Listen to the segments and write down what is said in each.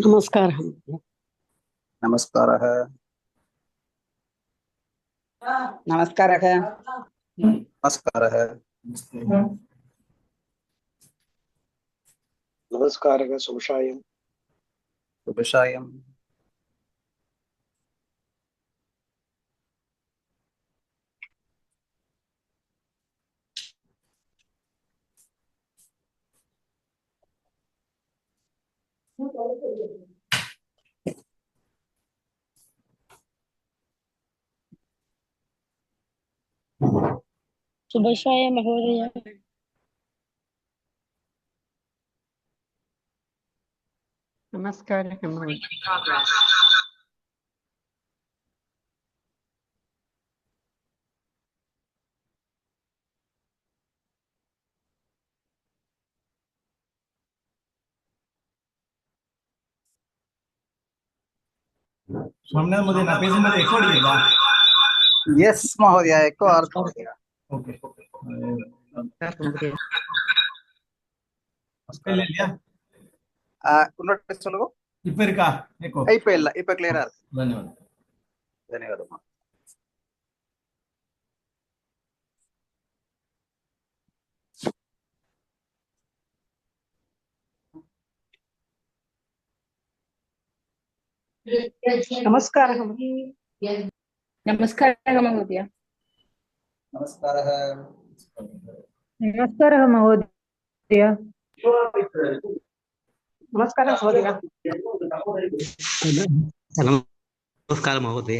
नमस्कारः। नमस्कारः। नमस्कारः। नमस्कारः। नमस्कारः। शुभसायं। शुभसायं। शुभसाय महोदय। नमस्कारः महोदय। स्वामीनाथन ना पेज मध्ये एकोडी आहे का? यस महोदय, एको अर्थ महोदय. Okay okay. नमस्कार. उन्नोट சொல்லுங்க. இப்ப இருக்கா எக்கோ? இப்ப இல்ல, இப்ப கிளியரா இருக்கு. धन्यवाद. धन्यवाद. नमस्कारः। नमस्कारः महोदय। नमस्कारः. नमस्कारः महोदय। नमस्कारः महोदय। नमस्कारः महोदय.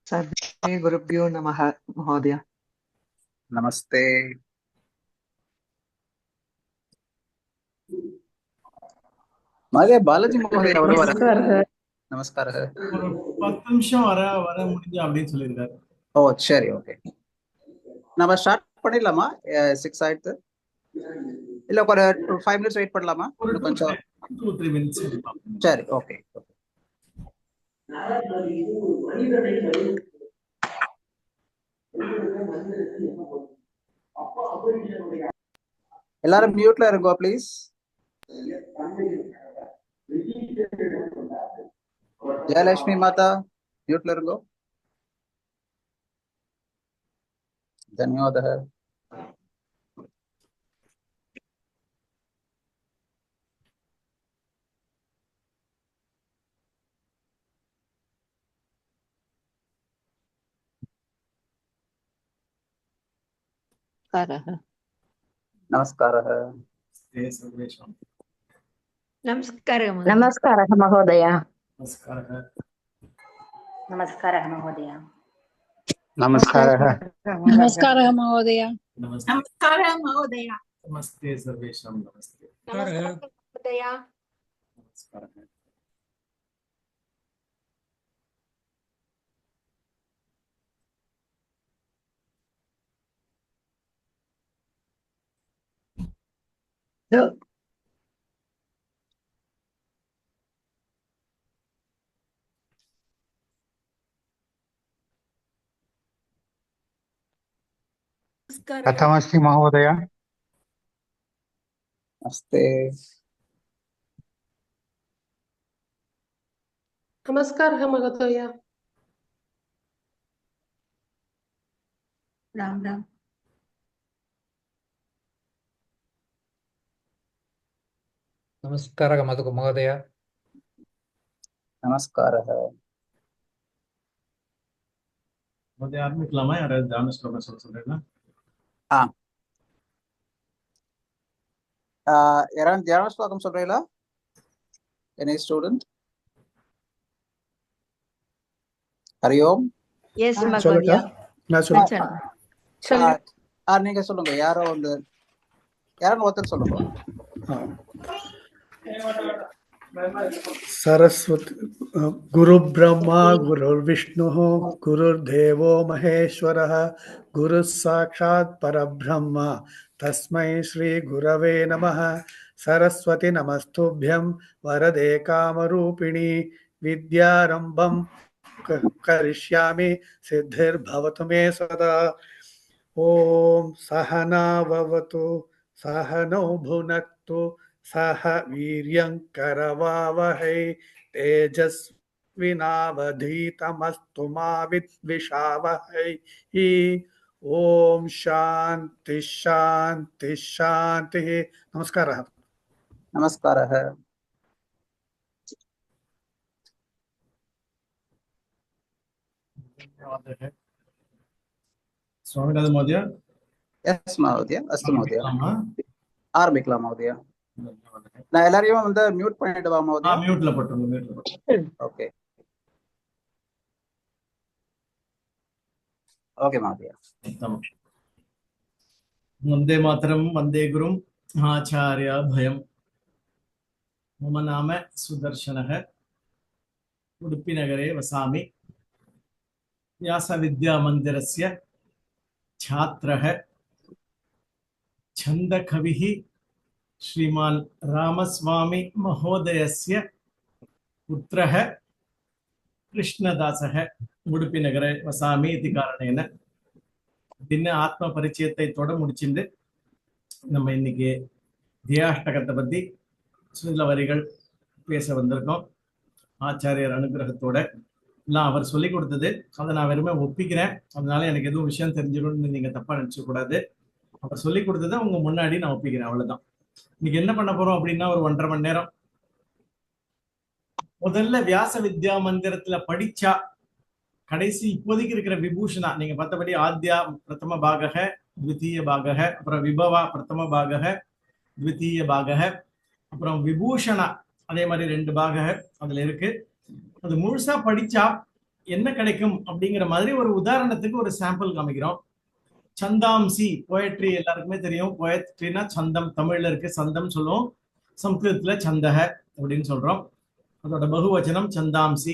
सर्वे गुरुभ्यो नमः महोदय. नमस्ते. महोदय बालाजी महोदय ಅವರು வர. नमस्कारः. ஒரு 10 நிமிஷம் வர முடிஞ்சு அப்படினு சொல்லிருக்காரு. ஓ சரி, ஓகே. நம்ம ஸ்டார்ட் பண்ணிடலாமா? 6 ஆயிடுது. இல்ல ஒரு 5 மினிட்ஸ் வெயிட் பண்ணலாமா? கொஞ்சம் 2-3 மினிட்ஸ். சரி, ஓகே. எல்லாரும் மியூட்ல இருங்கோ ப்ளீஸ். ஜெயலட்சுமி மாதா மியூட்ல இருங்கோ. धन्यवादः. नमस्कारः. नमस्कारः महोदय। नमस्कारः महोदय। नमस्कारः. नमस्कारः महोदय। नमस्कारः महोदय. नमस्ते सर्वेषां. नमस्ते. नमस्कारः महोदय। नमस्कारः. कथमस्ति महोदय? नमस्ते. नमस्कारः महोदय। राम राम। नमस्कारः मधु महोदय. नमस्कारः. மொதல்ல ஆரம்பிக்கலாமா? யாராவது தியான ஸ்லோகம் சொல்றீங்களா? யாராவது தியான ஸ்லோகம் சொல்றீங்களா? Any student? ஹரி ஓம். Yes மகோதயா. நான் சொல்லுங்க. நீங்க சொல்லுங்க. யாரோ ஒருத்தர் சொல்லுங்க. सरस्वती गुरुर्ब्रह्मा गुरुर्विष्णुः गुरुर्देवो महेश्वरः गुरुः साक्षात् परब्रह्म तस्मै श्रीगुरवे नमः। सरस्वती नमस्तुभ्यं वरदे कामरूपिणी विद्यारम्भं करिष्यामि सिद्धिर्भवतु मे सदा। ॐ सहना भवतु सहनौ भुनक्तु सह वीर्यं करवावहै तेजस्विनावधीतमस्तु मा विद्विषावहै। ओम शांति शांति शांति। नमस्कारः। नमस्कारः। धन्यवादः। स्वागतः महोदय। यस महोदय, अस्तु महोदय, ஆரம்பிக்கலாம் மहोदय. धन्यवादः. நான் எல்லாரையும் வந்து மியூட் பண்ணிடுவா மहोदय? மியூட்ல போட்டுருங்க. ஓகே ஓகே மहोदय. वन्दे मातरं वन्दे गुरुम् आचार्य भयम्। मम नाम सुदर्शनः। उडुपीनगरे वसामि। व्यासविद्यामन्दिरस्य छात्रः। छन्दकविः श्रीमान् रामस्वामी महोदयस्य पुत्रः कृष्णदासः। उडुपीनगरे वसामि इति कारणेन தின்ன ஆத்ம பரிச்சயத்தோட முடிச்சுட்டு நம்ம இன்னைக்கு தியாஷ்டகத்தை பத்தி சில வரிகள் பேச வந்திருக்கோம். ஆச்சாரியர் அனுகிரகத்தோட எல்லாம் அவர் சொல்லி கொடுத்தது, அதை நான் வெறுமே ஒப்பிக்கிறேன். அதனால எனக்கு எதுவும் விஷயம் தெரிஞ்சிடும்னு நீங்க தப்பா நினைச்ச கூடாது. அவர் சொல்லி கொடுத்ததை உங்க முன்னாடி நான் ஒப்பிக்கிறேன், அவ்வளவுதான். இன்னைக்கு என்ன பண்ண போறோம் அப்படின்னா, ஒரு 1.5 மணி நேரம் முதல்ல வியாச வித்யா மந்திரத்துல படிச்சா கடைசி இப்போதைக்கு இருக்கிற விபூஷணா, நீங்க பார்த்தபடி ஆத்யா பிரதம பாகக த்விதீய பாகக, அப்புறம் விபவா பிரதம பாகக த்விதீய பாகக, அப்புறம் விபூஷணா அதே மாதிரி 2 பாகக அதுல இருக்கு. அது முழுசா படிச்சா என்ன கிடைக்கும் அப்படிங்கிற மாதிரி ஒரு உதாரணத்துக்கு ஒரு சாம்பிள் காமிக்கிறோம். சந்தாம்சி போயட்ரி எல்லாருக்குமே தெரியும். போயட்ரினா சந்தம், தமிழ்ல இருக்கு சந்தம் சொல்லுவோம், சம்ஸ்கிருதத்துல சந்தக அப்படின்னு சொல்றோம். அதோட பகுவச்சனம் சந்தாம்சி.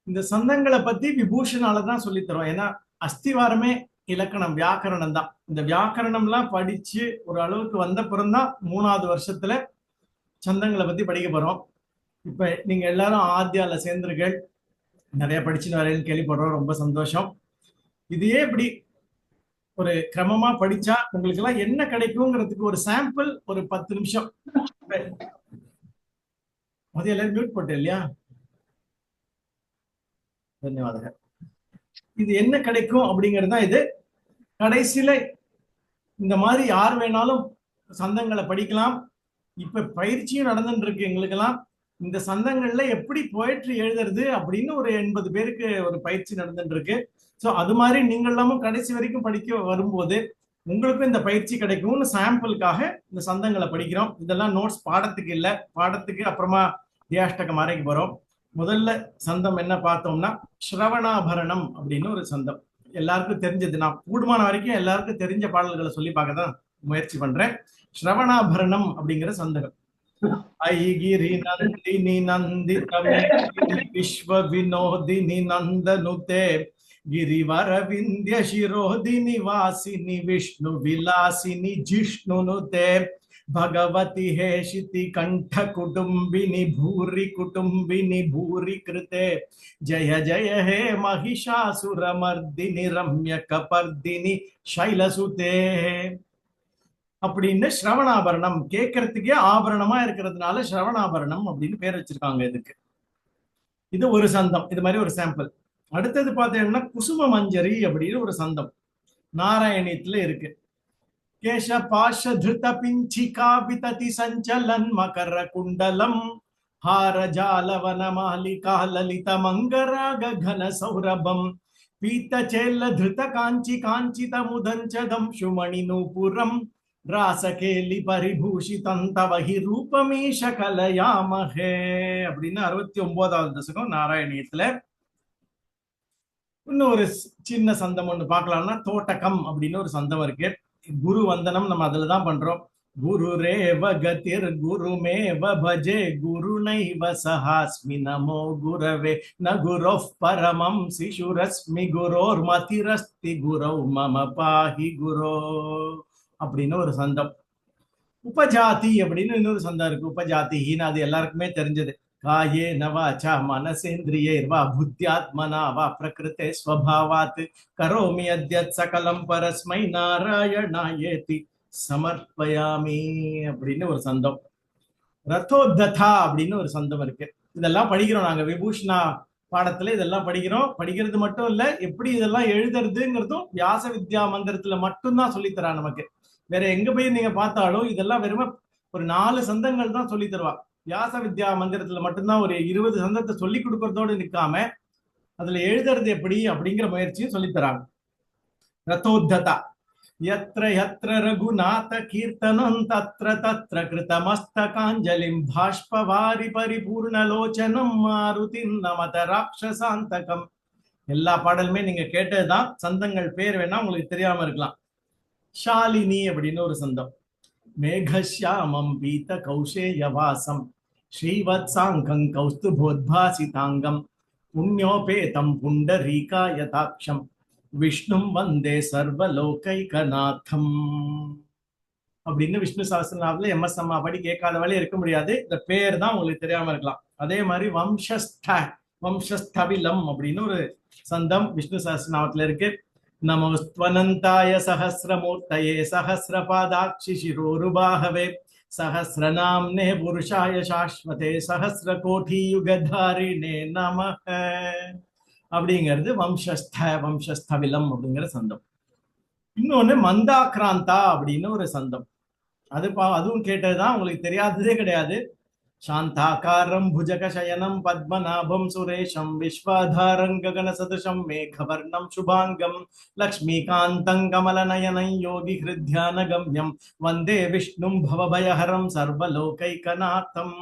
இந்த சந்தங்களை பத்தி விபூஷணாலதான் சொல்லித்தரோம். ஏன்னா அஸ்திவாரமே இலக்கணம், வியாக்கரணம் தான். இந்த வியாக்கரணம்லாம் படிச்சு ஒரு அளவுக்கு வந்த பிறந்தான் 3வது வருஷத்துல சந்தங்களை பத்தி படிக்க போறோம். இப்ப நீங்க எல்லாரும் ஆத்யால சேர்ந்திருக்கீர்கள், நிறைய படிச்சுன்னு வரேன்னு கேள்விப்படுறோம், ரொம்ப சந்தோஷம். இதையே இப்படி ஒரு கிரமமா படிச்சா உங்களுக்கு எல்லாம் என்ன கிடைக்குங்கிறதுக்கு ஒரு சாம்பிள் ஒரு 10 நிமிஷம். அது எல்லாரும் மியூட் போட்டேன் இல்லையா? தன்யவாதம். இது என்ன கிடைக்கும் அப்படிங்கிறது தான் இது. கடைசியில இந்த மாதிரி யார் வேணாலும் சந்தங்களை படிக்கலாம். இப்ப பயிற்சியும் நடந்துட்டு இருக்கு எங்களுக்கெல்லாம். இந்த சந்தங்கள்ல எப்படி போயட்ரி எழுதுறது அப்படின்னு ஒரு 80 பேருக்கு ஒரு பயிற்சி நடந்துட்டு இருக்கு. ஸோ அது மாதிரி நீங்க எல்லாமும் கடைசி வரைக்கும் படிக்க வரும்போது உங்களுக்கும் இந்த பயிற்சி கிடைக்கும்னு சாம்பிளுக்காக இந்த சந்தங்களை படிக்கிறோம். இதெல்லாம் நோட்ஸ் பாடத்துக்கு இல்லை, பாடத்துக்கு அப்புறமா தியாஷ்டகம் அறைக்கு போறோம். முதல்ல சந்தம் என்ன பார்த்தோம்னா ஸ்ரவணாபரணம் அப்படின்னு ஒரு சந்தம். எல்லாருக்கும் தெரிஞ்சது, நான் கூடுமான வரைக்கும் எல்லாருக்கும் தெரிஞ்ச பாடல்களை சொல்லி பார்க்க தான் முயற்சி பண்றேன். ஸ்ரவணாபரணம் அப்படிங்கிற சந்தகம். ஐகிரி நந்தினி நந்திதமே விஸ்வ வினோதினி நந்தனுதே गिरिवर विंध्य शिरोधिनि वासिनि विष्णु विलासिनि जिष्णुनुते भगवती हेशिति कंठ कुटुंबिनि भूरि कृते जय जय हे महिषासुर मर्दिनि रम्य कपर्दिनि शैलसुते அப்படின்னு ஸ்ரவணாபரணம். கேட்கறதுக்கே ஆபரணமா இருக்கிறதுனால ஸ்ரவணாபரணம் அப்படின்னு பேர் வச்சிருக்காங்க இதுக்கு. இது ஒரு சந்தம், இது மாதிரி ஒரு சாம்பிள். அடுத்தது பார்த்தீங்கன்னா குசும மஞ்சரி அப்படின்னு ஒரு சந்தம் நாராயணியத்துல இருக்கு. கேஷ பாஷ திருத பிஞ்சிகா விததி சஞ்சலன் மகர குண்டலம் ஹார ஜாலவன மாலிகா லலித மங்கராக கன சௌரபம் பீத்த சேல்ல திருத காஞ்சி காஞ்சித முதஞ்சதம் சுமணி நூபுரம் ராசகேலி பரிபூஷிதம் தவஹி ரூபமீஷ கலயாமஹே அப்படின்னு 69வது தசகம் நாராயணியத்துல. இன்னும் ஒரு சின்ன சந்தம் ஒண்ணு பார்க்கலாம்னா தோட்டகம் அப்படின்னு ஒரு சந்தம் இருக்கு. குரு வந்தனம் நம்ம அதுலதான் பண்றோம். குருரேவ கதிர் குருமேவ பஜே குருணைவ சஹாஸ்மி நமோ குரவே ந குரோஃப் பரமம் சிசுரஸ்மி குரோர் மதிரஸ்தி குரௌ மம பாஹி குரோ அப்படின்னு ஒரு சந்தம். உபஜாதி அப்படின்னு இன்னொரு சந்தம் இருக்கு. உபஜாதின்னு அது எல்லாருக்குமே தெரிஞ்சது. காயே நவாச்சா மனசேந்திரியைர்வா புத்தியாத்மனா வா பிரகிருதே ஸ்வபாவாத் கரோமி அத்யத் சகலம் பரஸ்மை நாராயணாயேதி சமர்ப்பயாமி அப்படின்னு ஒரு சந்தம். ரதோத்ததா அப்படின்னு ஒரு சந்தம் இருக்கு. இதெல்லாம் படிக்கிறோம் நாங்க விபூஷணா பாடத்துல, இதெல்லாம் படிக்கிறோம். படிக்கிறது மட்டும் இல்ல, எப்படி இதெல்லாம் எழுதுறதுங்கிறதும் வியாச வித்யா மந்திரத்துல மட்டும்தான் சொல்லித்தரா நமக்கு. வேற எங்க போய் நீங்க பார்த்தாலும் இதெல்லாம் வெறும் ஒரு 4 சந்தங்கள் தான் சொல்லி தருவா. வியாச வித்யா மந்திரத்துல மட்டும்தான் ஒரு 20 சந்தத்தை சொல்லி கொடுக்கறதோடு நிற்காம அதுல எழுதுறது எப்படி அப்படிங்கிற முயற்சியும் சொல்லித்தராங்க. ரதோத்ததா யத்ர யத்ர ரகுநாத கீர்த்தனம் தத்ர தத்ர கிருதமஸ்தகாஞ்சலிம் பாஷ்பவாரி பரிபூர்ணலோச்சனம் மாருதிம் நமத ராட்சசாந்தகம். எல்லா பாடலுமே நீங்க கேட்டதுதான். சந்தங்கள் பேர் வேணா உங்களுக்கு தெரியாம இருக்கலாம். ஷாலினி அப்படின்னு ஒரு சந்தம். மேகஷ்யாமம் பீத கௌஷேயவாசம் ஸ்ரீவத்சாங்கம் கௌஸ்துபோத்பாசிதாங்கம் புண்ணியோபேதம் புண்டரீகாயதாட்சம் விஷ்ணும் வந்தே சர்வலோகைகநாதம் அப்படின்னு விஷ்ணு சஹஸ்ரநாமத்துல எம்எஸ் அம்மா படி கேட்காத வழி இருக்க முடியாது. இந்த பேர் தான் உங்களுக்கு தெரியாம இருக்கலாம். அதே மாதிரி வம்சஸ்தவிலம் அப்படின்னு ஒரு சந்தம் விஷ்ணு சஹஸ்ரநாமத்துல இருக்கு. நமோஸ்த்வனந்தாய சஹஸ்ரமூர்த்தயே சஹஸ்ரபாதாட்சி சிரோருபாஹவே சஹஸ்ரநாம்னே புருஷாய சாஸ்வதே சஹஸ்ரகோடி யுகதாரிணே நமஹ அப்படிங்கிறது வம்சஸ்தவிலம் அப்படிங்கிற சந்தம். இன்னொன்னு மந்தாக்ராந்தா அப்படின்னு ஒரு சந்தம். அதுவும் கேட்டதுதான், உங்களுக்கு தெரியாததே கிடையாது. சாந்தாகாரம் புஜக சயனம் பத்மநாபம் சுரேஷம் விஸ்வாதாரம் ககன சதுஷம் மேகவர்ணம் சுபாங்கம் லக்ஷ்மீகாந்தம் கமலநயனம் யோகி ஹிருத்யான கம்யம் வந்தே விஷ்ணும் பவபயஹரம் சர்வலோகைகநாதம்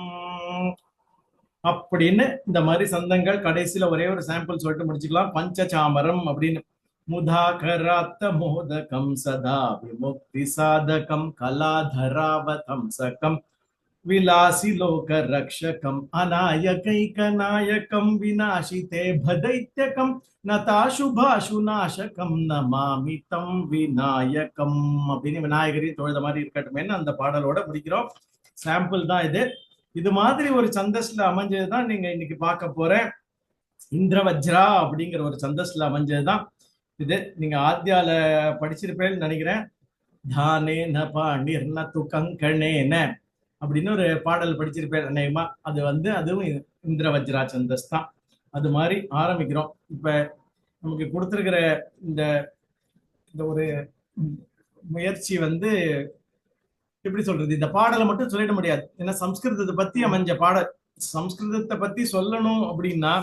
அப்படின்னு இந்த மாதிரி சந்தங்கள் கடைசியில ஒரே ஒரு சாம்பிள் சொல்லிட்டு முடிச்சுக்கலாம். பஞ்சசாமரம் அப்படின்னு முதாகராத்த மோதகம் சதா விமுக்தி சாதகம் கலாதராவதம் சகம் விலாசி லோக ரக்ஷகம் அநாயகைக நாயகம் விநாசிதே பதைத்யகம் நதாசுபாசு நாசகம் நமாமி தம் விநாயகம் அப்படின்னு விநாயகரையும் தொழுத மாதிரி இருக்கட்டுமேன்னு அந்த பாடலோட முடிக்கிறோம். சாம்பிள் தான் இது. இது மாதிரி ஒரு சந்தஸ்ல அமைஞ்சதுதான் நீங்க இன்னைக்கு பார்க்க போற இந்திரவஜ்ரா அப்படிங்கிற ஒரு சந்தஸ்ல அமைஞ்சதுதான் இது. நீங்க ஆத்யால படிச்சிருப்பேன்னு நினைக்கிறேன். தானே ந பாண்டிர்ன துகங்கணேன அப்படின்னு ஒரு பாடல் படிச்சிருப்பேன் அநேகமா. அது அதுவும் இந்திரவஜ்ரா சந்தஸ் தான். அது மாதிரி ஆரம்பிக்கிறோம். இப்ப நமக்கு கொடுத்திருக்கிற இந்த ஒரு முயற்சி எப்படி சொல்றது, இந்த பாடலை மட்டும் சொல்லிட முடியாது. ஏன்னா சம்ஸ்கிருதத்தை பத்தி அமைஞ்ச பாடல். சம்ஸ்கிருதத்தை பத்தி சொல்லணும் அப்படின்னா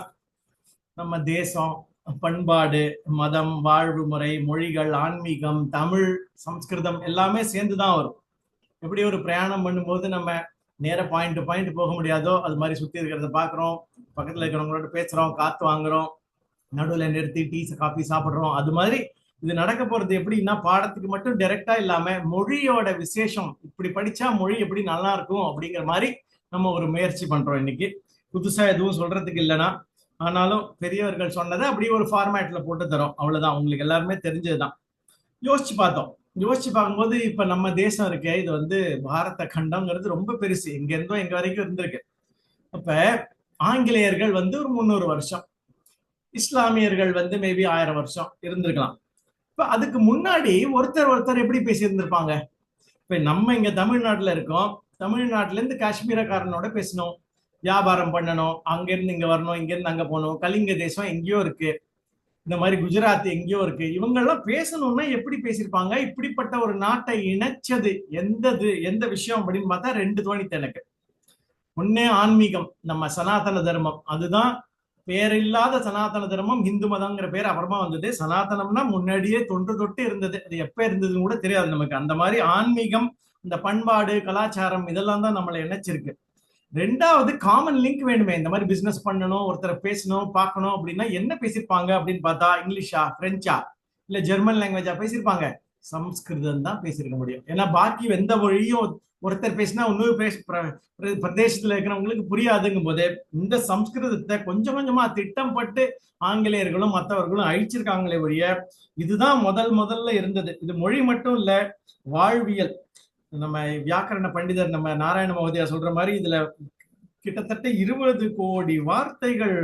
நம்ம தேசம், பண்பாடு, மதம், வாழ்வு முறை, மொழிகள், ஆன்மீகம், தமிழ், சம்ஸ்கிருதம் எல்லாமே சேர்ந்துதான் வரும். எப்படி ஒரு பிரயாணம் பண்ணும்போது நம்ம நேர பாயிண்ட் டு பாயிண்ட் போக முடியாதோ அது மாதிரி சுத்தி இருக்கிறத பாக்குறோம், பக்கத்துல இருக்கிறவங்களோட பேசுறோம், காத்து வாங்குறோம், நடுவில் நிறுத்தி டீ காஃபி சாப்பிடுறோம். அது மாதிரி இது நடக்க போறது எப்படின்னா பாடத்துக்கு மட்டும் டைரக்டா இல்லாம மொழியோட விசேஷம், இப்படி படிச்சா மொழி எப்படி நல்லா இருக்கும் அப்படிங்கிற மாதிரி நம்ம ஒரு முயற்சி பண்றோம். இன்னைக்கு புதுசா எதுவும் சொல்றதுக்கு இல்லைன்னா, ஆனாலும் பெரியவர்கள் சொன்னதை அப்படியே ஒரு ஃபார்மேட்ல போட்டு தரோம். அவ்வளவுதான், உங்களுக்கு எல்லாருமே தெரிஞ்சதுதான். யோசிச்சு பார்க்கும்போது இப்ப நம்ம தேசம் இருக்கே, இது பாரத கண்டம்ங்கிறது ரொம்ப பெருசு. எங்க இருந்தோ எங்க வரைக்கும் இருந்திருக்கு. அப்ப ஆங்கிலேயர்கள் ஒரு 300 வருஷம், இஸ்லாமியர்கள் மேபி 1000 வருஷம் இருந்திருக்கலாம். இப்ப அதுக்கு முன்னாடி ஒருத்தர் எப்படி பேசி இருந்திருப்பாங்க. இப்ப நம்ம இங்க தமிழ்நாட்டுல இருக்கோம், தமிழ்நாட்டுல இருந்து காஷ்மீரக்காரனோட பேசணும், வியாபாரம் பண்ணணும், அங்க இருந்து இங்க வரணும், இங்க இருந்து அங்க போகணும். கலிங்க தேசம் எங்கேயோ இருக்கு, இந்த மாதிரி குஜராத் எங்கேயோ இருக்கு. இவங்கெல்லாம் பேசணும்னா எப்படி பேசியிருப்பாங்க? இப்படிப்பட்ட ஒரு நாட்டை இணைச்சது எந்த விஷயம் அப்படின்னு பார்த்தா 2 தோணித்து எனக்கு. ஒன்னே ஆன்மீகம், நம்ம சனாதன தர்மம். அதுதான் பேரில்லாத சனாதன தர்மம். இந்து மதம்ங்கிற பேர் அப்புறமா வந்தது. சனாதனம்னா முன்னாடியே தொன்று இருந்தது. அது எப்ப இருந்ததுன்னு கூட தெரியாது நமக்கு. அந்த மாதிரி ஆன்மீகம், இந்த பண்பாடு, கலாச்சாரம் இதெல்லாம் தான் நம்மளை இணைச்சிருக்கு. 2வது காமன் லிங்க் வேணுமே. இந்த மாதிரி பிசினஸ் பண்ணணும், ஒருத்தரை பேசணும், பார்க்கணும் அப்படின்னா என்ன பேசியிருப்பாங்க அப்படின்னு பார்த்தா இங்கிலீஷா, பிரெஞ்சா, இல்ல ஜெர்மன் லாங்குவேஜா பேசியிருப்பாங்க? சம்ஸ்கிருதம் தான் பேசியிருக்க முடியும். ஏன்னா பாக்கி எந்த மொழியும் ஒருத்தர் பேசினா இன்னொரு பிரதேசத்துல இருக்கிறவங்களுக்கு புரியாதுங்கும் போது இந்த சம்ஸ்கிருதத்தை கொஞ்சம் கொஞ்சமா திட்டம் பட்டு ஆங்கிலேயர்களும் மற்றவர்களும் அழிச்சிருக்காங்களே ஒழிய இதுதான் முதல்ல இருந்தது. இது மொழி மட்டும் இல்ல, வாழ்வியல். நம்ம வியாக்கரண பண்டிதர் நம்ம நாராயண மகோதயா சொல்ற மாதிரி இதுல கிட்டத்தட்ட 20 கோடி வார்த்தைகள்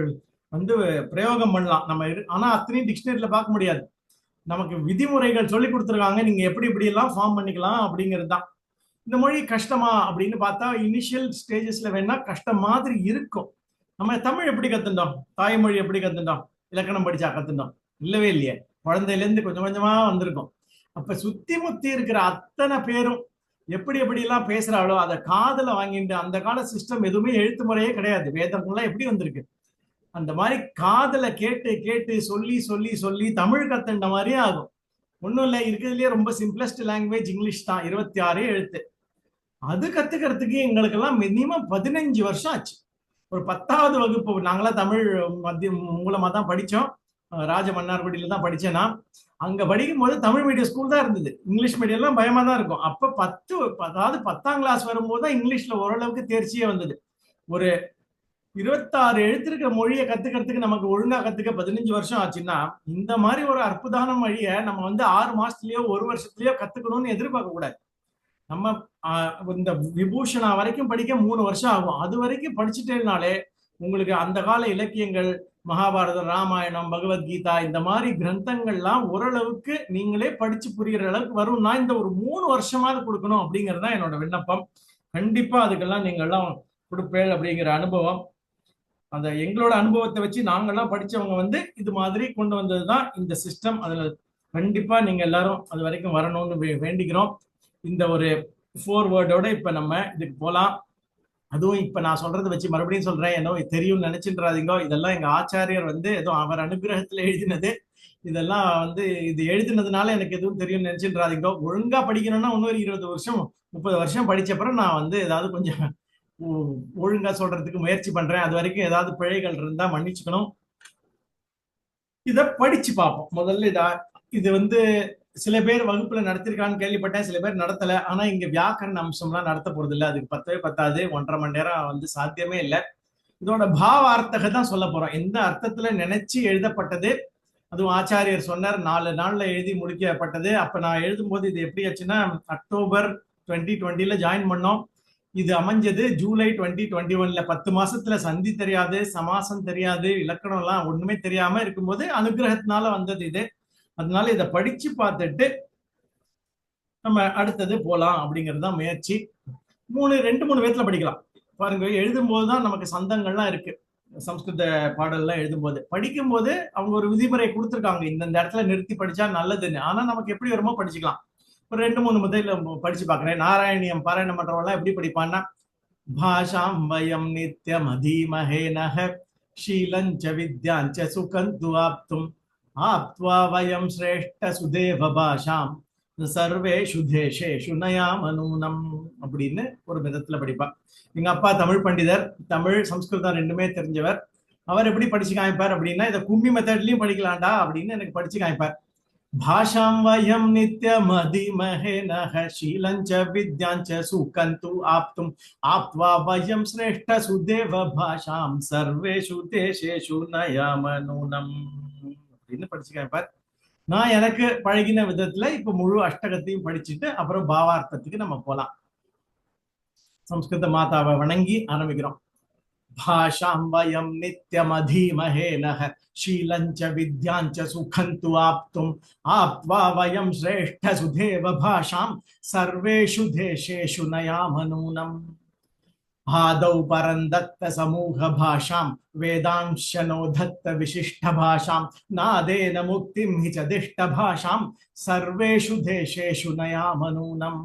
பிரயோகம் பண்ணலாம் நம்ம. ஆனா அத்தனையும் டிக்ஷனரியில பார்க்க முடியாது. நமக்கு விதிமுறைகள் சொல்லி கொடுத்துருக்காங்க, நீங்க எப்படி இப்படி எல்லாம் ஃபார்ம் பண்ணிக்கலாம் அப்படிங்கிறது தான். இந்த மொழி கஷ்டமா அப்படின்னு பார்த்தா இனிஷியல் ஸ்டேஜஸ்ல வேணா கஷ்டம் மாதிரி இருக்கும். நம்ம தமிழ் எப்படி கத்துட்டோம், தாய்மொழி எப்படி கத்துட்டோம், இலக்கணம் படிச்சா கத்துட்டோம்? இல்லவே இல்லையே, குழந்தையில இருந்து கொஞ்சம் கொஞ்சமா வந்திருக்கும். அப்ப சுத்தி முத்தி இருக்கிற அத்தனை பேரும் எப்படி எல்லாம் பேசுறாளோ அதை காதுல வாங்கிட்டு, அந்த கால சிஸ்டம் எதுவுமே எழுத்து முறையே கிடையாது, வேதங்கள்லாம் எப்படி வந்திருக்கு அந்த மாதிரி காதுல கேட்டு கேட்டு சொல்லி சொல்லி சொல்லி தமிழ் கத்துன்ற மாதிரியே ஆகும். ஒன்றும் இல்லை, இருக்கிறதுலயே ரொம்ப சிம்பிளஸ்ட் லாங்குவேஜ் இங்கிலீஷ் தான், 26 எழுத்து. அது கத்துக்கிறதுக்கு எங்களுக்கெல்லாம் மினிமம் 15 வருஷம் ஆச்சு. ஒரு 10வது வகுப்பு நாங்களாம் தமிழ் மத்திய மூலமா தான் படித்தோம். ராஜ மன்னார்குடியில தான் படித்தேன் நான். அங்க படிக்கும் போது தமிழ் மீடியம் ஸ்கூல் தான் இருந்தது, இங்கிலீஷ் மீடியம்லாம் பயமா தான் இருக்கும். அப்ப 10ஆம் கிளாஸ் வரும்போது தான் இங்கிலீஷ்ல ஓரளவுக்கு தேர்ச்சியே வந்தது. ஒரு 26 எழுத்திருக்கிற மொழியை கத்துக்கிறதுக்கு நமக்கு ஒழுங்கா கத்துக்க 15 வருஷம் ஆச்சுன்னா, இந்த மாதிரி ஒரு அற்புதமான மொழியை நம்ம 6 மாசத்துலயோ 1 வருஷத்துலயோ கத்துக்கணும்னு எதிர்பார்க்க கூடாது. நம்ம இந்த விபூஷணா வரைக்கும் படிக்க 3 வருஷம் ஆகும். அது வரைக்கும் படிச்சுட்டேனாலே உங்களுக்கு அந்த கால இலக்கியங்கள், மகாபாரதம், ராமாயணம், பகவத்கீதா, இந்த மாதிரி கிரந்தங்கள்லாம் ஓரளவுக்கு நீங்களே படிச்சு புரியுற அளவுக்கு வரும்னா இந்த ஒரு 3 வருஷமாவது கொடுக்கணும் அப்படிங்கிறது தான் என்னோட விண்ணப்பம். கண்டிப்பா அதுக்கெல்லாம் நீங்க எல்லாம் கொடுப்பேன் அப்படிங்கிற அனுபவம், அந்த எங்களோட அனுபவத்தை வச்சு நாங்கெல்லாம் படிச்சவங்க இது மாதிரி கொண்டு வந்ததுதான் இந்த சிஸ்டம். அதுல கண்டிப்பா நீங்க எல்லாரும் அது வரைக்கும் வரணும்னு வேண்டிக்கிறோம். இந்த ஒரு ஃபோர்வேர்டோட இப்ப நம்ம இதுக்கு போலாம். அதுவும் இப்ப நான் சொல்றதை வச்சு மறுபடியும் சொல்றேன், ஏதோ தெரியும்னு நினைச்சுன்றாதீங்க. இதெல்லாம் எங்க ஆச்சாரியர் ஏதோ அவர் அனுகிரகத்துல எழுதினது. இதெல்லாம் இது எழுதினதுனால எனக்கு எதுவும் தெரியும்னு நினைச்சுன்றாதீங்க. ஒழுங்கா படிக்கணும்னா இன்னொரு 20 வருஷம் 30 வருஷம் படிச்சப்பறம் நான் ஏதாவது கொஞ்சம் ஒழுங்கா சொல்றதுக்கு முயற்சி பண்றேன். அது வரைக்கும் ஏதாவது பிழைகள் இருந்தா மன்னிச்சுக்கணும். இத படிச்சு பார்ப்போம். முதல்ல இது சில பேர் வகுப்புல நடத்திருக்கான்னு கேள்விப்பட்டேன், சில பேர் நடத்தல. ஆனா இங்க வியாக்கரண அம்சம்லாம் நடத்த போறது இல்லை, அதுக்கு 10 பத்தாது, 1.5 மணி நேரம் சாத்தியமே இல்லை. இதோட பாவார்த்தக தான் சொல்ல போறோம். எந்த அர்த்தத்துல நினைச்சு எழுதப்பட்டது, அதுவும் ஆச்சாரியர் சொன்னார் 4 நாள்ல எழுதி முடிக்கப்பட்டது. அப்ப நான் எழுதும் போது இது எப்படி ஆச்சுன்னா, அக்டோபர் 2020 ஜாயின் பண்ணோம். இது அமைஞ்சது ஜூலை 2021. 10 மாசத்துல சந்தி தெரியாது, சமாசம் தெரியாது, இலக்கணம் எல்லாம் ஒண்ணுமே தெரியாம இருக்கும்போது அனுகிரகத்தினால வந்தது இது. அதனால இதை படிச்சு பார்த்துட்டு நம்ம அடுத்தது போலாம் அப்படிங்கிறது தான் முயற்சி. 2-3 விதத்துல படிக்கலாம். பாருங்க, எழுதும் போதுதான் நமக்கு சந்தங்கள்லாம் இருக்கு. சம்ஸ்கிருத பாடல்லாம் எழுதும்போது படிக்கும்போது அவங்க ஒரு விதிமுறை கொடுத்துருக்காங்க, இந்த இடத்துல நிறுத்தி படிச்சா நல்லதுன்னு. ஆனா நமக்கு எப்படி வருமோ படிச்சுக்கலாம். ஒரு 2-3 முதல்ல படிச்சு பாக்குறேன். நாராயணியம் பாராயணம் பண்றவெல்லாம் எப்படி படிப்பான்னா, பாஷாம் வயம் நித்யம் அதீமஹே நஹ ஷீலஞ்ச வித்யாஞ்ச சுகந்து ஆப்தும் ஆப்த்வா வயம் ஸ்ரேஷ்ட சுதேவ பாஷாம் சர்வேஷு தேசேஷு நயாமனூனம் அப்படின்னு ஒரு விதத்துல படிப்பா. எங்க அப்பா தமிழ் பண்டிதர், தமிழ் சம்ஸ்கிருதம் ரெண்டுமே தெரிஞ்சவர். அவர் எப்படி படிச்சு காமிப்பார் அப்படின்னா, இதை கும்மி மெத்தட்லயும் படிக்கலாம்டா அப்படின்னு எனக்கு படிச்சு காமிப்பார். பாஷாம் வயம் நித்யம் அதீமஹே நஹ ஷீலஞ்ச வித்யாஞ்ச சுகந்து ஆப்தும் ஆப்த்வா வயம் ஸ்ரேஷ்ட சுதேவ பாஷாம் சர்வேஷு தேசேஷு நயாமனூனம் அப்படின்னு படிச்சு காமிப்பார். நான் எனக்கு பழகின விதத்துல இப்ப முழு அஷ்டகத்தையும் படிச்சுட்டு அப்புறம் பாவார்த்தத்துக்கு நம்ம போலாம். சம்ஸ்கிருத மாதாவை வணங்கி ஆரம்பிக்கிறோம். பாஷாம் வயம் நித்யம் அதீமஹே நஹ ஷீலஞ்ச வித்யாஞ்ச சுகந்து ஆப்தும் ஆப்த்வா வயம் ஸ்ரேஷ்ட சுதேவ பாஷாம் சர்வேஷு தேசேஷு நயாமனூனம் ஆதௌ பரந்தத்த சமூக பாஷாம் வேதாம்சனோ தத்த விசிஷ்ட பாஷாம் நாதேன முக்திம் ஹி ச திஷ்ட பாஷாம் சர்வேஷு தேசேஷு நயாமனூனம்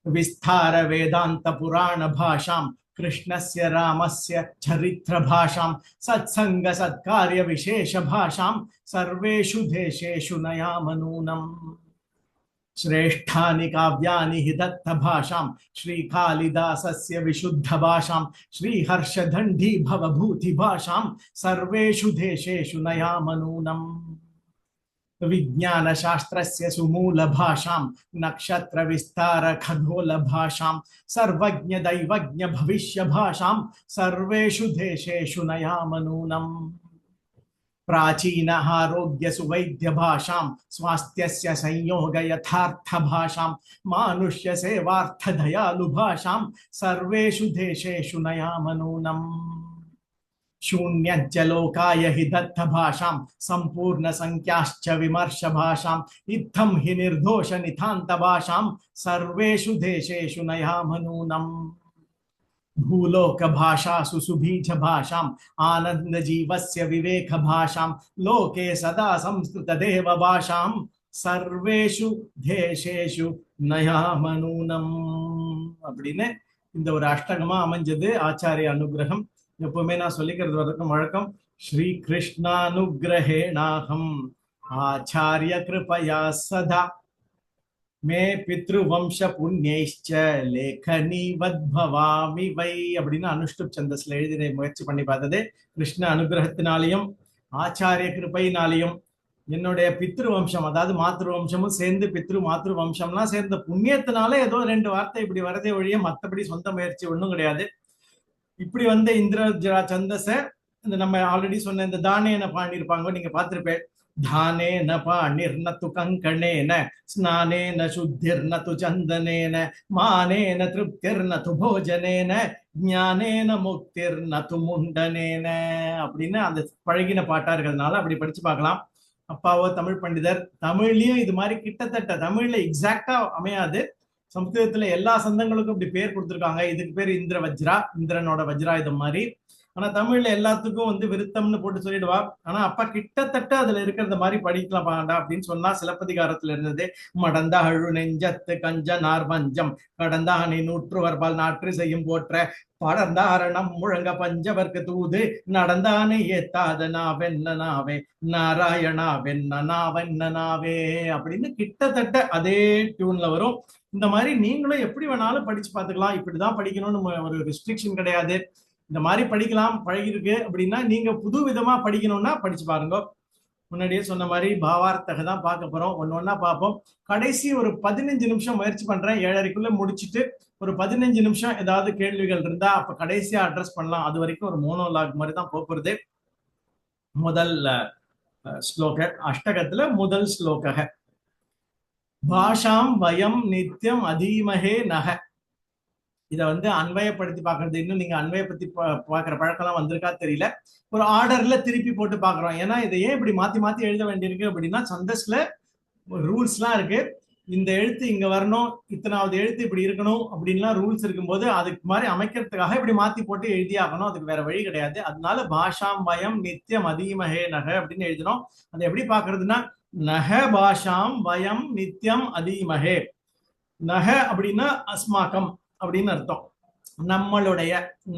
விஸ்தார வேதாந்த புராண பாஷாம் கிருஷ்ணஸ்ய ராமஸ்ய சரித்திர பாஷாம் சத்சங்க சத்கார்ய விசேஷ பாஷாம் சர்வேஷு தேசேஷு நயாமனூனம் श्रेष्ठानि काव्यानि हि दत्त भाषां श्रीकालिदासस्य विशुद्ध भाषां श्रीहर्षदण्डी भवभूति भाषां सर्वेषु देशेषु नयामनूनम् विज्ञान शास्त्रस्य सुमूल भाषां नक्षत्र विस्तार खगोल भाषां सर्वज्ञ दैवज्ञ भविष्य भाषां सर्वेषु देशेषु नयामनूनम् प्राचीन आरोग्य सुवैद्य भाषां स्वास्थ्यस्य संयोग यथार्थ भाषां मानुष्य सेवार्थ दयालु भाषां सर्वेषु देशेषु नयामनूनम् शून्यञ्च लोकाय हि दत्त भाषां संपूर्ण संख्याश्च विमर्श भाषां इत्थं हि निर्दोष नितान्त भाषां सर्वेषु देशेषु नयामनूनम् भूलोक भाषासु सुबीज भाषां आनंद जीवस्य विवेक भाषां लोके सदा संस्कृत देव भाषां सर्वेषु தேசேஷு நயாமனூனம் அப்படின்னு இந்த ஒரு அஷ்டகமா அமைஞ்சது. ஆச்சாரிய அனுகிரகம் எப்பவுமே நான் சொல்லிக்கிறது வரைக்கும் வழக்கம். ஸ்ரீ கிருஷ்ணானுகிரஹேணாஹம் ஆச்சாரிய கிருபயா சதா மே பித்ருவம்ச புண்ணியைச்ச லேகனி வத்பவாமி வை அப்படின்னு அனுஷ்டுப் சந்தஸ்ல எழுதி முயற்சி பண்ணி பார்த்தது. கிருஷ்ண அனுகிரகத்தினாலையும் ஆச்சாரிய கிருபையினாலையும் என்னுடைய பித்ரு வம்சம், அதாவது மாத்ரு வம்சமும் சேர்ந்து பித்ரு மாத்ரு வம்சம்லாம் சேர்ந்த புண்ணியத்தினால ஏதோ 2 வார்த்தை இப்படி வரதே ஒழிய மற்றபடி சொந்த முயற்சி ஒன்றும் கிடையாது. இப்படி வந்த இந்திர சந்தஸ இந்த நம்ம ஆல்ரெடி சொன்ன இந்த தானேன பாடியிருப்பாங்க, நீங்க பார்த்திருப்பேன். தானேன பாணிர்ன து கங்கணேன ஸ்நானேன சுத்திர்ன து சந்தனேன மானேன திருப்திர்ன து போஜனேன ஞானேன முக்திர்ன து முண்டனேன அப்படின்னு அந்த பழகின பாட்டா இருக்கிறதுனால அப்படி படிச்சு பார்க்கலாம். அப்பாவோ தமிழ் பண்டிதர். தமிழ்லயும் இது மாதிரி கிட்டத்தட்ட தமிழ்ல எக்ஸாக்டா அமையாது, சம்ஸ்கிருதத்துல எல்லா சந்தங்களுக்கும் இப்படி பேர் கொடுத்துருக்காங்க. இதுக்கு பேர் இந்திர வஜ்ரா, இந்திரனோட வஜ்ராயுதம் மாதிரி. ஆனா தமிழ்ல எல்லாத்துக்கும் விருத்தம்னு போட்டு சொல்லிடுவா. ஆனா அப்பா கிட்டத்தட்ட அதுல இருக்கிறத மாதிரி படிக்கலாம் பாண்டா அப்படின்னு சொன்னா சிலப்பதிகாரத்துல இருந்தது. மடந்த அழு நெஞ்சத்து கஞ்ச நார்வஞ்சம் கடந்தானை நூற்றுவர்பால் நாற்று செய்யும் போற்ற படர்ந்தாரணம் முழங்க பஞ்சவர்க்கு தூது நடந்தானே ஏத்தாத நாவென்ன நாவே நாராயணா வென்ன நாவென்ன நாவே அப்படின்னு கிட்டத்தட்ட அதே டியூன்ல வரும். இந்த மாதிரி நீங்களும் எப்படி வேணாலும் படிச்சு பார்த்துக்கலாம். இப்படிதான் படிக்கணும்னு ஒரு ரெஸ்ட்ரிக்ஷன் கிடையாது. இந்த மாதிரி படிக்கலாம், பழகிருக்கு அப்படின்னா நீங்க புது விதமா படிக்கணும்னா படிச்சு பாருங்க. முன்னாடியே சொன்ன மாதிரி பாவார்த்தக தான் பார்க்க போறோம், ஒன்னொன்னா பார்ப்போம். கடைசி ஒரு 15 நிமிஷம் முயற்சி பண்றேன், 7:30க்குள்ள முடிச்சுட்டு ஒரு 15 நிமிஷம் ஏதாவது கேள்விகள் இருந்தா அப்ப கடைசியா அட்ரஸ் பண்ணலாம். அது வரைக்கும் ஒரு மோனோலாக் மாதிரி தான் போறது. முதல் ஸ்லோக அஷ்டகத்துல முதல் ஸ்லோக பாஷாம் வயம் நித்தியம் அதீமஹே நக. இதை அன்வயப்படுத்தி பாக்குறது, இன்னும் நீங்க அன்வயப்படுத்தி பாக்குற பழக்கம்லாம் வந்திருக்கா தெரியல. ஒரு ஆர்டர்ல திருப்பி போட்டு பாக்குறோம். ஏன்னா இதை ஏன் இப்படி மாத்தி மாத்தி எழுத வேண்டியிருக்கு அப்படின்னா சந்தஸ்ல ரூல்ஸ் எல்லாம் இருக்கு. இந்த எழுத்து இங்க வரணும், இத்தனாவது எழுத்து இப்படி இருக்கணும் அப்படின்லாம் ரூல்ஸ் இருக்கும்போது அதுக்கு மாதிரி அமைக்கிறதுக்காக இப்படி மாத்தி போட்டு எழுதி ஆகணும். அதுக்கு வேற வழி கிடையாது. அதனால பாஷாம் வயம் நித்தியம் அதீமஹே நக அப்படின்னு எழுதணும். அதை எப்படி பாக்குறதுன்னா நக பாஷாம் வயம் நித்தியம் அதீமஹே. நக அப்படின்னா அஸ்மாக்கம் அப்படின்னு அர்த்தம்.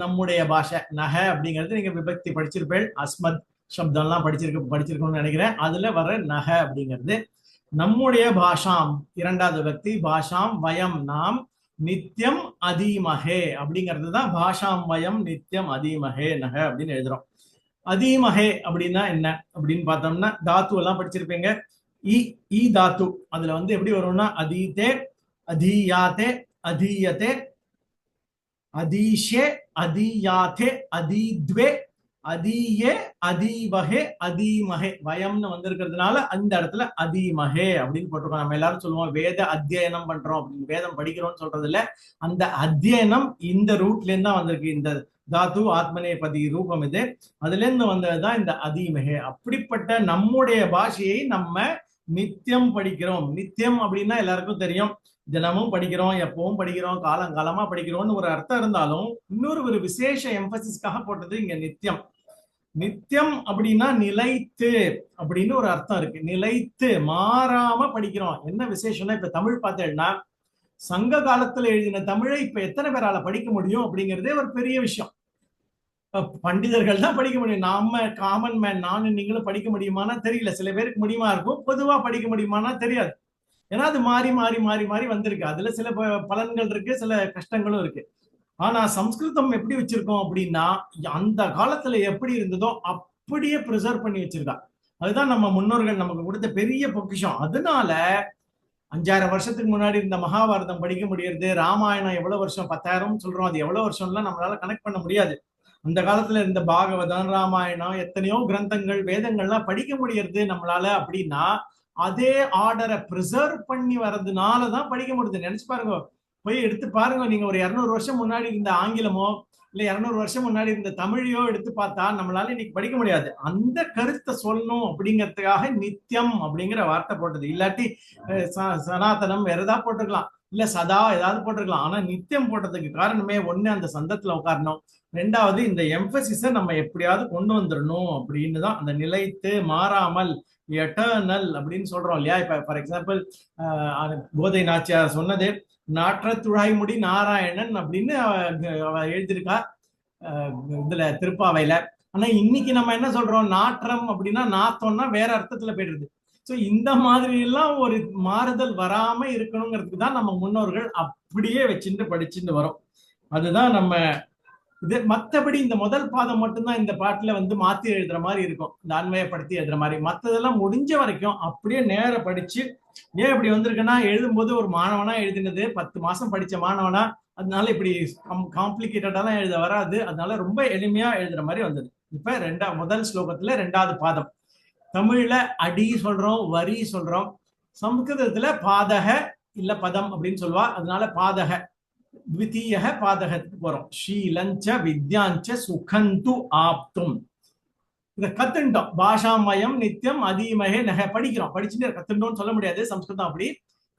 நம்முடைய பாஷை. நக அப்படிங்கிறது நீங்க விபக்தி படிச்சிருப்பேன், அஸ்மத் சப்தம்லாம் படிச்சிருக்கணும்னு நினைக்கிறேன். அதுல வர நக அப்படிங்கிறது நம்முடைய பாஷாம், 2வது விபக்தி. பாஷாம் வயம் நாம், நித்தியம் அதீமஹே அப்படிங்கிறது தான் பாஷாம் வயம் நித்தியம் அதீமஹே நக அப்படின்னு எழுதுறோம். அதீமஹே அப்படின்னா என்ன அப்படின்னு பார்த்தோம்னா தாத்து எல்லாம் படிச்சிருப்பீங்க. இ தாத்து அதுல எப்படி வரும்னா அதீதே அதீயாத்தே அதீயத்தே அதீஷே அதீயாத்தே அதீத்வே அதீயே அதீவஹே அதீமஹே. வயம்னு வந்திருக்கிறதுனால அந்த இடத்துல அதீமஹே அப்படின்னு போட்டிருக்கோம். நம்ம எல்லாரும் சொல்லுவோம் வேத அத்தியனம் பண்றோம் அப்படின்னு, வேதம் படிக்கிறோம்னு சொல்றது இல்ல. அந்த அத்தியனம் இந்த ரூட்ல இருந்து தான் வந்திருக்கு. இந்த தாத்து ஆத்மநேபதி ரூபம் இது, அதுல இருந்து வந்ததுதான் இந்த அதீமஹே. அப்படிப்பட்ட நம்முடைய பாஷையை நம்ம நித்தியம் படிக்கிறோம். நித்தியம் அப்படின்னா எல்லாருக்கும் தெரியும், தினமும் படிக்கிறோம், எப்பவும் படிக்கிறோம், காலங்காலமா படிக்கிறோம்னு ஒரு அர்த்தம் இருந்தாலும் இன்னொரு ஒரு விசேஷ எம்பசிஸ்க்காக போட்டது இங்க நித்தியம். நித்தியம் அப்படின்னா நிலைத்து அப்படின்னு ஒரு அர்த்தம் இருக்கு. நிலைத்து மாறாம படிக்கிறோம். என்ன விசேஷம்னா இப்ப தமிழ் பார்த்தேன்னா சங்க காலத்துல எழுதின தமிழை இப்ப எத்தனை பேரால படிக்க முடியும் அப்படிங்கிறதே ஒரு பெரிய விஷயம். பண்டிதர்கள் தான் படிக்க முடியும். நாம காமன் மேன் நானும் நீங்களும் படிக்க முடியுமானா தெரியல. சில பேருக்கு முடியுமா இருக்கும், பொதுவா படிக்க முடியுமானா தெரியாது. ஏன்னா அது மாறி மாறி மாறி மாறி வந்திருக்கு. அதுல சில பலன்கள் இருக்கு, சில கஷ்டங்களும் இருக்கு. ஆனா சம்ஸ்கிருதம் எப்படி வச்சிருக்கோம் அப்படின்னா அந்த காலத்துல எப்படி இருந்ததோ அப்படியே ப்ரிசர்வ் பண்ணி வச்சிருக்கா. அதுதான் நம்ம முன்னோர்கள் நமக்கு கொடுத்த பெரிய பொக்கிஷம். அதனால 5000 வருஷத்துக்கு முன்னாடி இந்த மகாபாரதம் படிக்க முடியறது, ராமாயணம் எவ்வளவு வருஷம் 10,000 சொல்றோம், அது எவ்வளவு வருஷம்லாம் நம்மளால கனெக்ட் பண்ண முடியாது. அந்த காலத்துல இருந்த பாகவதம், ராமாயணம், எத்தனையோ கிரந்தங்கள், வேதங்கள்லாம் படிக்க முடியறது நம்மளால. அப்படின்னா அதே ஆர்டரை ப்ரிசர்வ் பண்ணி வர்றதுனாலதான் படிக்க முடியுது. நினைச்சு பாருங்க, போய் எடுத்து பாருங்க. நீங்க ஒரு 200 வருஷம் முன்னாடி இருந்த ஆங்கிலமோ இல்ல 200 வருஷம் முன்னாடி இருந்த தமிழையோ எடுத்து பார்த்தா நம்மளால இன்னைக்கு படிக்க முடியாது. அந்த கருத்தை சொல்லணும் அப்படிங்கிறதுக்காக நித்தியம் அப்படிங்கிற வார்த்தை போட்டது. இல்லாட்டி சனாதனம் வேற ஏதாவது போட்டுக்கலாம், இல்ல சதா ஏதாவது போட்டிருக்கலாம். ஆனா நித்தியம் போட்டதுக்கு காரணமே ஒண்ணு, அந்த சந்தத்துல உட்காரணும். ரெண்டாவது, இந்த எம்பசிஸை நம்ம எப்படியாவது கொண்டு வந்துடணும் அப்படின்னு தான். அந்த நிலைத்து மாறாமல் எட்டர்னல் அப்படின்னு சொல்றோம் இல்லையா. இப்ப ஃபார் எக்ஸாம்பிள் கோதை நாச்சியார் சொன்னது நாற்ற துழாய்முடி நாராயணன் அப்படின்னு அவ எழுதியிருக்கா இதுல திருப்பாவையில. ஆனா இன்னைக்கு நம்ம என்ன சொல்றோம், நாற்றம் அப்படின்னா நாத்தம்னா வேற அர்த்தத்துல போயிடுது. சோ இந்த மாதிரி எல்லாம் ஒரு மாறுதல் வராம இருக்கணுங்கிறதுக்கு தான் நம்ம முன்னோர்கள் அப்படியே வச்சுட்டு படிச்சுட்டு வரோம். அதுதான் நம்ம இது. மற்றபடி இந்த முதல் பாதம் மட்டும்தான் இந்த பாட்டுல மாத்தி எழுதுற மாதிரி இருக்கும், இந்த அன்வயப்படுத்தி எழுதுற மாதிரி. மற்றதெல்லாம் முடிஞ்ச வரைக்கும் அப்படியே நேர படிச்சு. ஏன் இப்படி வந்திருக்குன்னா, எழுதும்போது ஒரு மாணவனா எழுதினது 10 மாசம் படிச்ச மாணவனா, அதனால இப்படி காம்ப்ளிகேட்டடாலாம் எழுத வராது. அதனால ரொம்ப எளிமையா எழுதுற மாதிரி வந்தது. இப்ப முதல் ஸ்லோகத்துல 2வது பாதம். தமிழ்ல அடி சொல்றோம், வரி சொல்றோம். சம்ஸ்கிருதத்துல பாதக இல்ல பதம் அப்படின்னு சொல்லுவா. அதனால பாதக த்விதீய பாதகத்துக்கு போறோம். ஷீலஞ்ச வித்யாஞ்ச சுகந்து ஆப்தும். இதை கத்துட்டோம். பாஷாமயம் நித்தியம் அதீமகே நகை படிக்கிறோம். படிச்சுட்டு கத்துட்டோம்னு சொல்ல முடியாது, சம்ஸ்கிருதம் அப்படி.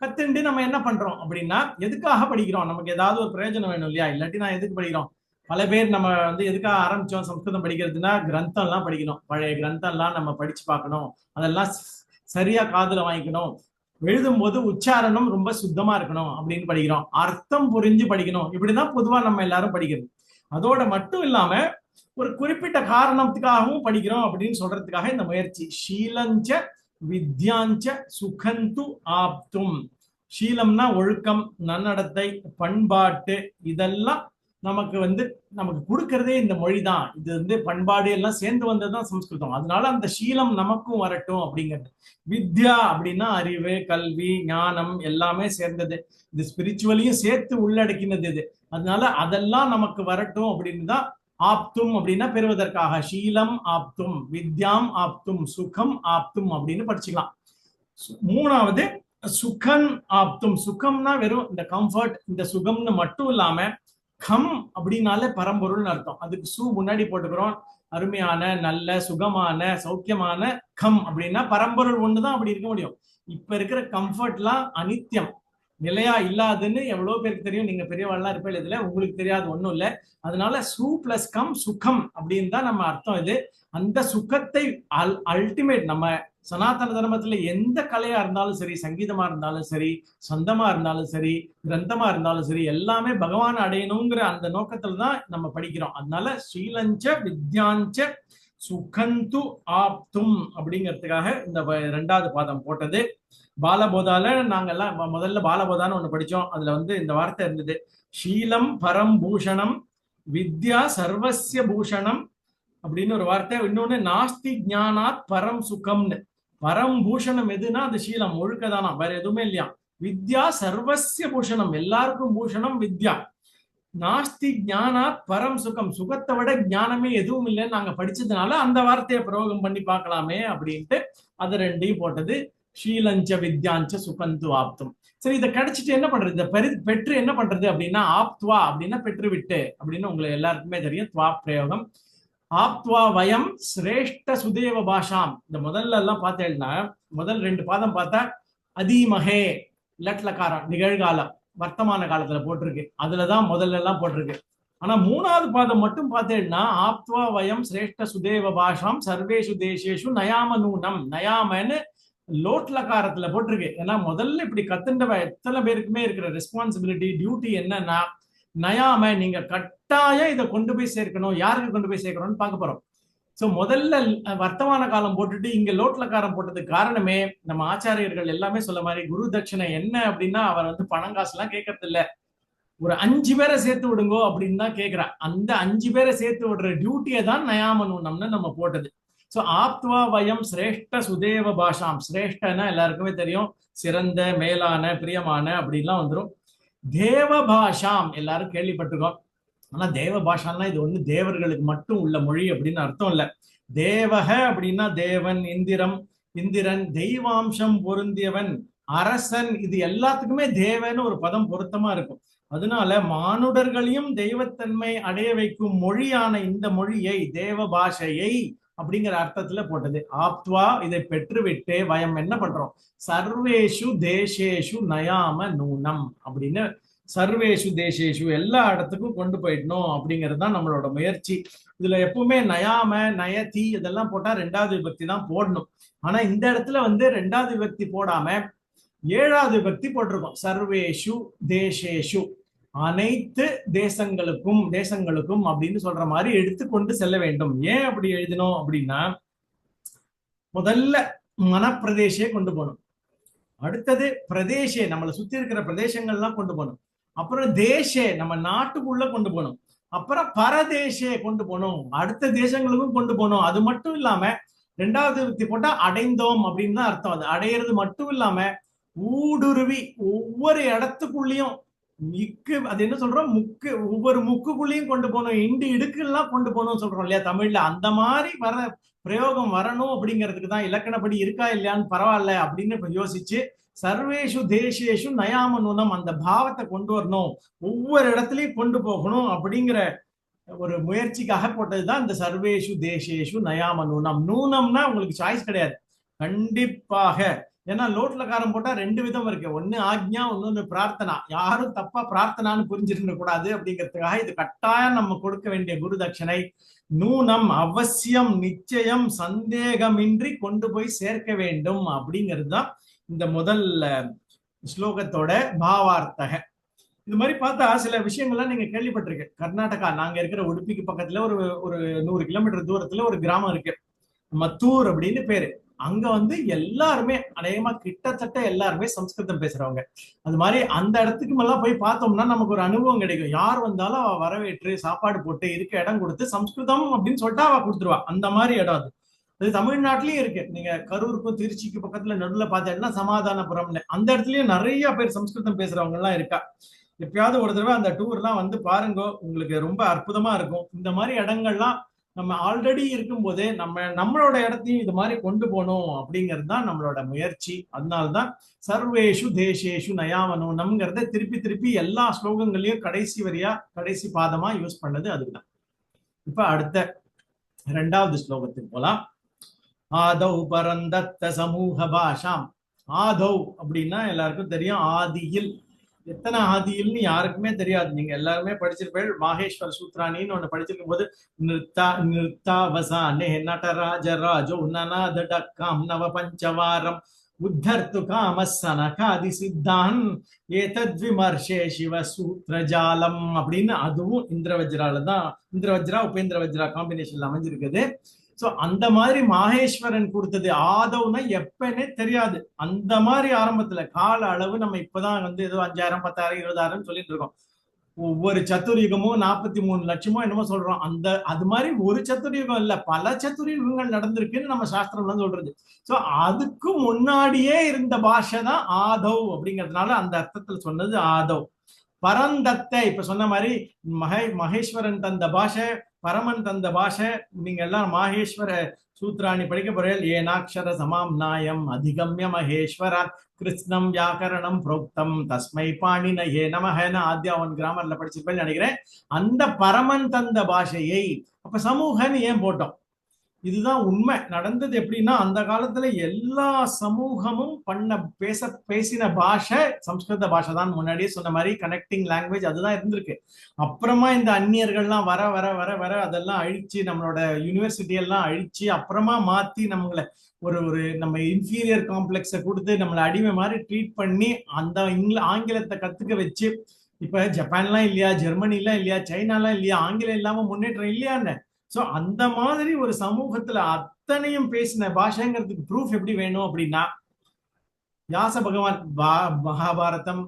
கத்துண்டு நம்ம என்ன பண்றோம் அப்படின்னா, எதுக்காக படிக்கிறோம்? நமக்கு ஏதாவது ஒரு பிரயோஜனம் வேணும் இல்லையா? இல்லாட்டி நான் எதுக்கு படிக்கிறோம்? பல பேர் நம்ம எதுக்காக ஆரம்பிச்சோம் சம்ஸ்கிருதம் படிக்கிறதுனா, கிரந்தம் எல்லாம் படிக்கணும், பழைய கிரந்தம் எல்லாம் நம்ம படிச்சு பார்க்கணும், அதெல்லாம் சரியா காதுல வாங்கிக்கணும், எழுதும் போது உச்சாரணம் ரொம்ப சுத்தமா இருக்கணும் அப்படின்னு படிக்கிறோம், அர்த்தம் புரிஞ்சு படிக்கணும். இப்படிதான் பொதுவா நம்ம எல்லாரும் படிக்கிறது. அதோட மட்டும் இல்லாம ஒரு குறிப்பிட்ட காரணத்துக்காகவும் படிக்கிறோம் அப்படின்னு சொல்றதுக்காக இந்த முயற்சி. ஷீலஞ்ச வித்யாஞ்ச சுகந்து ஆப்தும். ஷீலம்னா ஒழுக்கம், நன்னடத்தை, பண்பாட்டு, இதெல்லாம் நமக்கு நமக்கு கொடுக்கறதே இந்த மொழி தான். இது பண்பாடு எல்லாம் சேர்ந்து வந்ததுதான் சம்ஸ்கிருதம். அதனால அந்த ஷீலம் நமக்கும் வரட்டும் அப்படிங்கிறது. வித்யா அப்படின்னா அறிவு, கல்வி, ஞானம் எல்லாமே சேர்ந்தது. இது ஸ்பிரிச்சுவலையும் சேர்த்து உள்ளடக்கினது இது. அதனால அதெல்லாம் நமக்கு வரட்டும் அப்படின்னு தான் ஆப்தும் அப்படின்னா பெறுவதற்காக. ஷீலம் ஆப்தும், வித்யாம் ஆப்தும், சுகம் ஆப்தும் அப்படின்னு படிச்சுக்கலாம். 3வது சுகன் ஆப்தும். சுகம்னா வெறும் இந்த கம்ஃபர்ட், இந்த சுகம்னு மட்டும் இல்லாம கம் அப்படின்னாலே பரம்பொருள்னு அர்த்தம். அதுக்கு சு முன்னாடி போட்டுக்கிறோம். அருமையான, நல்ல, சுகமான, சௌக்கியமான. கம் அப்படின்னா பரம்பொருள் ஒண்ணுதான் அப்படி இருக்க முடியும். இப்ப இருக்கிற கம்ஃபர்ட்லாம் அனித்தியம், நிலையா இல்லாதுன்னு எவ்வளவு பேருக்கு தெரியும். நீங்க பெரியவாள்லாம் இருப்பேன், இதுல உங்களுக்கு தெரியாது ஒண்ணும் இல்லை. அதனால சு பிளஸ் கம் சுகம் அப்படின்னு தான் நம்ம அர்த்தம். இது அந்த சுகத்தை அல்டிமேட் நம்ம சனாதன தர்மத்துல எந்த கலையா இருந்தாலும் சரி, சங்கீதமா இருந்தாலும் சரி, சொந்தமா இருந்தாலும் சரி, கிரந்தமா இருந்தாலும் சரி, எல்லாமே பகவான் அடையணுங்கிற அந்த நோக்கத்துல தான் நம்ம படிக்கிறோம். அதனால ஸ்ரீலஞ்ச வித்யாஞ்ச சுகந்து ஆப்தும் அப்படிங்கிறதுக்காக இந்த 2வது பாதம் போட்டது. பாலபோதால நாங்கெல்லாம் முதல்ல பாலபோதான்னு ஒண்ணு படிச்சோம். அதுல இந்த வார்த்தை இருந்தது, ஷீலம் பரம் பூஷணம் வித்யா சர்வஸ்ய பூஷணம் அப்படின்னு ஒரு வார்த்தை. இன்னொன்னு நாஸ்தி ஞானாத் பரம் சுகம்னு. பரம் பூஷணம் எதுனா அது ஷீலம், ஒழுக்கதானா, வேற எதுவுமே இல்லையா. வித்யா சர்வஸ்ய பூஷணம், எல்லாருக்கும் பூஷணம் வித்யா. நாஸ்தி ஞானாத் பரம் சுகம், சுகத்தை விட ஞானமே எதுவும் இல்லைன்னு நாங்க படிச்சதுனால அந்த வார்த்தையை பிரயோகம் பண்ணி பார்க்கலாமே அப்படின்ட்டு அது 2ஐயும் போட்டது. ஷீலஞ்ச வித்யாஞ்ச சுகந்து ஆப்தும். சரி, இதை கிடைச்சிட்டு என்ன பண்றது? இதை பெற்று என்ன பண்றது அப்படின்னா, ஆப்துவா அப்படின்னா பெற்று விட்டு அப்படின்னு உங்களுக்கு எல்லாருக்குமே தெரியும். துவா பிரயோகம். ஆப்துவா வயம் சிரேஷ்ட சுதேவ பாஷாம். இந்த முதல்ல எல்லாம் பார்த்தேன்னா, முதல் 2 பாதம் பார்த்தா அதீமகே லட்லகாரம் நிகழ்காலம் வர்த்தமான காலத்துல போட்டிருக்கு. அதுலதான் முதல்ல எல்லாம் போட்டிருக்கு. ஆனா 3வது பாதம் மட்டும் பார்த்தேன்னா, ஆப்துவா வயம் சிரேஷ்ட சுதேவ பாஷாம் சர்வேஷு தேசேஷு நயாம நூனம். நயாமன்னு லோட்லகாரத்துல போட்டிருக்கு. ஏன்னா முதல்ல இப்படி கத்துண்டவ எத்தனை பேருக்குமே இருக்கிற ரெஸ்பான்சிபிலிட்டி, டியூட்டி என்னன்னா, நயாம நீங்க கட்டாயம் இதை கொண்டு போய் சேர்க்கணும். யாருக்கு கொண்டு போய் சேர்க்கணும்னு பார்க்க போறோம். சோ முதல்ல வர்த்தமான காலம் போட்டுட்டு இங்க லோட்லக்காரம் போட்டதுக்கு காரணமே, நம்ம ஆச்சாரியர்கள் எல்லாமே சொல்ல மாதிரி, குரு தட்சிணை என்ன அப்படின்னா அவர் பணங்காசு எல்லாம் கேட்கறது இல்ல, ஒரு 5 பேரை சேர்த்து விடுங்கோ அப்படின்னு தான் கேட்கிறா. அந்த 5 பேரை சேர்த்து விடுற டியூட்டியை தான் நயாமனூனம்னு நம்ம போட்டது. சோ ஆப்துவா வயம் சிரேஷ்ட சுதேவ பாஷாம். சிரேஷ்டனா எல்லாருக்குமே தெரியும், சிறந்த, மேலான, பிரியமான அப்படின்லாம் வந்துடும். தேவ பாஷாம் எல்லாரும் கேள்விப்பட்டிருக்கோம். ஆனா தேவ பாஷான்னா இது ஒண்ணு தேவர்களுக்கு மட்டும் உள்ள மொழி அப்படின்னு அர்த்தம் இல்ல. தேவக அப்படின்னா தேவன், இந்திரன், தெய்வாம்சம் பொருந்தியவன், அரசன், இது எல்லாத்துக்குமே தேவன்னு ஒரு பதம் பொருத்தமா இருக்கும். அதனால மானுடர்களையும் தெய்வத்தன்மை அடைய வைக்கும் மொழியான இந்த மொழியை, தேவ பாஷையை அப்படிங்கிற அர்த்தத்துல போட்டது. ஆப்துவா இதை பெற்றுவிட்டு வயம் என்ன பண்றோம், சர்வேஷு தேசேஷு நயாம நூனம் அப்படின்னு, சர்வேஷு தேசேஷு எல்லா இடத்துக்கும் கொண்டு போயிடணும் அப்படிங்கிறது தான் நம்மளோட முயற்சி. இதுல எப்பவுமே நயாம, நயதி இதெல்லாம் போட்டா ரெண்டாவது விபக்தி தான் போடணும். ஆனா இந்த இடத்துல ரெண்டாவது விபக்தி போடாம 7வது விபக்தி போட்டிருக்கோம். சர்வேஷு தேசேஷு, அனைத்து தேசங்களுக்கும் அப்படின்னு சொல்ற மாதிரி எடுத்துக்கொண்டு செல்ல வேண்டும். ஏன் அப்படி எழுதணும் அப்படின்னா, முதல்ல மனப்பிரதேசே கொண்டு போகணும், அடுத்தது பிரதேசே நம்மளை சுத்தி இருக்கிற பிரதேசங்கள்லாம் கொண்டு போகணும், அப்புறம் தேசே நம்ம நாட்டுக்குள்ள கொண்டு போகணும், அப்புறம் பரதேசே கொண்டு போகணும், அடுத்த தேசங்களுக்கும் கொண்டு போகணும். அது மட்டும் இல்லாம 2வது விபக்தி போட்டா அடைந்தோம் அப்படின்னு தான் அர்த்தம். அது அடையிறது மட்டும் இல்லாம ஊடுருவி ஒவ்வொரு இடத்துக்குள்ளயும் அது என்ன சொல்றோம், ஒவ்வொரு முக்குக்குள்ளேயும் கொண்டு போகணும், இடுக்கெல்லாம் கொண்டு போகணும்னு சொல்றோம் இல்லையா தமிழ்ல. அந்த மாதிரி பிரயோகம் வரணும் அப்படிங்கிறதுக்கு தான் இலக்கணப்படி இருக்கா இல்லையான்னு பரவாயில்ல அப்படின்னு யோசிச்சு சர்வேஷு தேசேஷு நயாம நூனம் அந்த பாவத்தை கொண்டு வரணும், ஒவ்வொரு இடத்துலயும் கொண்டு போகணும் அப்படிங்கிற ஒரு முயற்சிக்காக போட்டதுதான் இந்த சர்வேஷு தேசேஷு நயாம நூனம். நூனம்னா உங்களுக்கு சாய்ஸ் கிடையாது கண்டிப்பாக. ஏன்னா லோட்ல காரம் போட்டா 2 விதம் இருக்கு, ஒன்னு ஆக்ஞா, ஒன்னு பிரார்த்தனா. யாரும் தப்பா பிரார்த்தனான்னு புரிஞ்சிருக்க கூடாது அப்படிங்கிறதுக்காக இது கட்டாயம் நம்ம கொடுக்க வேண்டிய குரு தட்சணை. நூனம் அவசியம், நிச்சயம், சந்தேகமின்றி கொண்டு போய் சேர்க்க வேண்டும் அப்படிங்கிறது தான் இந்த முதல் ஸ்லோகத்தோட பாவார்த்தக. இது மாதிரி பார்த்தா சில விஷயங்கள்லாம் நீங்க கேள்விப்பட்டிருக்கேன். கர்நாடகா, நாங்க இருக்கிற உடுப்பிக்கு பக்கத்துல ஒரு 100 கிலோமீட்டர் தூரத்துல ஒரு கிராமம் இருக்கு, மத்தூர் அப்படின்னு பேரு. அங்க எல்லாருமே அநேகமா கிட்டத்தட்ட எல்லாருமே சம்ஸ்கிருதம் பேசுறவங்க. அது மாதிரி அந்த இடத்துக்கு எல்லாம் போய் பார்த்தோம்னா நமக்கு ஒரு அனுபவம் கிடைக்கும். யார் வந்தாலும் அவ வரவேற்று சாப்பாடு போட்டு இருக்க இடம் கொடுத்து சம்ஸ்கிருதம் அப்படின்னு சொல்லிட்டு அவ கொடுத்துருவா. அந்த மாதிரி இடம் அது தமிழ்நாட்டிலயும் இருக்கு. நீங்க கரூருக்கும் திருச்சிக்கு பக்கத்துல நடுவுல பார்த்தீங்கன்னா சமாதானபுரம்னு, அந்த இடத்துலயும் நிறைய பேர் சம்ஸ்கிருதம் பேசுறவங்க எல்லாம் இருக்கா. எப்பயாவது ஒரு தடவை அந்த டூர் எல்லாம் பாருங்க, உங்களுக்கு ரொம்ப அற்புதமா இருக்கும். இந்த மாதிரி இடங்கள்லாம் நம்ம ஆல்ரெடி இருக்கும் போதே நம்மளோட இடத்தையும் இது மாதிரி கொண்டு போகணும் அப்படிங்கிறது தான் நம்மளோட முயற்சி. அதனால்தான் சர்வேஷு தேசேஷு நயாமனம்ங்கிறத திருப்பி எல்லா ஸ்லோகங்களையும் கடைசி வரியா கடைசி பாதமா யூஸ் பண்ணது அதுதான். இப்ப அடுத்த 2வது ஸ்லோகத்துக்கு போலாம். ஆதௌ பரந்தத்த சமூக பாஷாம். ஆதௌ அப்படின்னா எல்லாருக்கும் தெரியும், ஆதியில். எத்தனை ஆதியில்னு யாருக்குமே தெரியாது. நீங்க எல்லாருமே படிச்சிருப்பேன். மாஹேஸ்வர சூத்ராணின்னு ஒண்ணு படிச்சிருக்கும் போது நிறுத்தாவசானே நடராஜ ராஜோ நநாதடக்காம் நவ பஞ்சவாரம் உத்தர்த்து காமசனகாதி சித்தான் ஏதத்விமர்ஷே சிவ சூத்ரஜாலம் அப்படின்னு, அதுவும் இந்திரவஜ்ரால தான், இந்திரவஜ்ரா உபேந்திரவஜ்ரா காம்பினேஷன்ல அமைஞ்சிருக்குது. சோ அந்த மாதிரி மாஹேஸ்வரன் கொடுத்தது. ஆதவ்னா எப்பன்னே தெரியாது. அந்த மாதிரி ஆரம்பத்துல கால அளவு நம்ம இப்பதான் ஏதோ 5000 10,000 20,000 சொல்லிட்டு இருக்கோம். ஒவ்வொரு சத்துர்யுகமும் 43 லட்சமோ என்னமோ சொல்றோம். அது மாதிரி ஒரு சத்துர்யுகம் இல்ல, பல சத்துர்யுகங்கள் நடந்திருக்குன்னு நம்ம சாஸ்திரம் சொல்றது. சோ அதுக்கு முன்னாடியே இருந்த பாஷை தான் ஆதவ் அப்படிங்கிறதுனால அந்த அர்த்தத்துல சொன்னது ஆதவ். பரந்தத்தை இப்ப சொன்ன மாதிரி மகேஸ்வரன் தந்த பாஷை, பரமன் தந்த பாஷை. நீங்க எல்லாம் மாஹேஸ்வர சூத்ராணி படிக்க போறீர்கள். ஏனாட்சர சமாம் நாயம் அதிகம்ய மகேஸ்வரான் கிருஷ்ணம் வியாக்கரணம் புரோக்தம் தஸ்மை பாணினயே நமஹன ஆத்யாவன் கிராமர்ல படிச்சிருப்பேன்னு நினைக்கிறேன். அந்த பரமன் தந்த பாஷையை அப்ப சமூகன்னு ஏன் போட்டோம்? இதுதான் உண்மை. நடந்தது எப்படின்னா, அந்த காலத்துல எல்லா சமூகமும் பேசின பாஷை சம்ஸ்கிருத பாஷை தான். முன்னாடியே சொன்ன மாதிரி கனெக்டிங் லாங்குவேஜ் அதுதான் இருந்திருக்கு. அப்புறமா இந்த அந்நியர்கள்லாம் வர வர வர வர அதெல்லாம் அழிச்சு, நம்மளோட யூனிவர்சிட்டி எல்லாம் அழிச்சு, அப்புறமா மாத்தி நம்மளை ஒரு நம்ம இன்ஃபீரியர் காம்ப்ளெக்ஸை கொடுத்து நம்மளை அடிமை மாதிரி ட்ரீட் பண்ணி அந்த ஆங்கிலத்தை கத்துக்க வச்சு, இப்ப ஜப்பான்லாம் இல்லையா, ஜெர்மனிலாம் இல்லையா, சைனாலாம் இல்லையா, ஆங்கிலம் இல்லாம முன்னேற்றம் இல்லையான்னு. சோ அந்த மாதிரி ஒரு சமூகத்துல அத்தனையும் பேசின பாஷைங்கிறதுக்கு ப்ரூஃப் எப்படி வேணும் அப்படின்னா, வியாச பகவான் மகாபாரதம்,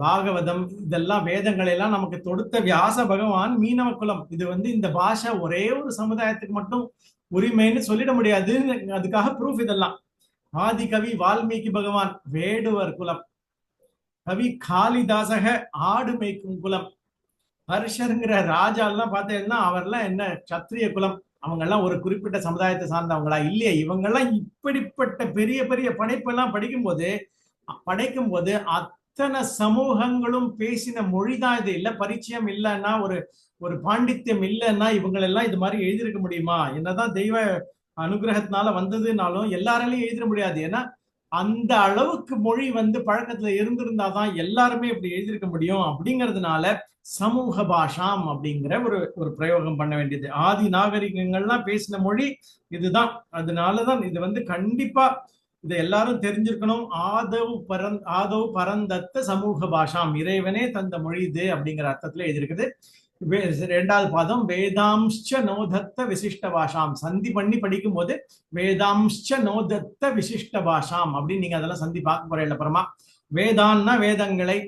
பாகவதம் இதெல்லாம் வேதங்களை எல்லாம் நமக்கு தொடுத்த வியாச பகவான் மீனவ குலம். இது இந்த பாஷை ஒரே ஒரு சமுதாயத்துக்கு மட்டும் உரிமைன்னு சொல்லிட முடியாது. அதுக்காக ப்ரூஃப் இதெல்லாம். ஆதி கவி வால்மீகி பகவான் வேடுவர் குலம். கவி காளிதாசக ஆடு மேய்க்கும் குலம். ஹர்ஷருங்கிற ராஜா எல்லாம் பார்த்தீங்கன்னா அவர்லாம் என்ன சத்திரிய குலம். அவங்க எல்லாம் ஒரு குறிப்பிட்ட சமுதாயத்தை சார்ந்தவங்களா இல்லையே. இவங்கெல்லாம் இப்படிப்பட்ட பெரிய பெரிய படைப்பெல்லாம் படைக்கும் போது அத்தனை சமூகங்களும் பேசின மொழிதான் இது. இல்ல பரிச்சயம் இல்லைன்னா ஒரு பாண்டித்யம் இல்லைன்னா இவங்களெல்லாம் இது மாதிரி எழுதியிருக்க முடியுமா? என்னதான் தெய்வ அனுகிரகத்தினால வந்ததுனாலும் எல்லாராலையும் எழுதிட முடியாது. ஏன்னா அந்த அளவுக்கு மொழி பழக்கத்துல இருந்திருந்தாதான் எல்லாருமே இப்படி எழுதியிருக்க முடியும். அப்படிங்கிறதுனால சமூக பாஷாம் அப்படிங்கிற ஒரு பிரயோகம் பண்ண வேண்டியது. ஆதி நாகரிகங்கள்லாம் பேசின மொழி இதுதான். அதனாலதான் இது கண்டிப்பா இதை எல்லாரும் தெரிஞ்சிருக்கணும். ஆதவ் பரந்தத்த சமூக பாஷாம், இறைவனே தந்த மொழி இது அப்படிங்கிற அர்த்தத்துல எழுதியிருக்குது. இரண்டாவது பாதம் வேதாம்ச்ச நோதத்த விசிஷ்ட பாஷாம். சந்தி பண்ணி படிக்கும் போது வேதாம்ச்ச நோதத்த விசிஷ்ட பாஷாம் அப்படின்னு நீங்க அதெல்லாம் சந்தி பார்க்க போறீங்க. அப்புறமா வேதான்னா வேதங்களை.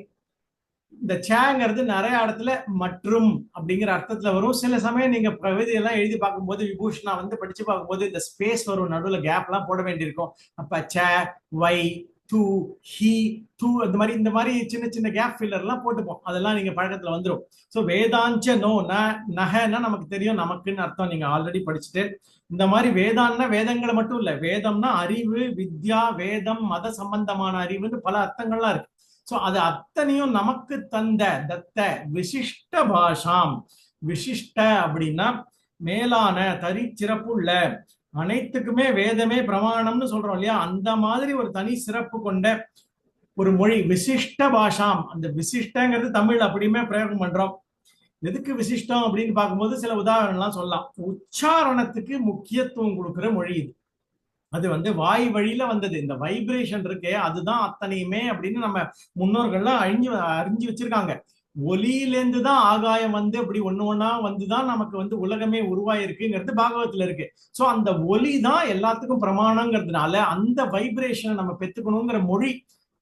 இந்த சேங்கிறது நிறைய இடத்துல மற்றும் அப்படிங்கிற அர்த்தத்துல வரும். சில சமயம் நீங்க பிரவிதியெல்லாம் எழுதி பார்க்கும்போது விபூஷணா படிச்சு பார்க்கும்போது இந்த ஸ்பேஸ் வரும், நடுவில் கேப் எல்லாம் போட வேண்டியிருக்கும். அப்ப ச வை து ஹி து இந்த மாதிரி சின்ன சின்ன கேப் ஃபில்லர் எல்லாம் போட்டுப்போம். அதெல்லாம் நீங்க பழக்கத்துல வந்துடும். ஸோ வேதாஞ்ச நோ நகன்னா நமக்கு தெரியும், நமக்குன்னு அர்த்தம். நீங்க ஆல்ரெடி படிச்சுட்டு இந்த மாதிரி வேதான்னா வேதங்களை மட்டும் இல்ல, வேதம்னா அறிவு, வித்யா, வேதம், மத சம்பந்தமான அறிவுன்னு பல அர்த்தங்கள்லாம் இருக்கு. சோ அது அத்தனையும் நமக்கு தந்த தத்த விசிஷ்ட பாஷாம். விசிஷ்ட அப்படின்னா மேலான, தனிச்சிறப்புள்ள, அனைத்துக்குமே வேதமே பிரமாணம்னு சொல்றோம் இல்லையா, அந்த மாதிரி ஒரு தனி சிறப்பு கொண்ட ஒரு மொழி விசிஷ்ட பாஷாம். அந்த விசிஷ்டங்கிறது தமிழ் அப்படியுமே பிரயோகம் பண்றோம். எதுக்கு விசிஷ்டம் அப்படின்னு பார்க்கும்போது சில உதாரணம்லாம் சொல்லலாம். உச்சாரணத்துக்கு முக்கியத்துவம் கொடுக்கிற மொழி இது. அது வாய் வழியில வந்தது. இந்த வைப்ரேஷன் இருக்கே அதுதான் அத்தனையுமே அப்படின்னு நம்ம முன்னோர்கள்லாம் அறிஞ்சு வச்சிருக்காங்க. ஒலியிலேருந்து தான் ஆகாயம் அப்படி ஒண்ணா வந்துதான் நமக்கு உலகமே உருவாயிருக்குங்கிறது பாகவத்துல இருக்கு. சோ அந்த ஒலி தான் எல்லாத்துக்கும் பிரமாணங்கிறதுனால அந்த வைப்ரேஷனை நம்ம பெற்றுக்கணுங்கிற மொழி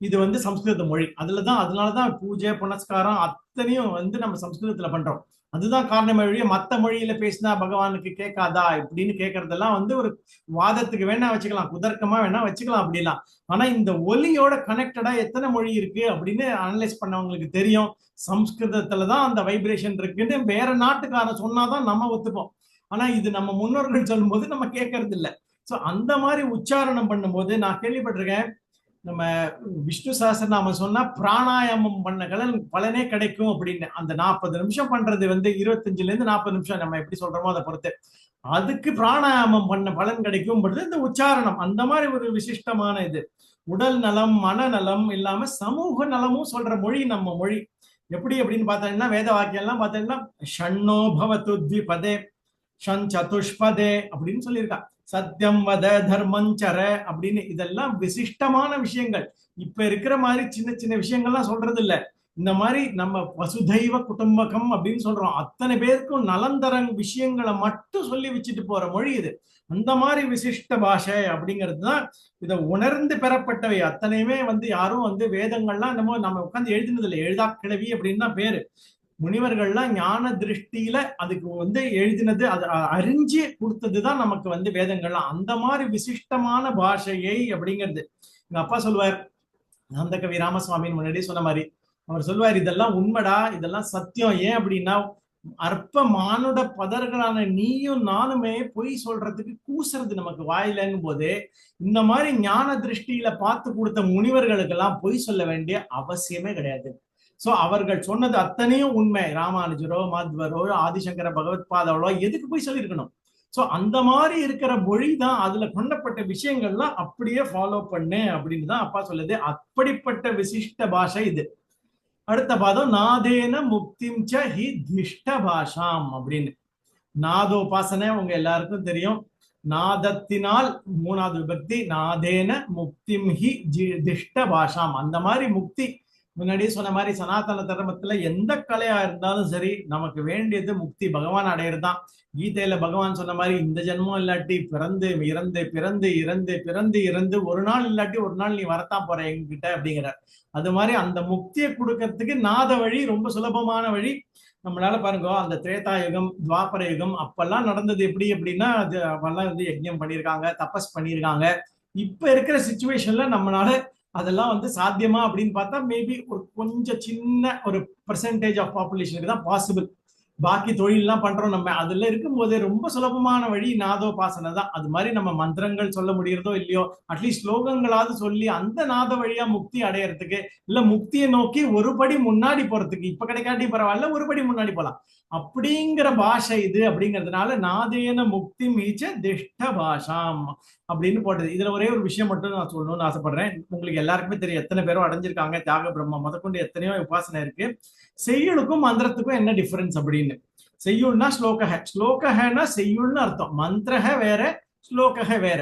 இது சம்ஸ்கிருத மொழி. அதனாலதான் பூஜை புனஸ்காரம் அத்தனையும் நம்ம சம்ஸ்கிருதத்துல பண்றோம். அதுதான் காரணம். வழிய மத்த மொழியில பேசினா பகவானுக்கு கேட்காதா இப்படின்னு கேட்கறதெல்லாம் ஒரு வாதத்துக்கு வேணா வச்சுக்கலாம், குதர்க்கமா வேணா வச்சுக்கலாம் அப்படிலாம். ஆனா இந்த ஒலியோட கனெக்டடா எத்தனை மொழி இருக்கு அப்படின்னு அனலைஸ் பண்ணவங்களுக்கு தெரியும். சம்ஸ்கிருதத்துலதான் அந்த வைப்ரேஷன் இருக்குன்னு வேற நாட்டுக்காரன் சொன்னாதான் நம்ம ஒத்துப்போம். ஆனா இது நம்ம முன்னோர்கள் சொல்லும் போது நம்ம கேட்கறது இல்லை. சோ அந்த மாதிரி உச்சாரணம் பண்ணும்போது நான் கேள்விப்பட்டிருக்கேன், நம்ம விஷ்ணு சஹஸ்ரநாம சொன்னா பிராணாயாமம் பண்ண பலனே கிடைக்கும் அப்படின்னு. அந்த 40 நிமிஷம் பண்றது 25ல இருந்து 40 நிமிஷம் நம்ம எப்படி சொல்றோமோ அதை பொறுத்து அதுக்கு பிராணாயாமம் பண்ண பலன் கிடைக்கும். இந்த உச்சாரணம் அந்த மாதிரி ஒரு விசிஷ்டமான இது. உடல் நலம், மனநலம் இல்லாம சமூக நலமும் சொல்ற மொழி நம்ம மொழி. எப்படி அப்படின்னு பார்த்தீங்கன்னா வேத வாக்கியம் எல்லாம் பார்த்தீங்கன்னா ஷண்ணோ பவது த்விபதே ஷன் சதுஷ்பதே அப்படின்னு சொல்லியிருக்கா. சத்தியம் வத தர்மஞ்சர அப்படின்னு இதெல்லாம் விசிஷ்டமான விஷயங்கள். இப்ப இருக்கிற மாதிரி சின்ன சின்ன விஷயங்கள்லாம் சொல்றது இல்ல. இந்த மாதிரி நம்ம வசுதைவ குடும்பகம் அப்படின்னு சொல்றோம். அத்தனை பேருக்கும் நலந்தரங் விஷயங்களை மட்டும் சொல்லி வச்சுட்டு போற மொழி இது. அந்த மாதிரி விசிஷ்ட பாஷை அப்படிங்கிறது தான் இதை உணர்ந்து பெறப்பட்டவை அத்தனையுமே. யாரும் வேதங்கள்லாம் நம்ம உட்காந்து எழுதினது இல்லை. எழுதா கிழவி அப்படின்னு தான் பேரு. முனிவர்கள்லாம் ஞான திருஷ்டியில அதுக்கு எழுதினது, அது அறிஞ்சு கொடுத்ததுதான் நமக்கு வேதங்கள்லாம். அந்த மாதிரி விசிஷ்டமான பாஷையை அப்படிங்கிறது எங்க அப்பா சொல்லுவார். அந்த கவி ராமசுவாமின்னு முன்னாடி சொன்ன மாதிரி அவர் சொல்லுவார், இதெல்லாம் உண்மைடா, இதெல்லாம் சத்தியம். ஏன் அப்படின்னா அற்ப மானுட பதர்களான நீயும் நானுமே பொய் சொல்றதுக்கு கூசுறது நமக்கு வாயிலங்கும் போது இந்த மாதிரி ஞான திருஷ்டியில பார்த்து கொடுத்த முனிவர்களுக்கெல்லாம் பொய் சொல்ல வேண்டிய அவசியமே கிடையாது. சோ அவர்கள் சொன்னது அத்தனையும் உண்மை. ராமானுஜரோ மாத்வரோ ஆதிசங்கர பகவத்பாதாவோ எதுக்கு போய் சொல்லியிருக்கணும்? சோ அந்த மாதிரி இருக்கிற மொழி தான், அதுல கொண்டப்பட்ட விஷயங்கள்லாம் அப்படியே ஃபாலோ பண்ணு அப்படின்னு தான் அப்பா சொல்லுது. அப்படிப்பட்ட விசிஷ்ட பாஷை இது. அடுத்த பாதம் நாதேன முக்திம் ச ஹி திஷ்ட பாஷாம் அப்படின்னு. நாதோபாசனை உங்க எல்லாருக்கும் தெரியும். நாதத்தினால் 3வது விபக்தி, நாதேன முக்திம் ஹி திஷ்ட பாஷாம். அந்த மாதிரி முக்தி முன்னாடியே சொன்ன மாதிரி சனாதன தர்மத்துல எந்த கலையா இருந்தாலும் சரி நமக்கு வேண்டியது முக்தி, பகவான் அடையிறதுதான். கீதையில பகவான் சொன்ன மாதிரி இந்த ஜென்மம் இல்லாட்டி பிறந்து இறந்து பிறந்து இறந்து பிறந்து இறந்து ஒரு நாள் இல்லாட்டி ஒரு நாள் நீ வரத்தான் போற என்கிட்ட அப்படிங்கிற. அது மாதிரி அந்த முக்தியை கொடுக்கறதுக்கு நாத வழி ரொம்ப சுலபமான வழி. நம்மளால பாருங்க, அந்த திரேதா யுகம், துவாபர யுகம் அப்பெல்லாம் நடந்தது எப்படி அப்படின்னா, அது அவெல்லாம் வந்து யஜ்ஞம் பண்ணியிருக்காங்க, தபஸ் பண்ணியிருக்காங்க. இப்ப இருக்கிற சிச்சுவேஷன்ல நம்மளால அதெல்லாம் வந்து சாத்தியமா அப்படின்னு பார்த்தா மேபி ஒரு கொஞ்சம் சின்ன ஒரு பெர்சன்டேஜ் ஆஃப் பாப்புலேஷனுக்கு தான் பாசிபிள். பாக்கி தொழிலெல்லாம் பண்றோம் நம்ம. அதுல இருக்கும்போது ரொம்ப சுலபமான வழி நாதோபாசனை தான். அது மாதிரி நம்ம மந்திரங்கள் சொல்ல முடியறதோ இல்லையோ, அட்லீஸ்ட் ஸ்லோகங்களாவது சொல்லி அந்த நாத வழியா முக்தி அடையறதுக்கு, இல்ல முக்தியை நோக்கி ஒரு படி முன்னாடி போறதுக்கு, இப்ப கிடைக்காட்டி பரவாயில்ல ஒரு படி முன்னாடி போலாம் அப்படிங்கிற பாஷை இது. அப்படிங்கிறதுனால நாதேன முக்தி மீச்ச திஷ்ட பாஷாம் அப்படின்னு போட்டது. இதுல ஒரே ஒரு விஷயம் மட்டும் நான் சொல்லணும்னு ஆசைப்படுறேன். உங்களுக்கு எல்லாருக்குமே தெரியும் எத்தனை பேரும் அடைஞ்சிருக்காங்க. தியாக பிரம்மா முதற்கொண்டு எத்தனையோ உபாசனை இருக்கு. செய்யுளுக்கும் மந்திரத்துக்கும் என்ன டிஃபரன்ஸ் அப்படின்னு. செய்யுள்னா ஸ்லோகஹ, ஸ்லோகஹனா செய்யுள்னு அர்த்தம். மந்திரஹ வேற, ஸ்லோகஹ வேற.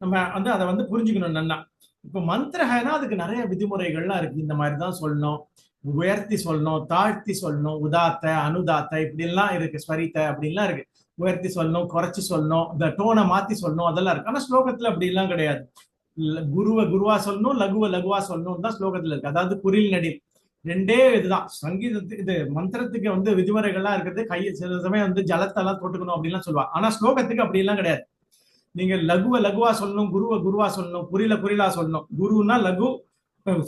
நம்ம வந்து அதை வந்து புரிஞ்சுக்கணும் நல்லா. இப்ப மந்திரஹனா அதுக்கு நிறைய விதிமுறைகள்லாம் இருக்கு. இந்த மாதிரிதான் சொல்லணும், உயர்த்தி சொல்லணும், தாழ்த்தி சொல்லணும், உதாத்த அனுதாத்த இப்படி எல்லாம் இருக்கு, ஸ்வரித்த அப்படின்லாம் இருக்கு. உயர்த்தி சொல்லணும், குறைச்சி சொல்லணும், இந்த டோனை மாத்தி சொல்லணும், அதெல்லாம் இருக்கு. ஆனா ஸ்லோகத்துல அப்படி எல்லாம் கிடையாது. குருவை குருவா சொல்லணும், லகுவ லகுவா சொல்லணும் தான் ஸ்லோகத்துல இருக்கு. அதாவது குறில் நடி ரெண்டே இதுதான். சங்கீதத்துக்கு இது மந்திரத்துக்கு வந்து விதிமுறைகள்லாம் இருக்கிறது. சில சமயம் வந்து ஜலத்தெல்லாம் தொட்டுக்கணும் அப்படின்லாம் சொல்லுவாங்க. ஆனா ஸ்லோகத்துக்கு அப்படி எல்லாம் கிடையாது. நீங்க லகுவ லகுவா சொல்லணும், குருவ குருவா சொல்லணும், குறில குறிலா சொல்லணும். குருனா லகு,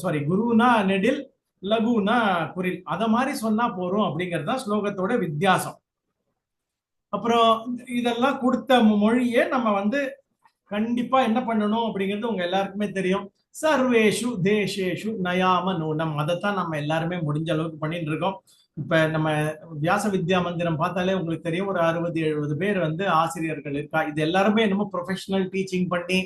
சாரி குருனா நெடில், லகுனா குறில், அத மாதிரி சொன்னா போறோம் அப்படிங்கிறது தான் ஸ்லோகத்தோட வித்தியாசம். அப்புறம் இதெல்லாம் கொடுத்த மொழியே நம்ம வந்து கண்டிப்பா என்ன பண்ணணும் அப்படிங்கிறது உங்க எல்லாருக்குமே தெரியும். சர்வேஷு தேசேஷு நயாம நூனம், அதைத்தான் நம்ம எல்லாருமே முடிஞ்ச அளவுக்கு பண்ணிட்டு இருக்கோம். இப்ப நம்ம வியாச வித்யா மந்திரம் பார்த்தாலே உங்களுக்கு தெரியும், ஒரு 60-70 பேர் வந்து ஆசிரியர்கள் இருக்கா. இது எல்லாருமே என்னமோ ப்ரொஃபஷனல் டீச்சிங் பண்ணி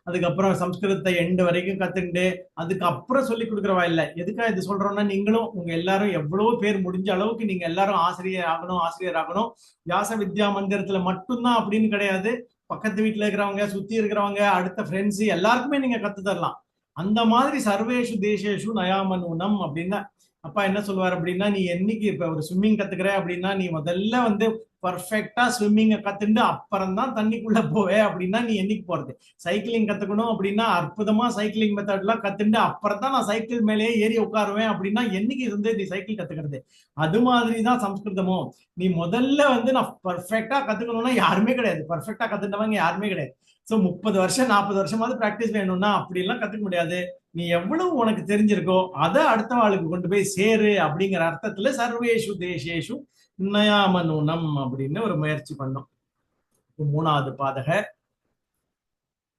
அதுக்கப்புறம் சம்ஸ்கிருதத்தை எண்டு வரைக்கும் கத்துண்டு அதுக்கப்புறம் சொல்லி கொடுக்குறவா இல்லை. எதுக்காக இது சொல்றோம்னா, நீங்களும் உங்க எல்லாரும் எவ்வளவு பேர் முடிஞ்ச அளவுக்கு நீங்க எல்லாரும் ஆசிரியர் ஆகணும். வியாச வித்யா மந்திரத்துல மட்டும்தான் அப்படின்னு கிடையாது. பக்கத்து வீட்டுல இருக்கிறவங்க, சுத்தி இருக்கிறவங்க, அடுத்த ஃப்ரெண்ட்ஸ் எல்லாருக்குமே நீங்க கத்து தரலாம். அந்த மாதிரி சர்வேஷு தேசேஷு நயாமனூனம் அப்படின்னா அப்பா என்ன சொல்லுவார் அப்படின்னா, நீ என்னைக்கு இப்ப ஒரு ஸ்விம்மிங் கத்துக்கிற அப்படின்னா நீ முதல்ல வந்து பர்ஃபெக்டா ஸ்விம்மிங்க கத்துண்டு அப்புறம் தான் தண்ணிக்குள்ள போவே அப்படின்னா நீ என்னைக்கு போறது. சைக்கிளிங் கத்துக்கணும் அப்படின்னா அற்புதமா சைக்கிளிங் மெத்தட் எல்லாம் கத்துண்டு அப்புறம் தான் நான் சைக்கிள் மேலேயே ஏறி உட்காருவேன் அப்படின்னா என்னைக்கு இருந்து நீ சைக்கிள் கத்துக்கிறது. அது மாதிரிதான் சம்ஸ்கிருதமும். நீ முதல்ல வந்து நான் பர்ஃபெக்டா கத்துக்கணும்னா யாருமே கிடையாது. பர்ஃபெக்டா கத்துட்டவங்க யாருமே கிடையாது. சோ 30 வருஷம் 40 வருஷமாவது பிராக்டிஸ் வேணும்னா அப்படி எல்லாம் கத்துக்க முடியாது. நீ எவ்வளவு உனக்கு தெரிஞ்சிருக்கோ அதை அடுத்த ஆளுக்கு கொண்டு போய் சேரு அப்படிங்கிற அர்த்தத்துல சர்வேஷு தேசேஷு நயாமனூனம் அப்படின்னு ஒரு முயற்சி பண்ணோம். 3வது பாதக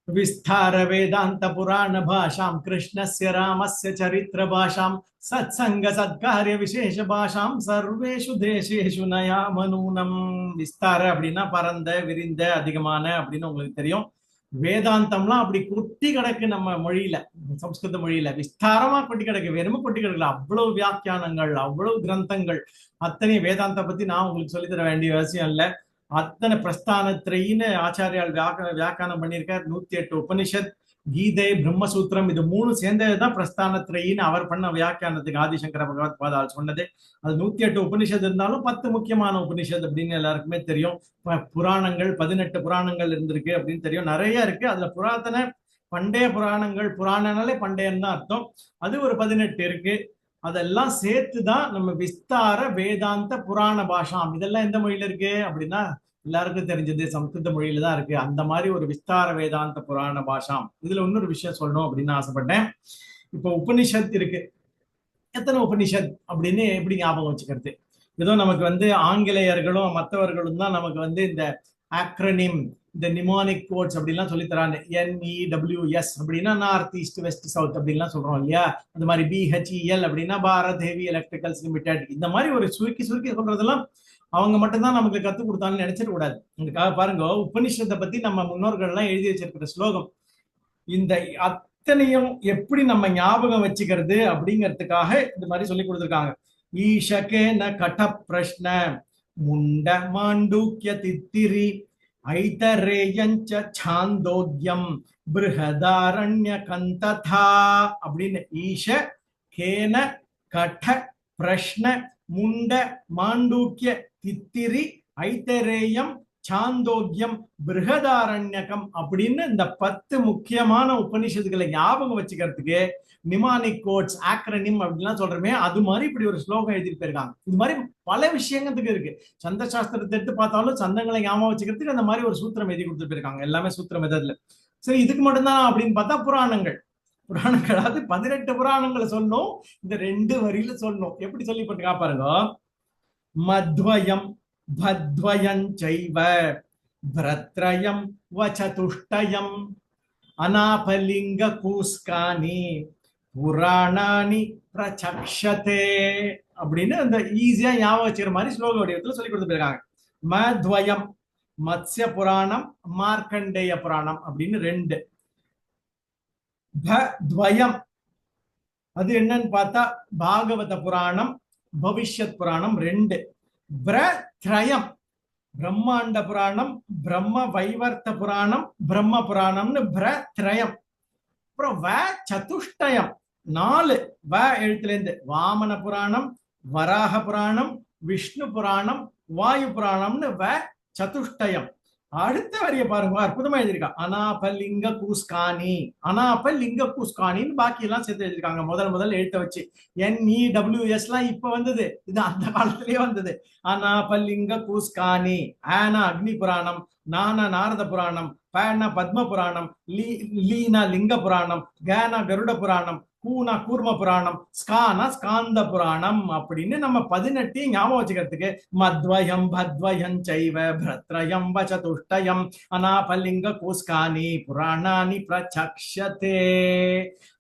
விஸ்தார வேதாந்த புராண பாஷாம் கிருஷ்ணஸ்ய ராமஸ்ய சரித்திர பாஷாம் சத்சங்க சத்காரிய விசேஷ பாஷாம் சர்வேஷு தேசேஷு நயாமனூனம். விஸ்தார அப்படின்னா பரந்த, விரிந்த, அதிகமான அப்படின்னு உங்களுக்கு தெரியும். வேதாந்தம்லாம் அப்படி கொட்டி கிடக்கு நம்ம மொழியில, சம்ஸ்கிருத மொழியில விஸ்தாரமா கொட்டி கிடக்கு. வெறும் கொட்டி கிடக்கல, அவ்வளவு வியாக்கியானங்கள், அவ்வளவு கிரந்தங்கள். அத்தனை வேதாந்த பத்தி நான் உங்களுக்கு சொல்லி தர வேண்டிய அவசியம் இல்லை. அத்தனை பிரஸ்தானத்திரைன்னு ஆச்சாரியால் வியாக்கியானம் பண்ணியிருக்கார். 108 உபனிஷத், கீதை, பிரம்மசூத்திரம், இது 3 சேர்ந்ததுதான் பிரஸ்தானத்திரைன்னு அவர் பண்ண வியாக்கியானத்துக்கு ஆதிசங்கர பகவத் பாதால் சொன்னது. அது 108 உபனிஷத் இருந்தாலும் 10 முக்கியமான உபனிஷத் அப்படின்னு எல்லாருக்குமே தெரியும். புராணங்கள் 18 புராணங்கள் இருந்திருக்கு அப்படின்னு தெரியும். நிறைய இருக்கு. அதுல புராதன பண்டைய புராணங்கள், புராணனாலே பண்டையன்னு தான் அர்த்தம், அது ஒரு 18 இருக்கு. அதெல்லாம் சேர்த்துதான் நம்ம விஸ்தார வேதாந்த புராண பாஷாம். இதெல்லாம் எந்த மொழியில இருக்கு அப்படின்னா எல்லாருக்கும் தெரிஞ்சது சம்ஸ்கிருத மொழியில தான் இருக்கு. அந்த மாதிரி ஒரு விஸ்தார வேதாந்த புராண பாஷாம். இதுல இன்னொரு விஷயம் சொல்லணும் அப்படின்னு ஆசைப்பட்டேன். இப்போ உபனிஷத் இருக்கு. எத்தனை உபனிஷத் அப்படின்னு எப்படி ஞாபகம் வச்சுக்கிறது? ஏதோ நமக்கு வந்து ஆங்கிலேயர்களும் மற்றவர்களும் தான் நமக்கு வந்து இந்த ஆக்ரனிம், இந்த நிமோனிக் கோட்ஸ் அப்படின்லாம் சொல்லித்தராங்க. NEWS அப்படின்னா நார்த் ஈஸ்ட் வெஸ்ட் சவுத் அப்படின்லாம் சொல்றோம் இல்லையா. அந்த மாதிரி BHEL அப்படின்னா பாரத் ஹெவி எலக்ட்ரிக்கல்ஸ் லிமிடெட். இந்த மாதிரி ஒரு சுருக்கி சொல்றதெல்லாம் அவங்க மட்டும்தான் நமக்கு கத்துக் கொடுத்தான்னு நினைச்சிட கூடாது. இதுக்காக பாருங்க, உபனிஷத்தை பத்தி நம்ம முன்னோர்கள் எல்லாம் எழுதி வச்சிருக்கிற ஸ்லோகம். இந்த அத்தனையும் எப்படி நம்ம ஞாபகம் வச்சுக்கிறது அப்படிங்கிறதுக்காக இந்த மாதிரி சொல்லி கொடுத்துருக்காங்க. ஈஷகேன கட பிரஷ்ன முண்ட மாண்டூக்கிய தித்திரி ஐதரேயஞ்ச சாந்தோக்யம் பிருஹதாரண்ய கந்ததா அப்படின்னு ஈஷ கேன கட பிரஷ்ன முண்ட மாண்டூக்கிய தித்திரி ஐதரேயம் சாந்தோக்கியம் பிருகதாரண்யகம் அப்படின்னு இந்த 10 முக்கியமான உபநிஷத்துக்களை ஞாபகம் வச்சுக்கிறதுக்கு நிமானிக் கோட்ஸ் ஆக்ரனிம் அப்படின்லாம் சொல்றமே அது மாதிரி இப்படி ஒரு ஸ்லோகம் எழுதிட்டு போயிருக்காங்க. இது மாதிரி பல விஷயங்களுக்கு இருக்கு. சந்த சாஸ்திரத்தை எடுத்து பார்த்தாலும் சந்தங்களை ஞாபகம் வச்சுக்கிறதுக்கு அந்த மாதிரி ஒரு சூத்திரம் எழுதி கொடுத்துட்டு போயிருக்காங்க. எல்லாமே சூத்திர மெத்தட்ல. சரி, இதுக்கு மட்டும்தான் அப்படின்னு பார்த்தா புராணங்கள் அதாவது 18 புராணங்களை சொல்லணும். இந்த 2 வரியில சொல்லணும். எப்படி சொல்லி போட்டுக்கா பாருங்க. மத்வயம் பத்வயஞ்சைவ பிரத்ரயம் வசதுஷ்டயம் அநாபலிங்க கூஸ்கானி புராணானி பிரசக்ஷதே அப்படின்னு அந்த ஈஸியா ஞாபகம் வச்சுக்கிற மாதிரி ஸ்லோக வடிவத்துல சொல்லி கொடுத்து போயிருக்காங்க. மத்வயம் மத்ஸ்ய புராணம் மார்க்கண்டேய புராணம் அப்படின்னு 2. பத்வயம் அது என்னன்னு பார்த்தா பாகவத புராணம் பவிஷ்யத் புராணம் 2. பிரத்ரயம் பிரம்மாண்ட புராணம் பிரம்ம வைவர்த்த புராணம் பிரம்ம புராணம்னு பிரத்ரயம். அப்புறம் சதுஷ்டயம் 4 எழுத்துல இருந்து வாமன புராணம் வராக புராணம் விஷ்ணு புராணம் வாயு புராணம்னு சதுஷ்டயம். அடுத்த வரிய பாருங்க, அற்புதமா எழுதியிருக்கா. அனாபலிங்க கூஸ்கானி அனாபலிங்க கூஸ்கானின்னு பாக்கி எல்லாம் சேர்த்து எழுதியிருக்காங்க. முதல் எழுத்த வச்சு NEWS எல்லாம் இப்ப வந்தது, இது அந்த காலத்திலேயே வந்தது. அனாபலிங்க கூஸ்கானி. ஆனா அக்னி புராணம், நானா நாரத புராணம், பேனா பத்ம புராணம், லீனா லிங்க புராணம், கேனா கருட புராணம், கூனா கூர்ம புராணம், ஸ்கானா ஸ்காந்த புராணம் அப்படின்னு நம்ம 18 ஞாபகம் வச்சுக்கிறதுக்கு மத்வயம் பத்வயம் சைவ பிரத்ரயம் வசதுஷ்டயம் அநாபலிங்க கூஸ்கானி புராணானி பிரசக்ஷதே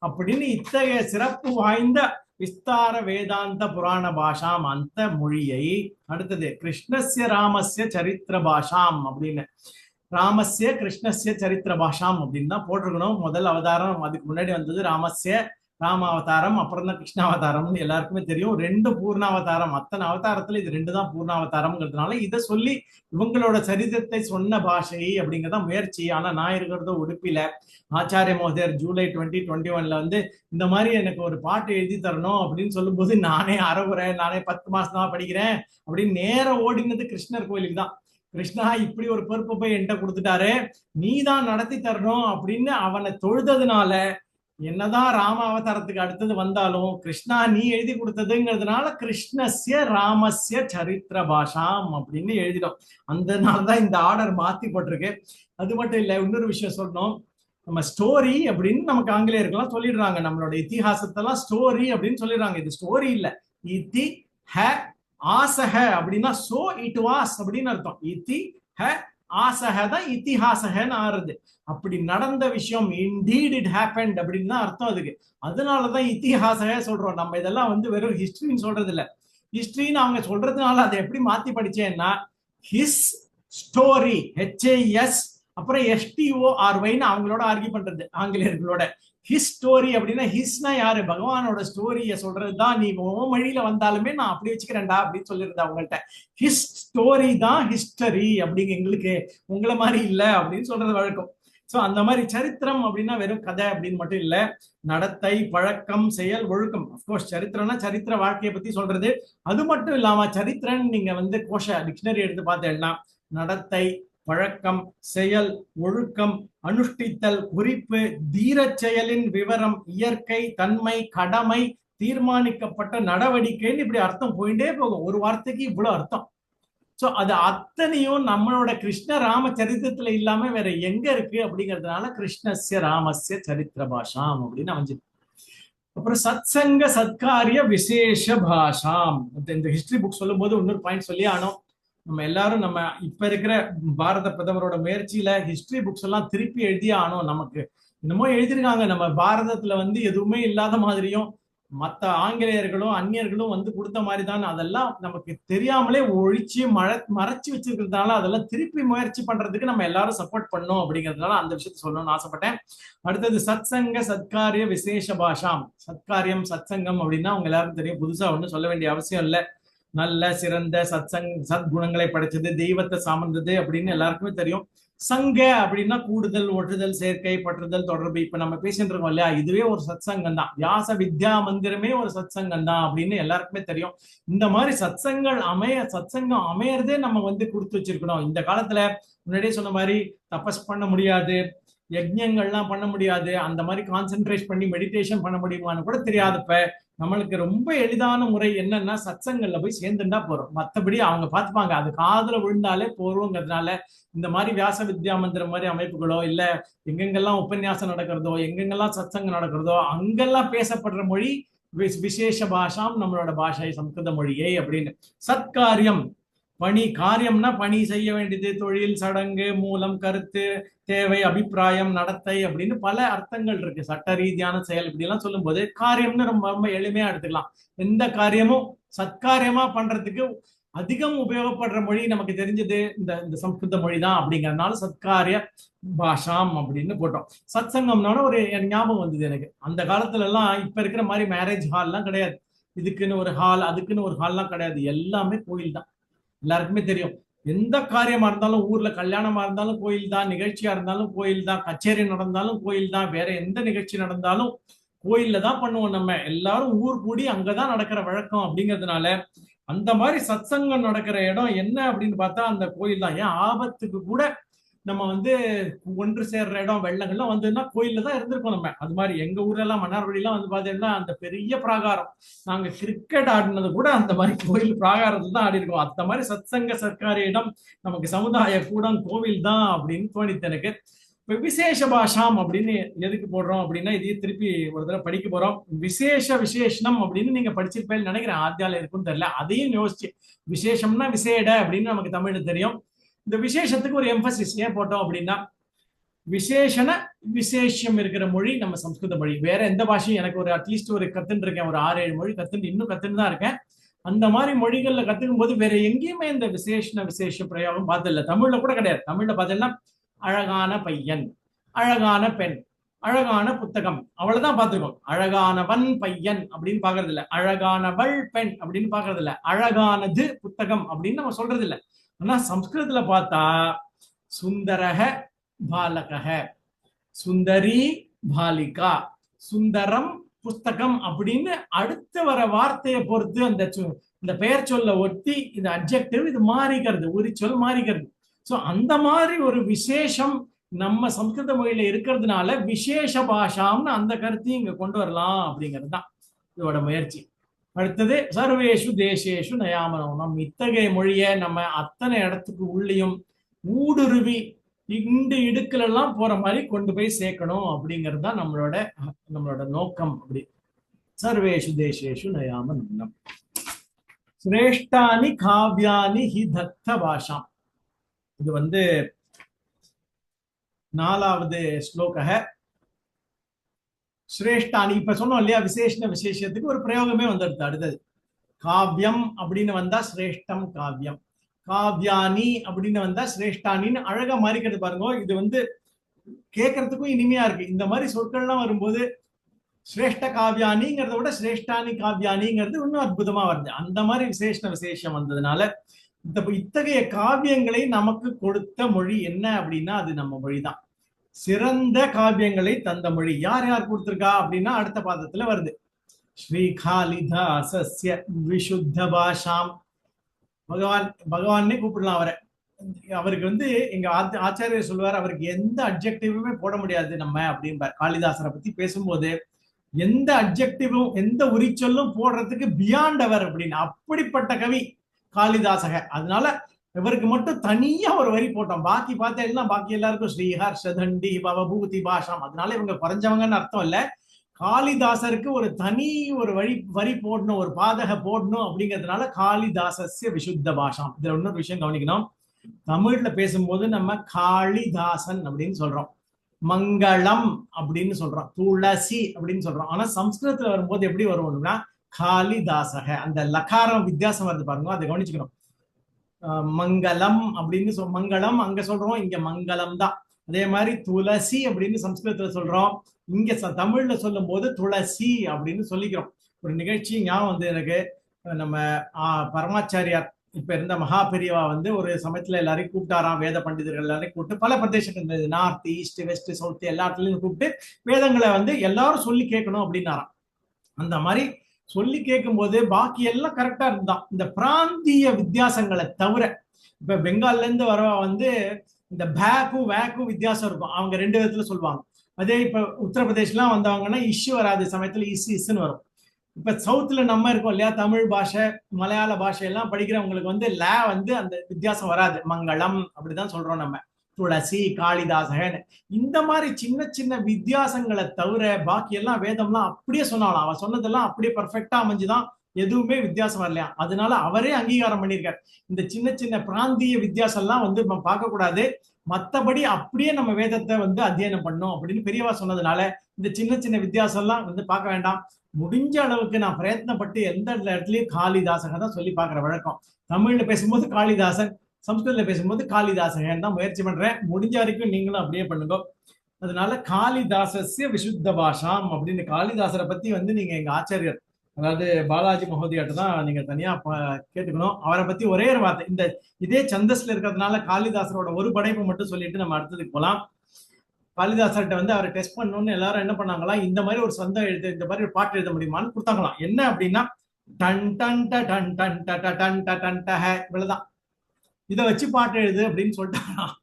அப்படின்னு இத்தகைய சிறப்பு வாய்ந்த விஸ்தார வேதாந்த புராண பாஷாம் அந்த மொழியை. அடுத்தது கிருஷ்ணஸ்ய ராமஸ்ய சரித்திர பாஷாம் அப்படின்னு. ராமஸ்ய கிருஷ்ணஸ்ய சரித்திர பாஷாம் அப்படின்னு தான் போட்டிருக்கணும். முதல் அவதாரம் அதுக்கு முன்னாடி வந்தது ராமஸ்ய ராம அவதாரம், அப்புறம் தான் கிருஷ்ண அவதாரம்னு எல்லாருக்குமே தெரியும். 2 பூர்ணாவதாரம். அத்தனை அவதாரத்துல இது 2 தான் பூர்ணாவதாரம்ங்கிறதுனால இதை சொல்லி இவங்களோட சரித்திரத்தை சொன்ன பாஷை அப்படிங்கிறத முயற்சி. ஆனா நான் இருக்கிறதோ உடுப்பில ஆச்சாரிய மோதர் ஜூலை 2021 வந்து இந்த மாதிரி எனக்கு ஒரு பாட்டு எழுதி தரணும் அப்படின்னு சொல்லும் போது நானே அறவுறேன், நானே 10 மாசம் தான் படிக்கிறேன் அப்படின்னு நேரம் ஓடினது கிருஷ்ணர் கோயிலுக்கு தான். கிருஷ்ணா இப்படி ஒரு பொறுப்பை போய் என்கிட்ட கொடுத்துட்டாரு, நீ தான் நடத்தி தரணும் அப்படின்னு அவனை தொழுததுனால என்னதான் ராம அவதாரத்துக்கு அடுத்தது வந்தாலும் கிருஷ்ணா நீ எழுதி கொடுத்ததுங்கிறதுனால கிருஷ்ணஸ்ய ராமஸ்ய சரித்திர பாஷாம் அப்படின்னு எழுதிடும். அந்த நாள்தான் இந்த ஆர்டர் மாத்தி போட்டிருக்கு. அது மட்டும் இல்ல, இன்னொரு விஷயம் சொல்லணும். நம்ம ஸ்டோரி அப்படின்னு நமக்கு ஆங்கிலேயர்கள்லாம் சொல்லிடுறாங்க, நம்மளோட இத்திஹாசத்தெல்லாம் ஸ்டோரி அப்படின்னு சொல்லிடுறாங்க. இது ஸ்டோரி இல்ல, இத்தி ஹ ஆசக அப்படின்னா சோ இட் வாஸ் அப்படின்னு அர்த்தம். இத்தி ஹ ஆசகதான் இத்திஹாசகன்னு ஆறுது. அப்படி நடந்த விஷயம் இன்டீட் இட் ஹேப்பன்ட் அப்படின்னு தான் அர்த்தம் அதுக்கு. அதனாலதான் இத்திஹாசக சொல்றோம். நம்ம இதெல்லாம் வந்து வெறும் ஹிஸ்டரின்னு சொல்றது இல்ல. ஹிஸ்டரின்னு அவங்க சொல்றதுனால அதை எப்படி மாத்தி படிச்சேன்னா ஹிஸ் ஸ்டோரி HIS அப்புறம் STORYன்னு அவங்களோட ஆர்கியூ பண்றது ஆங்கிலேயர்களோட. ஹிஸ் ஸ்டோரி அப்படின்னா ஹிஸ்னா யாரு, பகவானோட ஸ்டோரிய சொல்றதுதான். நீ மொழியில வந்தாலுமே நான் அப்படி வச்சுக்கிறேன்டா அப்படின்னு சொல்லிருந்தேன் அவங்கள்ட்ட. ஹிஸ் ஸ்டோரி தான் ஹிஸ்டரி அப்படிங்க, எங்களுக்கு உங்களை மாதிரி இல்ல அப்படின்னு சொல்றது வழக்கம். சோ அந்த மாதிரி சரித்திரம் அப்படின்னா வெறும் கதை அப்படின்னு மட்டும் இல்ல, நடத்தை பழக்கம் செயல் ஒழுக்கம். அப்கோர்ஸ் சரித்திரம்னா சரித்திர வாழ்க்கையை பத்தி சொல்றது. அது மட்டும் இல்லாம சரித்திரன் நீங்க வந்து கோஷ டிக்ஷனரி எடுத்து பார்த்தேன்னா நடத்தை பழக்கம் செயல் ஒழுக்கம் அனுஷ்டித்தல் குறிப்பு தீரச் செயலின் விவரம் இயற்கை தன்மை கடமை தீர்மானிக்கப்பட்ட நடவடிக்கைன்னு இப்படி அர்த்தம் போயிட்டே போகும். ஒரு வார்த்தைக்கு இவ்வளவு அர்த்தம். சோ அது அத்தனையும் நம்மளோட கிருஷ்ண ராம சரித்திரத்துல இல்லாம வேற எங்க இருக்கு அப்படிங்கிறதுனால கிருஷ்ணஸ்ய ராமஸ்ய சரித்திர பாஷாம் அப்படின்னு அமைஞ்சது. அப்புறம் சத்சங்க சத்காரிய விசேஷ பாஷாம். இந்த ஹிஸ்டரி புக் சொல்லும் போது இன்னொரு பாயிண்ட் சொல்லி ஆனோம். நம்ம எல்லாரும் நம்ம இப்ப இருக்கிற பாரத பிரதமரோட முயற்சியில ஹிஸ்டரி புக்ஸ் எல்லாம் திருப்பி எழுதியே ஆனோம். நமக்கு என்னமோ எழுதிருக்காங்க, நம்ம பாரதத்துல வந்து எதுவுமே இல்லாத மாதிரியும் மற்ற ஆங்கிலேயர்களும் அந்நியர்களும் வந்து கொடுத்த மாதிரி தான். அதெல்லாம் நமக்கு தெரியாமலே ஒழிச்சு மறைச்சு வச்சிருக்கிறதுனால அதெல்லாம் திருப்பி முயற்சி பண்றதுக்கு நம்ம எல்லாரும் சப்போர்ட் பண்ணோம் அப்படிங்கிறதுனால அந்த விஷயத்த சொல்லணும்னு ஆசைப்பட்டேன். அடுத்தது சத்சங்க சத்காரிய விசேஷ பாஷாம். சத்காரியம் சத்சங்கம் அப்படின்னா அவங்க எல்லாரும் தெரியும், புதுசா ஒன்றும் சொல்ல வேண்டிய அவசியம் இல்லை. நல்ல சிறந்த சத்குணங்களை படைச்சது, தெய்வத்தை சார்ந்தது அப்படின்னு எல்லாருக்குமே தெரியும். சங்க அப்படின்னா கூடுதல், ஒட்டுதல், சேர்க்கை, பற்றுதல், தொடர்பு. இப்ப நம்ம பேசிட்டு இருக்கோம் இல்லையா, இதுவே ஒரு சத்சங்கம் தான். வியாச வித்யா மந்திரமே ஒரு சத்சங்கம் தான் அப்படின்னு எல்லாருக்குமே தெரியும். இந்த மாதிரி சத்சங்கம் அமையறதே நம்ம கொடுத்து வச்சிருக்கணும். இந்த காலத்துல முன்னாடியே சொன்ன மாதிரி தபஸ் பண்ண முடியாது, யஜ்ஞங்கள்லாம் பண்ண முடியாது, அந்த மாதிரி கான்சென்ட்ரேட் பண்ணி மெடிடேஷன் பண்ண முடியுமான்னு கூட தெரியாதப்ப நம்மளுக்கு ரொம்ப எளிதான முறை என்னன்னா சத்சங்கல்ல போய் சேர்ந்துட்டா போறோம். மற்றபடி அவங்க பார்த்துப்பாங்க, அது காதுல விழுந்தாலே போறோங்கிறதுனால இந்த மாதிரி வியாச வித்யா மந்திரம் மாதிரி அமைப்புகளோ இல்ல எங்கெங்கெல்லாம் உபன்யாசம் நடக்கிறதோ எங்கெங்கெல்லாம் சத்சங்கம் நடக்கிறதோ அங்கெல்லாம் பேசப்படுற மொழி விசேஷ பாஷாம் நம்மளோட பாஷை சம்ஸ்கிருத மொழியை அப்படின்னு. சத்காரியம் பணி, காரியம்னா பணி செய்ய வேண்டியது, தொழில், சடங்கு, மூலம், கருத்து, தேவை, அபிப்பிராயம், நடத்தை அப்படின்னு பல அர்த்தங்கள் இருக்கு. சட்ட ரீதியான செயல் இப்படி எல்லாம் சொல்லும் போது காரியம்னு ரொம்ப ரொம்ப எளிமையா எடுத்துக்கலாம். எந்த காரியமும் சத்காரியமா பண்றதுக்கு அதிகம் உபயோகப்படுற மொழி நமக்கு தெரிஞ்சது இந்த சம்ஸ்கிருத மொழி தான். அப்படிங்கறதுனால சத்காரிய பாஷாம் அப்படின்னு போட்டோம். சத்சங்கம்னால ஒரு ஞாபகம் வந்தது எனக்கு. அந்த காலத்துல எல்லாம் இப்ப இருக்கிற மாதிரி மேரேஜ் ஹால்லாம் கிடையாது, இதுக்குன்னு ஒரு ஹால் அதுக்குன்னு ஒரு ஹால்லாம் கிடையாது, எல்லாமே கோயில் தான். எல்லாருக்குமே தெரியும், எந்த காரியமா இருந்தாலும் ஊர்ல கல்யாணமா இருந்தாலும் கோயில் தான், நிகழ்ச்சியா இருந்தாலும் கோயில் தான், கச்சேரி நடந்தாலும் கோயில் தான், வேற எந்த நிகழ்ச்சி நடந்தாலும் கோயில்ல தான் பண்ணுவோம். நம்ம எல்லாரும் ஊர் கூடி அங்கதான் நடக்கிற வழக்கம். அப்படிங்கிறதுனால அந்த மாதிரி சத்சங்கம் நடக்கிற இடம் என்ன அப்படின்னு பார்த்தா அந்த கோயில் தான். ஏன் ஆபத்துக்கு கூட நம்ம ஒன்று சேர்ற இடம் வெள்ளங்கள்லாம் வந்ததுன்னா கோயில்ல தான் இருந்திருக்கோம் நம்ம. அது மாதிரி எங்க ஊர்ல எல்லாம் மன்னார்வடியெல்லாம் பாத்தீங்கன்னா அந்த பெரிய பிராகாரம், நாங்க கிரிக்கெட் ஆடினது கூட அந்த மாதிரி கோயில் பிராகாரத்துல தான் ஆடி இருக்கோம். அந்த மாதிரி சத்சங்க சர்க்காரி இடம் நமக்கு சமுதாய கூடம் கோவில் தான் அப்படின்னு தோணித்து எனக்கு. இப்ப விசேஷ பாஷாம் அப்படின்னு எதுக்கு போடுறோம் அப்படின்னா இதையே திருப்பி ஒரு தடவை படிக்க போறோம். விசேஷனம் அப்படின்னு நீங்க படிச்சிருப்பேன்னு நினைக்கிறேன், ஆத்தியால இருக்குன்னு தெரியல. அதையும் யோசிச்சு, விசேஷம்னா விசேட அப்படின்னு நமக்கு தமிழ்ல தெரியும். இந்த விசேஷத்துக்கு ஒரு எம்பசிஸ் ஏன் போட்டோம் அப்படின்னா விசேஷம் இருக்கிற மொழி நம்ம சம்ஸ்கிருத மொழி. வேற எந்த பாஷையும் எனக்கு ஒரு அட்லீஸ்ட் ஒரு கத்துன்னு இருக்கேன், ஒரு 6-7 மொழி கத்துன்னு இன்னும் கத்துன்னு தான் இருக்கேன். அந்த மாதிரி மொழிகள்ல கத்துக்கும் போது வேற எங்கேயுமே இந்த விசேஷ பிரயோகம் பார்த்ததில்ல. தமிழ்ல கூட கிடையாது. தமிழ்ல பார்த்தீங்கன்னா அழகான பையன், அழகான பெண், அழகான புத்தகம், அவ்வளவுதான் பார்த்துருக்கோம். அழகானவன் பையன் அப்படின்னு பாக்குறது இல்ல, அழகானவள் பெண் அப்படின்னு பாக்குறது இல்ல, அழகானது புத்தகம் அப்படின்னு நம்ம சொல்றது இல்ல. ஆனா சம்ஸ்கிருதத்துல பார்த்தா சுந்தரக பாலகக, சுந்தரி பாலிகா, சுந்தரம் புஸ்தகம் அப்படின்னு அடுத்து வர வார்த்தையை பொறுத்து அந்த பெயர் சொல்ல ஒட்டி இந்த அட்ஜெக்டிவ் இது மாறிக்கிறது, ஒரு சொல் மாறிக்கிறது. சோ அந்த மாதிரி ஒரு விசேஷம் நம்ம சம்ஸ்கிருத மொழியில இருக்கிறதுனால விசேஷ பாஷாம்னு அந்த கருத்தையும் இங்க கொண்டு வரலாம் அப்படிங்கிறது தான் இதோட முயற்சி. அடுத்தது சர்வேஷு தேசேஷு நயாமனம். இத்தகைய மொழியை நம்ம அத்தனை இடத்துக்கு உள்ளேயும் ஊடுருவி இண்டு இடுக்கல் எல்லாம் போற மாதிரி கொண்டு போய் சேர்க்கணும் அப்படிங்கிறது தான் நம்மளோட நோக்கம். அப்படி சர்வேஷு தேசேஷு நயாமனம். சிரேஷ்டானி காவ்யானி ஹி தத்த பாஷாம். இது 4வது ஸ்லோக. சிரேஷ்டானி இப்ப சொன்னோம் இல்லையா, விசேஷத்துக்கு ஒரு பிரயோகமே வந்துடுது. அடுத்தது காவ்யம் அப்படின்னு வந்தா சிரேஷ்டம் காவ்யம், காவ்யானி அப்படின்னு வந்தா சிரேஷ்டானின்னு அழகா மாறிக்கிறது பாருங்க. இது கேட்கறதுக்கும் இனிமையா இருக்கு. இந்த மாதிரி சொற்கள்லாம் வரும்போது சிரேஷ்ட காவ்யானிங்கிறத விட சிரேஷ்டானி காவ்யானிங்கிறது இன்னும் அற்புதமா வருது. அந்த மாதிரி விசேஷம் வந்ததுனால இத்தகைய காவியங்களை நமக்கு கொடுத்த மொழி என்ன அப்படின்னா அது நம்ம மொழிதான். சிறந்த காவியங்களை தந்த மொழி யார் கொடுத்திருக்கா அப்படின்னா அடுத்த பாதத்துல வருது. ஸ்ரீ காளிதாசஸ்ய விசுத்த பாஷாம். பகவானே கூப்பிடலாம் அவரை. அவருக்கு எங்க ஆச்சாரியர் சொல்லுவார், அவருக்கு எந்த அட்ஜெக்டிவுமே போட முடியாது நம்ம அப்படின்பார். காளிதாசரை பத்தி பேசும்போது எந்த அட்ஜெக்டிவும் எந்த உரிச்சொல்லும் போடுறதுக்கு பியாண்ட் அவர் அப்படின்னு. அப்படிப்பட்ட கவி காளிதாசக. அதனால இவருக்கு மட்டும் தனியா ஒரு வரி போட்டோம். பாக்கி பார்த்தா பாக்கி எல்லாருக்கும் ஸ்ரீஹர்ஷதண்டி பவபூதி பாஷாம். அதனால இவங்க குறைஞ்சவங்கன்னு அர்த்தம் இல்ல. காளிதாசருக்கு ஒரு தனி ஒரு வரி போடணும், ஒரு பாதக போடணும் அப்படிங்கிறதுனால காளிதாசஸ்ய விசுத்த பாஷாம். இதுல இன்னொரு விஷயம் கவனிக்கணும். தமிழ்ல பேசும்போது நம்ம காளிதாசன் அப்படின்னு சொல்றோம், மங்களம் அப்படின்னு சொல்றோம், துளசி அப்படின்னு சொல்றோம். ஆனா சம்ஸ்கிருதத்துல வரும்போது எப்படி வருவோம்னா காளிதாசக. அந்த லகாரம் வித்தியாசம் வருது பாருங்க, அதை கவனிச்சுக்கணும். மங்களம் அப்படின்னு மங்களம் அங்க சொல்றோம், இங்க மங்களம் தான். அதே மாதிரி துளசி அப்படின்னு சம்ஸ்கிருதத்துல சொல்றோம், இங்க தமிழ்ல சொல்லும் போது துளசி அப்படின்னு சொல்லிக்கிறோம். ஒரு நிகழ்ச்சி ஞாபகம் எனக்கு. நம்ம பரமாச்சாரியார் இப்ப இருந்த மகா பெரியவா வந்து ஒரு சமயத்துல எல்லாரையும் கூப்பிட்டாராம், வேத பண்டிதர்கள் எல்லாரையும் கூப்பிட்டு பல பிரதேசங்கள் இருந்தது, நார்த் ஈஸ்ட் வெஸ்ட் சவுத் எல்லா இடத்துலயும் கூப்பிட்டு வேதங்களை வந்து எல்லாரும் சொல்லி கேட்கணும் அப்படின்னாராம். அந்த மாதிரி சொல்லி கேட்கும் போது பாக்கி எல்லாம் கரெக்டா இருந்தான். இந்த பிராந்திய வித்தியாசங்களை தவிர, இப்ப பெங்கால்ல இருந்து வரவா வந்து இந்த பேக்கும் வேக்கும் வித்தியாசம் இருக்கும், அவங்க 2 விதத்துல சொல்லுவாங்க. அதே இப்ப உத்தரப்பிரதேஷ்லாம் வந்தவங்கன்னா இஷ்யூ வராது, சமயத்துல இஸ்ன்னு வரும். இப்ப சவுத்துல நம்ம இருக்கோம் இல்லையா, தமிழ் பாஷை மலையாள பாஷை எல்லாம் படிக்கிறவங்களுக்கு வந்து ல வந்து அந்த வித்தியாசம் வராது, மங்களம் அப்படிதான் சொல்றோம் நம்ம, துளசி காளிதாசகன். இந்த மாதிரி சின்ன சின்ன வித்தியாசங்களை தவிர பாக்கி எல்லாம் வேதம்லாம் அப்படியே சொன்னாலும் அவன் சொன்னதெல்லாம் அப்படியே பர்ஃபெக்டா அமைஞ்சுதான், எதுவுமே வித்தியாசம் வரலையா. அதனால அவரே அங்கீகாரம் பண்ணியிருக்காரு, இந்த சின்ன சின்ன பிராந்திய வித்தியாசம் எல்லாம் வந்து நம்ம பார்க்க கூடாது, மத்தபடி அப்படியே நம்ம வேதத்தை வந்து அத்தியனம் பண்ணும் அப்படின்னு பெரியவா சொன்னதுனால இந்த சின்ன சின்ன வித்தியாசம் எல்லாம் வந்து பார்க்க வேண்டாம். முடிஞ்ச அளவுக்கு நான் பிரயத்னப்பட்டு எந்த இடத்துலயும் காளிதாசகன் தான் சொல்லி பார்க்குற வழக்கம். தமிழ்ல பேசும்போது காளிதாசன், சம்ஸ்கிருதத்துல பேசும்போது காளிதாசகன் தான் முயற்சி பண்றேன். முடிஞ்ச வரைக்கும் நீங்களும் அப்படியே பண்ணுங்க. அதனால காளிதாசஸ்ய விசுத்த பாஷாம் அப்படின்னு காளிதாசரை பத்தி வந்து நீங்க எங்க ஆச்சாரியர் அதாவது பாலாஜி மகோதயாட்ட தான் நீங்க தனியா கேட்டுக்கணும். அவரை பத்தி ஒரே ஒரு வார்த்தை, இந்த இதே சந்தஸ்ல இருக்கிறதுனால காளிதாசரோட ஒரு படைப்பு மட்டும் சொல்லிட்டு நம்ம அடுத்ததுக்கு போலாம். காளிதாசர்கிட்ட வந்து அவரை டெஸ்ட் பண்ணணும்னு எல்லாரும் என்ன பண்ணாங்களாம், இந்த மாதிரி ஒரு சொந்தம் எழுத்து, இந்த மாதிரி ஒரு பாட்டு எழுத முடியுமான்னு கொடுத்தாங்களாம். என்ன அப்படின்னா டன் டன் ட டன் டன் ட ட டன் ட டன் ட ஹ, இவ்வளவுதான், இதை வச்சு பாட்டு எழுது அப்படின்னு சொல்லிட்டாராம்.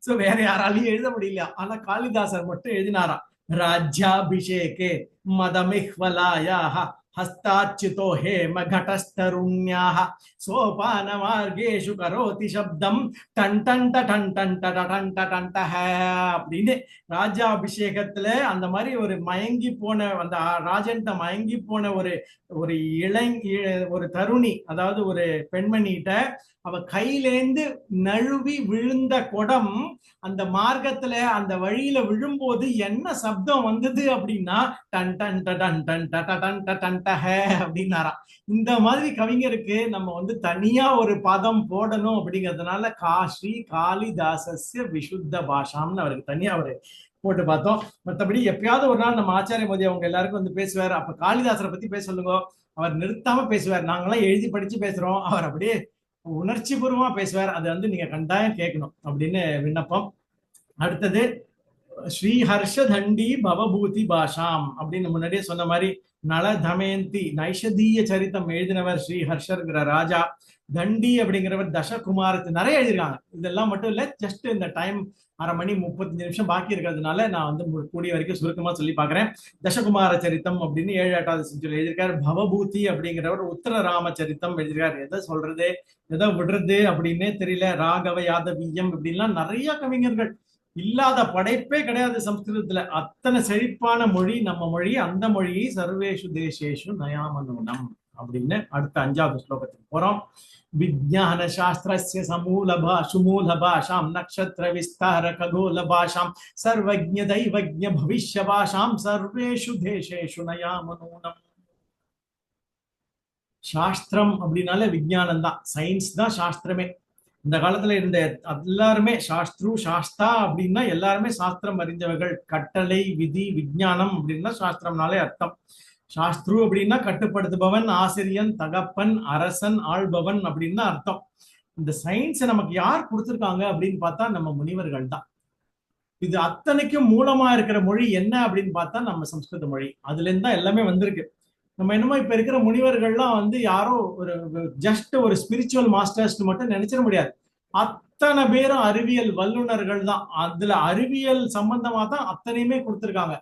சோ வேற யாராலையும் எழுத முடியல, ஆனா காளிதாசர் மட்டும் எழுதினாராம். ராஜ்யாபிஷேகே மதமிஹ்வலாயாஹ हस्ताच्युतो हेम घटस्तरुण्याः सोपान मार्गेषु करोति शब्दम டன் டன் ட டன் டன் ட டன் ட டன் ட ஹ அப்படின்னு ராஜாபிஷேகத்துல அந்த மாதிரி ஒரு மயங்கி போன அந்த ராஜன்ட்ட மயங்கி போன ஒரு ஒரு தருணி, அதாவது ஒரு பெண்மணிகிட்ட அவ கையிலேந்து நழுவி விழுந்த குடம் அந்த மார்க்கத்துல அந்த வழியில விழும்போது என்ன சப்தம் வந்தது அப்படின்னா டன் டன் ட டன் டன் ட டன் ட டன் ட ஹ அப்படின்னாராம். இந்த மாதிரி கவிஞருக்கு நம்ம வந்து தனியா ஒரு பதம் போடணும் அப்படிங்கிறதுனால ஸ்ரீ காளிதாசஸ்ய விசுத்த பாஷாம்னு அவருக்கு தனியா அவரு போட்டு பார்த்தோம். மற்றபடி எப்பயாவது ஒரு நாள் நம்ம ஆச்சாரிய மோதி அவங்க எல்லாருக்கும் வந்து பேசுவார். அப்ப காளிதாசரை பத்தி பேச சொல்லுங்க, அவர் நிறுத்தாம பேசுவார். நாங்களாம் எழுதி படிச்சு பேசுறோம், அவர் அப்படியே உணர்ச்சி பூர்வமா பேசுவார். அதை வந்து நீங்க கண்டாயம் கேட்கணும் அப்படின்னு விண்ணப்பம். அடுத்தது ஸ்ரீ ஹர்ஷ தண்டி பவபூதி பாஷாம் அப்படின்னு முன்னாடியே சொன்ன மாதிரி நல தமயந்தி நைஷதீய சரித்தம் எழுதினவர் ஸ்ரீ ஹர்ஷர்ங்கிற ராஜா. தண்டி அப்படிங்கிறவர் தசகுமாரத்து நிறைய எழுதிருக்காங்க. இதெல்லாம் மட்டும் இல்ல, ஜஸ்ட் இந்த டைம் 1/2 மணி 35 நிமிஷம் பாக்கி இருக்கிறதுனால நான் வந்து கூடிய வரைக்கும் சுருக்கமா சொல்லி பாக்குறேன். தசகுமார சரித்தம் அப்படின்னு 7-8வது செஞ்சுரி எழுதியிருக்காரு. பவபூதி அப்படிங்கிறவர் உத்தர ராம சரித்தம் எழுதியிருக்காரு. எதை சொல்றது எதை விடுறது அப்படின்னே தெரியல. ராகவ யாதவியம் இப்படின்லாம் நிறைய கவிஞர்கள், இல்லாத படைப்பே கிடையாது சம்ஸ்கிருதத்துல. அத்தனை செழிப்பான மொழி நம்ம மொழி. அந்த மொழியை சர்வேஷு தேசேஷு நயாமனூனம் அப்படின்னு அடுத்த 5வது ஸ்லோகத்துக்கு போறோம். விஜ்ஞான சாஸ்திரஸ்ய சுமூல பாஷாம் நக்ஷத்ர விஸ்தார ககோல பாஷாம் சர்வஜ்ஞ தைவஜ்ஞ பவிஷ்ய பாஷாம் சர்வேஷு தேசேஷு நயாமனூனம். சாஸ்திரம் அப்படின்னாலே விஞ்ஞானம் தான், சயின்ஸ் தான் சாஸ்திரமே. இந்த காலத்துல இருந்த எல்லாருமே சாஸ்திரு சாஸ்தா அப்படின்னா எல்லாருமே சாஸ்திரம் அறிஞ்சவர்கள். கட்டளை விதி விஞ்ஞானம் அப்படின்னா சாஸ்திரம்னாலே அர்த்தம். சாஸ்திரு அப்படின்னா கட்டுப்படுத்துபவன், ஆசிரியன், தகப்பன், அரசன், ஆள்பவன் அப்படின்னு அர்த்தம். இந்த சயின்ஸ் நமக்கு யார் கொடுத்திருக்காங்க அப்படின்னு பார்த்தா நம்ம முனிவர்கள் தான். இது அத்தனைக்கும் மூலமா இருக்கிற மொழி என்ன அப்படின்னு பார்த்தா நம்ம சம்ஸ்கிருத மொழி. அதுல இருந்து தான் எல்லாமே வந்திருக்கு. நம்ம என்னமோ இப்ப இருக்கிற முனிவர்கள்லாம் வந்து யாரோ ஒரு ஜஸ்ட் ஒரு ஸ்பிரிச்சுவல் மாஸ்டர்ஸ் மட்டும் நினைச்சிட முடியாது. அத்தனை பேரும் அறிவியல் வல்லுநர்கள் தான். அதுல அறிவியல் சம்பந்தமா தான் அத்தனையுமே கொடுத்திருக்காங்க.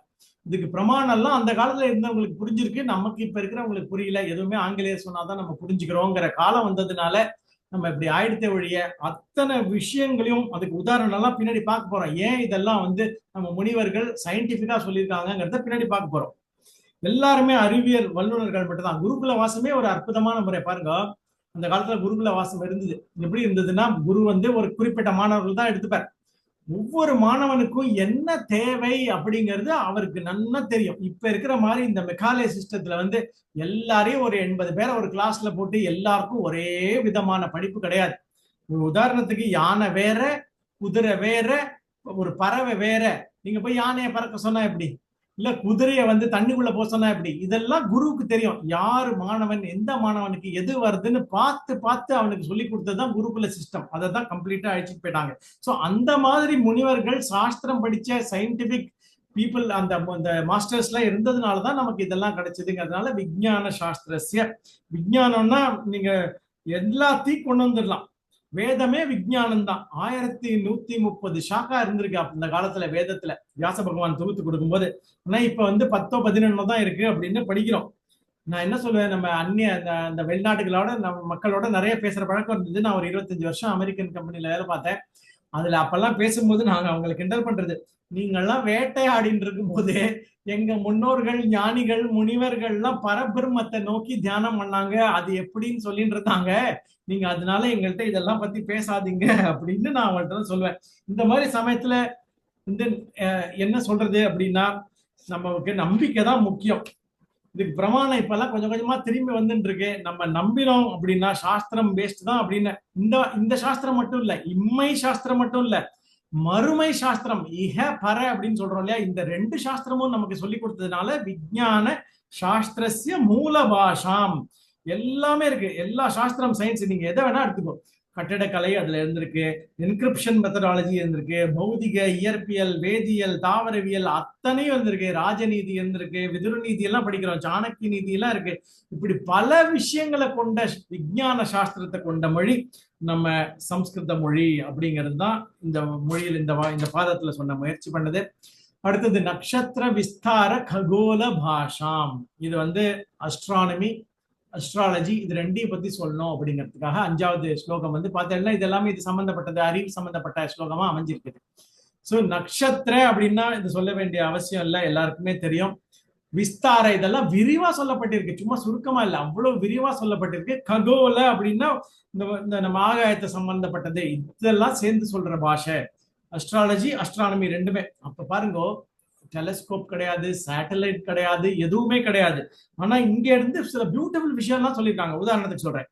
இதுக்கு பிரமாணம் எல்லாம் அந்த காலத்துல இருந்தவங்களுக்கு புரிஞ்சிருக்கு, நமக்கு இப்ப இருக்கிறவங்களுக்கு புரியல. எதுவுமே ஆங்கிலேயர் சொன்னாதான் நம்ம புரிஞ்சுக்கிறோங்கிற காலம் வந்ததுனால நம்ம இப்படி ஆயிடுத்த ஒழிய அத்தனை விஷயங்களையும் அதுக்கு உதாரணம் எல்லாம் பின்னாடி பார்க்க போறோம். ஏன் இதெல்லாம் வந்து நம்ம முனிவர்கள் சயின்டிபிக்கா சொல்லியிருக்காங்கிறத பின்னாடி பார்க்க போறோம். எல்லாருமே அறிவியல் வல்லுநர்கள் மட்டும்தான். குருகுல வாசமே ஒரு அற்புதமான முறை பாருங்க. அந்த காலத்துல குருகுல வாசம் இருந்தது. எப்படி இருந்ததுன்னா, குரு வந்து ஒரு குறிப்பிட்ட மாணவர்கள் தான் எடுத்துப்பார். ஒவ்வொரு மாணவனுக்கும் என்ன தேவை அப்படிங்கிறது அவருக்கு நல்லா தெரியும். இப்ப இருக்கிற மாதிரி இந்த மெக்காலே சிஸ்டத்துல வந்து எல்லாரையும் ஒரு 80 பேரை ஒரு கிளாஸ்ல போட்டு எல்லாருக்கும் ஒரே விதமான படிப்பு கிடையாது. ஒரு உதாரணத்துக்கு யானை வேற, குதிரை வேற, ஒரு பறவை வேற. நீங்க போய் யானையை பறக்க சொன்னா எப்படி? இல்ல குதிரையை வந்து தண்ணிக்குள்ள போக சொன்னா எப்படி, இதெல்லாம் குருவுக்கு தெரியும். யாரு மாணவன், எந்த மாணவனுக்கு எது வருதுன்னு பார்த்து பார்த்து அவனுக்கு சொல்லி கொடுத்ததுதான் குருகுல சிஸ்டம். அதை தான் கம்ப்ளீட்டா அழிச்சிட்டு போயிட்டாங்க. சோ அந்த மாதிரி முனிவர்கள் சாஸ்திரம் படிச்ச சயின்டிபிக் பீப்புள் அந்த மாஸ்டர்ஸ் எல்லாம் இருந்ததுனாலதான் நமக்கு இதெல்லாம் கிடைச்சதுங்கிறதுனால விஞ்ஞான சாஸ்திரஸ்ய. விஞ்ஞானம்னா நீங்க எல்லாத்தையும் கொண்டு வந்துடலாம். வேதமே விஞ்ஞானம் தான். 1130 சாக்கா இருந்திருக்கு அந்த காலத்துல வேதத்துல வியாச பகவான் தொகுத்து கொடுக்கும்போது. ஆனா இப்ப வந்து 10 11 தான் இருக்கு அப்படின்னு படிக்கிறோம். நான் என்ன சொல்லுவேன், நம்ம அந்நிய அந்த வெளிநாட்டுகளோட நம்ம மக்களோட நிறைய பேசுற பழக்கம் இருந்தது. நான் ஒரு 25 வருஷம் அமெரிக்கன் கம்பெனில வேலை பார்த்தேன். அதுல அப்பெல்லாம் பேசும்போது நாங்க அவங்களை கிண்டல் பண்றது, நீங்கெல்லாம் வேட்டையாடின்னு இருக்கும் போது எங்க முன்னோர்கள் ஞானிகள் முனிவர்கள் எல்லாம் பரபிரம்மத்தை நோக்கி தியானம் பண்ணாங்க, அது எப்படின்னு சொல்லிட்டு இருந்தாங்க. நீங்க அதனால எங்கள்கிட்ட இதெல்லாம் பத்தி பேசாதீங்க அப்படின்னு நான் அவங்கள்ட்ட சொல்லுவேன். இந்த மாதிரி சமயத்துல வந்து என்ன சொல்றது அப்படின்னா, நமக்கு நம்பிக்கை தான் முக்கியம். இதுக்கு பிரமாணம் இப்பெல்லாம் கொஞ்சம் கொஞ்சமா திரும்பி வந்துட்டு இருக்கு. நம்ம நம்பினோம் அப்படின்னா சாஸ்திரம் பேஸ்ட் தான் அப்படின்னு. இந்த சாஸ்திரம் மட்டும் இல்ல, இம்மை சாஸ்திரம் மட்டும் இல்ல, மறுமை சாஸ்திரம் இஹ பர அப்படின்னு சொல்றோம் இல்லையா, இந்த 2 சாஸ்திரமும் நமக்கு சொல்லி கொடுத்ததுனால விஞ்ஞான சாஸ்திரஸ்ய மூல பாஷாம் எல்லாமே இருக்கு. எல்லா சாஸ்திரம் சயின்ஸ் நீங்க எதை வேணா எடுத்துக்கோ. கட்டிடக்கலை அதுல இருந்திருக்கு, என்கிரிப்ஷன் மெத்தடாலஜி இருந்திருக்கு, பௌதிக இயற்பியல் வேதியியல் தாவரவியல் அத்தனையும் இருந்திருக்கு, ராஜநீதி இருந்திருக்கு, விதுர நீதி எல்லாம் படிக்கிறோம், சாணக்கிய நீதி எல்லாம் இருக்கு. இப்படி பல விஷயங்களை கொண்ட விஞ்ஞான சாஸ்திரத்தை கொண்ட மொழி நம்ம சம்ஸ்கிருத மொழி அப்படிங்கிறது தான் இந்த மொழியில் இந்த பாதத்துல சொன்ன முயற்சி பண்ணது. அடுத்தது நக்ஷத்திர விஸ்தார ககோல பாஷாம். இது வந்து அஸ்ட்ரானமி அஸ்ட்ராலஜி இது 2ஐயும் பத்தி சொல்லணும் அப்படிங்கிறதுக்காக 5வது ஸ்லோகம் வந்து பார்த்தீங்கன்னா இது எல்லாமே இது சம்பந்தப்பட்டது, அறிவு சம்பந்தப்பட்ட ஸ்லோகமா அமைஞ்சிருக்குது. சோ நக்ஷத்திர அப்படின்னா இது சொல்ல வேண்டிய அவசியம் இல்லை, எல்லாருக்குமே தெரியும். விஸ்தார இதெல்லாம் விரிவா சொல்லப்பட்டிருக்கு, சும்மா சுருக்கமா இல்லை, அவ்வளவு விரிவா சொல்லப்பட்டிருக்கு. ககோல அப்படின்னா இந்த நம்ம ஆகாயத்தை சம்பந்தப்பட்டது இதெல்லாம் சேர்ந்து சொல்ற பாஷை. அஸ்ட்ராலஜி அஸ்ட்ரானமி 2மே. அப்ப பாருங்க, டெலஸ்கோப் கிடையாது, சேட்டலைட் கிடையாது, எதுவுமே கிடையாது. ஆனா இங்க இருந்து சில பியூட்டிஃபுல் விஷயம்லாம் சொல்லியிருக்காங்க. உதாரணத்துக்கு சொல்றேன்,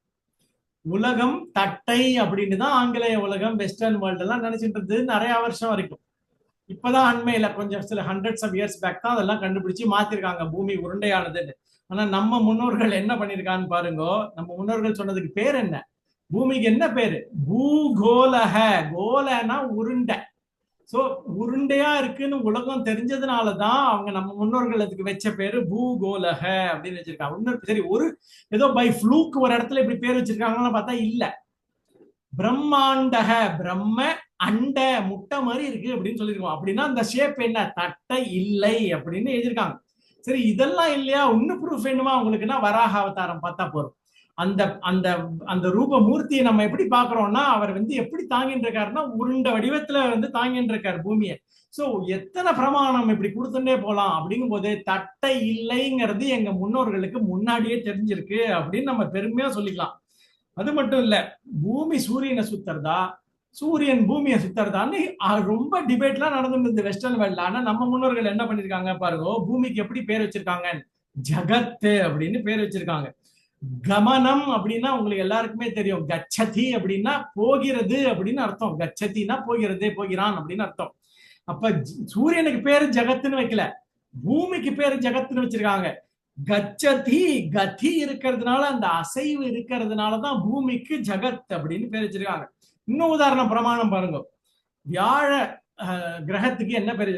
உலகம் தட்டை அப்படின்னு தான் ஆங்கிலேய உலகம் வெஸ்டர்ன் வேர்ல்டு எல்லாம் நினைச்சிட்டு இருந்தது நிறைய வருஷம் வரைக்கும். இப்பதான் அண்மையில கொஞ்சம் சில ஹண்ட்ரட்ஸ் ஆஃப் இயர்ஸ் பேக் தான் அதெல்லாம் கண்டுபிடிச்சு மாத்திருக்காங்க பூமி உருண்டையானதுன்னு. ஆனா நம்ம முன்னோர்கள் என்ன பண்ணிருக்கான்னு பாருங்க. நம்ம முன்னோர்கள் சொன்னதுக்கு பேர் என்ன, பூமிக்கு என்ன பேரு, பூகோலக. கோலனா உருண்டை. சோ உருண்டையா இருக்குன்னு உலகம் தெரிஞ்சதுனாலதான் அவங்க நம்ம முன்னோர்கள் அதுக்கு வச்ச பேரு பூகோலக அப்படின்னு வச்சிருக்காங்க. சரி, ஒரு ஏதோ பை ஃப்ளூக் ஒரு இடத்துல இப்படி பேர் வச்சிருக்காங்கன்னு பார்த்தா இல்ல. பிரம்மாண்டக, பிரம்ம அண்ட முட்டை மாதிரி இருக்கு அப்படின்னு சொல்லிருக்கோம். அப்படின்னா அந்த ஷேப் என்ன, தட்டை இல்லை அப்படின்னு எழுதியிருக்காங்க. சரி, இதெல்லாம் இல்லையா, இன்னும் ப்ரூஃப் வேணுமா உங்களுக்குன்னா வராக அவதாரம் பார்த்தா போறோம். அந்த அந்த அந்த ரூப மூர்த்தியை நம்ம எப்படி பாக்குறோம்னா, அவர் வந்து எப்படி தாங்கிட்டு இருக்காருன்னா உருண்ட வடிவத்துல வந்து தாங்கிட்டு இருக்காரு பூமியை. சோ எத்தனை பிரமாணம் இப்படி கொடுத்துட்டே போலாம். அப்படிங்கும் போது தட்டை இல்லைங்கிறது எங்க முன்னோர்களுக்கு முன்னாடியே தெரிஞ்சிருக்கு அப்படின்னு நம்ம பெருமையா சொல்லிக்கலாம். அது மட்டும் இல்ல, பூமி சூரியனை சுத்துறதா சூரியன் பூமியை சுத்துறதான்னு ரொம்ப டிபேட்லாம் நடந்துருந்தது வெஸ்டர்ன் வேர்ல்ட்ல. ஆனா நம்ம முன்னோர்கள் என்ன பண்ணிருக்காங்க பாருங்க, பூமிக்கு எப்படி பேர் வச்சிருக்காங்க, ஜகத் அப்படின்னு பேர் வச்சிருக்காங்க. கமனம் அப்படின்னா உங்களுக்கு எல்லாருக்குமே தெரியும், கச்சதி அப்படின்னா போகிறது அப்படின்னு அர்த்தம். கச்சதினா போகிறது, போகிறான் அப்படின்னு அர்த்தம். அப்ப சூரியனுக்கு பேரு ஜகத்துன்னு வைக்கல, பூமிக்கு பேரு ஜகத்துன்னு வச்சிருக்காங்க. கச்சதி கதி இருக்கிறதுனால, அந்த அசைவு இருக்கிறதுனாலதான் பூமிக்கு ஜகத் அப்படின்னு பேர் வச்சிருக்காங்க. இன்னும் உதாரணம் பிரமாணம் பாருங்க. வியாழ கிரகத்துக்கு என்ன பேர்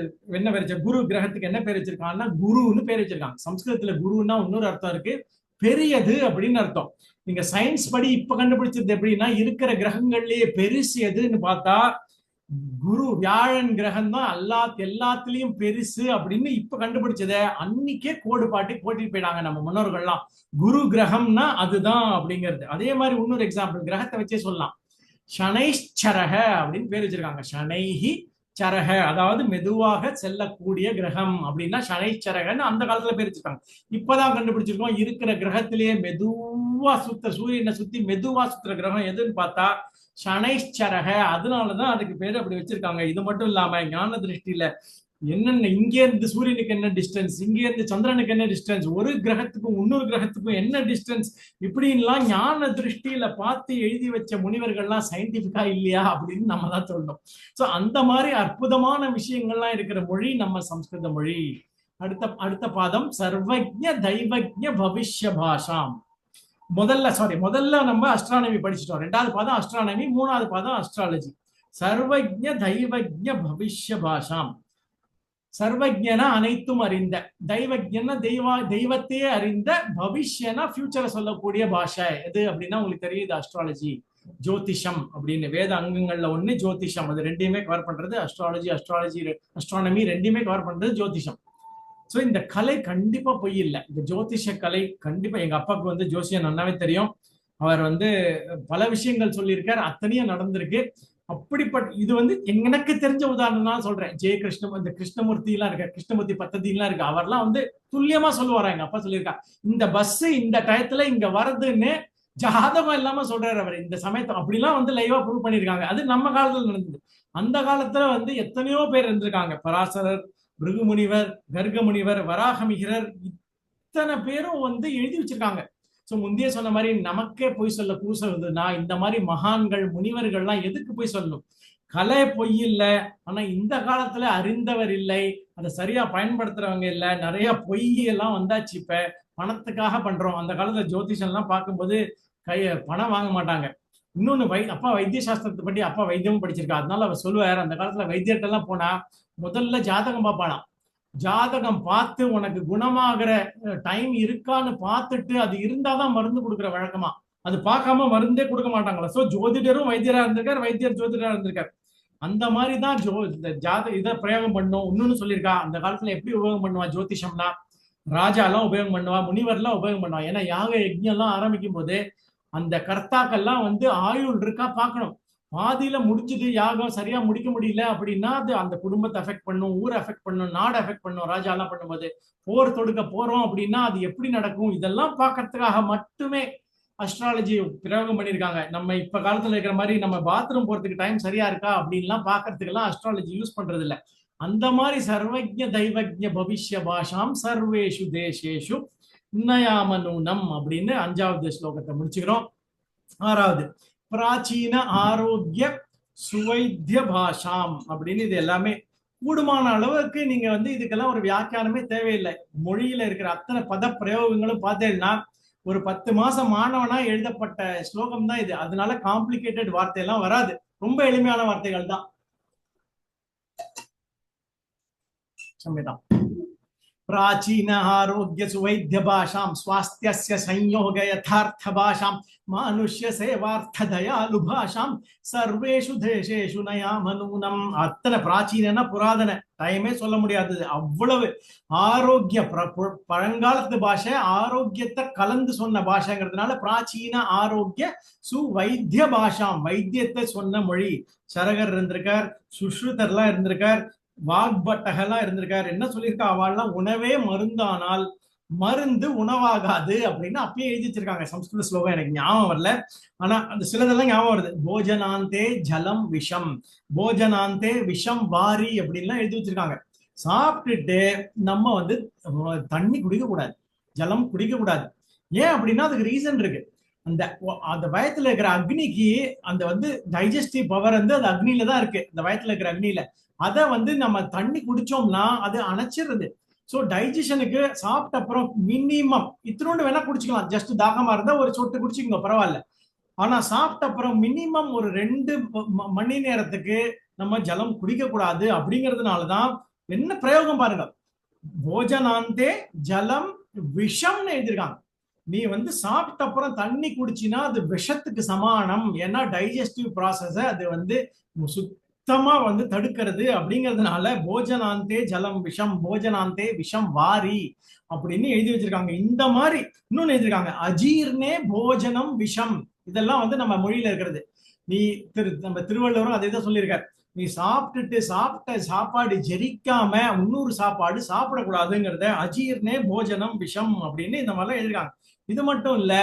குரு கிரகத்துக்கு என்ன பேர் வச்சிருக்காங்கன்னா குருன்னு பேர் வச்சிருக்காங்க. சம்ஸ்கிருதத்துல குருன்னா இன்னொரு அர்த்தம் இருக்கு, பெரியது அப்படின்னு அர்த்தம். நீங்க சயின்ஸ் படி இப்ப கண்டுபிடிச்சது எப்படின்னா, இருக்கிற கிரகங்கள்லயே பெருசு எதுன்னு பார்த்தா குரு வியாழன் கிரகம் தான் எல்லாத்துலயும் பெருசு அப்படின்னு இப்ப கண்டுபிடிச்சத அன்னைக்கே கோடு போட்டிட்டு போயிட்டாங்க நம்ம முன்னோர்கள்லாம். குரு கிரகம்னா அதுதான் அப்படிங்கிறது. அதே மாதிரி இன்னொரு எக்ஸாம்பிள் கிரகத்தை வச்சே சொல்லலாம். சனைச்சரக அப்படின்னு பேர் வச்சிருக்காங்க. சனைஹி சரக, அதாவது மெதுவாக செல்லக்கூடிய கிரகம் அப்படின்னா சனைச்சரகன்னு அந்த காலத்துல பேர் வச்சிருக்காங்க. இப்பதான் கண்டுபிடிச்சிருக்கோம் இருக்கிற கிரகத்திலேயே மெதுவா சூரியனை சுத்தி மெதுவா சுத்துற கிரகம் எதுன்னு பார்த்தா சனைச்சரக. அதனாலதான் அதுக்கு பேரு அப்படி வச்சிருக்காங்க. இது மட்டும் இல்லாம ஞான திருஷ்டியில என்னென்ன இங்கே இருந்து சூரியனுக்கு என்ன டிஸ்டன்ஸ், இங்கே இருந்து சந்திரனுக்கு என்ன டிஸ்டன்ஸ், ஒரு கிரகத்துக்கும் இன்னொரு கிரகத்துக்கும் என்ன டிஸ்டன்ஸ், இப்படின்லாம் ஞான திருஷ்டியில பார்த்து எழுதி வச்ச முனிவர்கள்லாம் சயின்டிபிக்கா இல்லையா அப்படின்னு நம்ம தான் சொல்லணும். சோ அந்த மாதிரி அற்புதமான விஷயங்கள்லாம் இருக்கிற மொழி நம்ம சம்ஸ்கிருத மொழி. அடுத்த பாதம் சர்வஜ்ஞ தைவஜ்ஞ பவிஷ்ய பாஷாம். முதல்ல நம்ம அஸ்ட்ரானமி படிச்சிட்டோம். ரெண்டாவது பாதம் அஸ்ட்ரானமி, மூணாவது பாதம் அஸ்ட்ராலஜி. சர்வஜ்ஞ தைவஜ்ஞ பவிஷ்ய பாஷாம். சர்வஜ்ஞனா அனைத்தும் அறிந்த, தைவஜ்ஞனா தெய்வத்தையே அறிந்த, பவிஷ்யனா ஃபியூச்சரை சொல்லக்கூடிய பாஷை எது அப்படின்னா உங்களுக்கு தெரியுது, அஸ்ட்ராலஜி, ஜோதிஷம் அப்படின்னு. வேத அங்கங்கள்ல ஒண்ணு ஜோதிஷம். அது ரெண்டையுமே கவர் பண்றது அஸ்ட்ராலஜி. அஸ்ட்ரானமி ரெண்டையுமே கவர் பண்றது ஜோதிஷம். சோ இந்த கலை கண்டிப்பா பொய் இல்லை. இந்த ஜோதிஷ கலை கண்டிப்பா, எங்க அப்பாவுக்கு வந்து ஜோசியம் நல்லாவே தெரியும். அவர் வந்து பல விஷயங்கள் சொல்லியிருக்காரு, அத்தனையும் நடந்திருக்கு. அப்படிப்பட்ட இது வந்து எனக்கு தெரிஞ்ச உதாரணம் சொல்றேன். இந்த கிருஷ்ணமூர்த்தி எல்லாம் இருக்க, கிருஷ்ணமூர்த்தி பத்ததி எல்லாம் இருக்கு. அவர்லாம் வந்து துல்லியமா சொல்லுவாரா. எங்க அப்பா சொல்லியிருக்கா, இந்த பஸ் இந்த டயத்துல இங்க வருதுன்னு ஜாதகம் இல்லாம சொல்றாரு அவர். இந்த சமயத்தை அப்படிலாம் வந்து லைவா ப்ரூவ் பண்ணிருக்காங்க. அது நம்ம காலத்துல நடந்தது. அந்த காலத்துல வந்து எத்தனையோ பேர் இருந்திருக்காங்க. பராசரர், பிருகுமுனிவர், கர்கமுனிவர், வராகமிகிரர், இத்தனை பேரும் வந்து எழுதி வச்சிருக்காங்க. சோ முந்தைய சொன்ன மாதிரி நமக்கே போய் சொல்ல கூசம் இருந்ததுன்னா இந்த மாதிரி மகான்கள் முனிவர்கள்லாம் எதுக்கு போய் சொல்லணும்? கலை பொய் இல்லை, ஆனா இந்த காலத்துல அறிந்தவர் இல்லை, அதை சரியா பயன்படுத்துறவங்க இல்லை. நிறைய பொய் எல்லாம் வந்தாச்சு. இப்ப பணத்துக்காக பண்றோம். அந்த காலத்துல ஜோதிஷம் எல்லாம் பார்க்கும்போது பணம் வாங்க மாட்டாங்க. இன்னொன்னு அப்பா வைத்திய சாஸ்திரத்தை பற்றி அப்பா வைத்தியமும் படிச்சிருக்கா. அதனால அவர் சொல்லுவார், அந்த காலத்துல வைத்தியர்கிட்ட எல்லாம் போனா முதல்ல ஜாதகம் பார்ப்பானாம். ஜாதகம் பார்த்து உனக்கு குணமாகிற டைம் இருக்கான்னு பார்த்துட்டு அது இருந்தாதான் மருந்து கொடுக்குற வழக்கமா. அது பார்க்காம மருந்தே கொடுக்க மாட்டாங்களா. சோ ஜோதிடரும் வைத்தியரா இருந்திருக்காரு, வைத்தியர் ஜோதிடரா இருந்திருக்காரு. அந்த மாதிரிதான் இதை பிரயோகம் பண்ணும். இன்னொன்னு சொல்லியிருக்கா, அந்த காலத்துல எப்படி உபயோகம் பண்ணுவா ஜோதிஷம்னா, ராஜா எல்லாம் உபயோகம் பண்ணுவா, முனிவர்லாம் உபயோகம் பண்ணுவா. ஏன்னா யாக யஜ்ஞம் எல்லாம் ஆரம்பிக்கும் போது அந்த கர்த்தாக்கள்லாம் வந்து ஆயுள் இருக்கா பார்க்கணும். பாதியில முடிச்சுட்டு யாகம் சரியா முடிக்க முடியல அப்படின்னா அது அந்த குடும்பத்தை அஃபெக்ட் பண்ணும், ஊரை அஃபெக்ட் பண்ணும், நாடு அஃபெக்ட் பண்ணும். ராஜா எல்லாம் பண்ணும்போது போர் தொடுக்க போறோம் அப்படின்னா அது எப்படி நடக்கும், இதெல்லாம் பார்க்கறதுக்காக மட்டுமே அஸ்ட்ராலஜி பிரயோகம் பண்ணியிருக்காங்க. நம்ம இப்ப காலத்துல இருக்கிற மாதிரி நம்ம பாத்ரூம் போறதுக்கு டைம் சரியா இருக்கா அப்படின்லாம் பாக்குறதுக்கெல்லாம் அஸ்ட்ராலஜி யூஸ் பண்றது இல்லை. அந்த மாதிரி சர்வஜ்ஞ தைவஜ்ஞ பவிஷ்ய பாஷாம் சர்வேஷு தேசேஷு நயாமனூனம் அப்படின்னு 5வது ஸ்லோகத்தை முடிச்சுக்கிறோம். 6வது பிராச்சீன ஆரோக்கிய சுவைத்திய பாஷாம் அப்படின்னு. இது எல்லாமே கூடுமான அளவுக்கு நீங்க வந்து இதுக்கெல்லாம் ஒரு வியாக்கியானமே தேவையில்லை. மொழியில இருக்கிற அத்தனை பத பிரயோகங்களும் பார்த்தேன்னா ஒரு 10 மாசம் மாணவனா எழுதப்பட்ட ஸ்லோகம் தான் இது. அதனால காம்ப்ளிகேட்டட் வார்த்தையெல்லாம் வராது, ரொம்ப எளிமையான வார்த்தைகள் தான். சமயதான் प्राचीन आरोग्य सुवैद्य भाषां स्वास्थ्यस्य संयोग यथार्थ भाषां मानुष्य सेवार्थ दयालु भाषां सर्वेषु देशेषु नयामनूनम. அத்தனை பிராச்சீன புராதன டைமே சொல்ல முடியாது, அவ்வளவு ஆரோக்கிய பழங்காலத்து பாஷை, ஆரோக்கியத்தை கலந்து சொன்ன பாஷைங்கிறதுனால பிராச்சீன ஆரோக்கிய சுவைத்திய பாஷாம், வைத்தியத்தை சொன்ன மொழி. சரகர் இருந்திருக்கார், சுஷ்ருதர்லாம் இருந்திருக்கார், வாக்பட்டகெல்லாம் இருந்திருக்காரு. என்ன சொல்லியிருக்கா, அவள்லாம் உணவே மருந்தானால் மருந்து உணவாகாது அப்படின்னு அப்பயே எழுதி வச்சிருக்காங்க. சம்ஸ்கிருத ஸ்லோகம் எனக்கு ஞாபகம் வரல, ஆனா அந்த சிலதெல்லாம் ஞாபகம் வருது. போஜனாந்தே ஜலம் விஷம், போஜனாந்தே விஷம் வாரி அப்படின்லாம் எழுதி வச்சிருக்காங்க. சாப்பிட்டுட்டு நம்ம வந்து தண்ணி குடிக்க கூடாது, ஜலம் குடிக்க கூடாது. ஏன் அப்படின்னா அதுக்கு ரீசன் இருக்கு. அந்த வயத்துல இருக்கிற அக்னிக்கு அந்த வந்து டைஜஸ்டிவ் பவர் வந்து அது அக்னியில தான் இருக்கு. அந்த வயத்துல இருக்கிற அக்னியில அதை வந்து நம்ம தண்ணி குடிச்சோம்னா அது அணைச்சிருது. ஸோ டைஜஷனுக்கு சாப்பிட்ட அப்புறம் மினிமம் இத்தினோண்டு வேணா குடிச்சுக்கலாம். ஜஸ்ட் தாகமா இருந்தா ஒரு சொட்டு குடிச்சுக்கோங்க, பரவாயில்ல. ஆனா சாப்பிட்ட அப்புறம் மினிமம் ஒரு 2 மணி நேரத்துக்கு நம்ம ஜலம் குடிக்க கூடாது. அப்படிங்கிறதுனாலதான் என்ன பிரயோகம் பாருங்க, போஜனாந்தே ஜலம் விஷம்னு எழுதியிருக்காங்க. நீ வந்து சாப்பிட்ட அப்புறம் தண்ணி குடிச்சினா அது விஷத்துக்கு சமானம். ஏன்னா டைஜஸ்டிவ் ப்ராசஸ அது வந்து சுத்தமா வந்து தடுக்கிறது. அப்படிங்கிறதுனால போஜனாந்தே ஜலம் விஷம், போஜனாந்தே விஷம் வாரி அப்படின்னு எழுதி வச்சிருக்காங்க. இந்த மாதிரி இன்னொன்னு எழுதிருக்காங்க, அஜீர்ணே போஜனம் விஷம். இதெல்லாம் வந்து நம்ம மொழியில இருக்கிறது. நீ நம்ம திருவள்ளுவரும் அதே தான் சொல்லியிருக்காரு, நீ சாப்பிட்ட சாப்பாடு ஜெரிக்காம இன்னொரு சாப்பாடு சாப்பிடக்கூடாதுங்கிறத அஜீர்ணே போஜனம் விஷம் அப்படின்னு இந்த மாதிரிலாம் எழுதிருக்காங்க. இது மட்டும் இல்ல,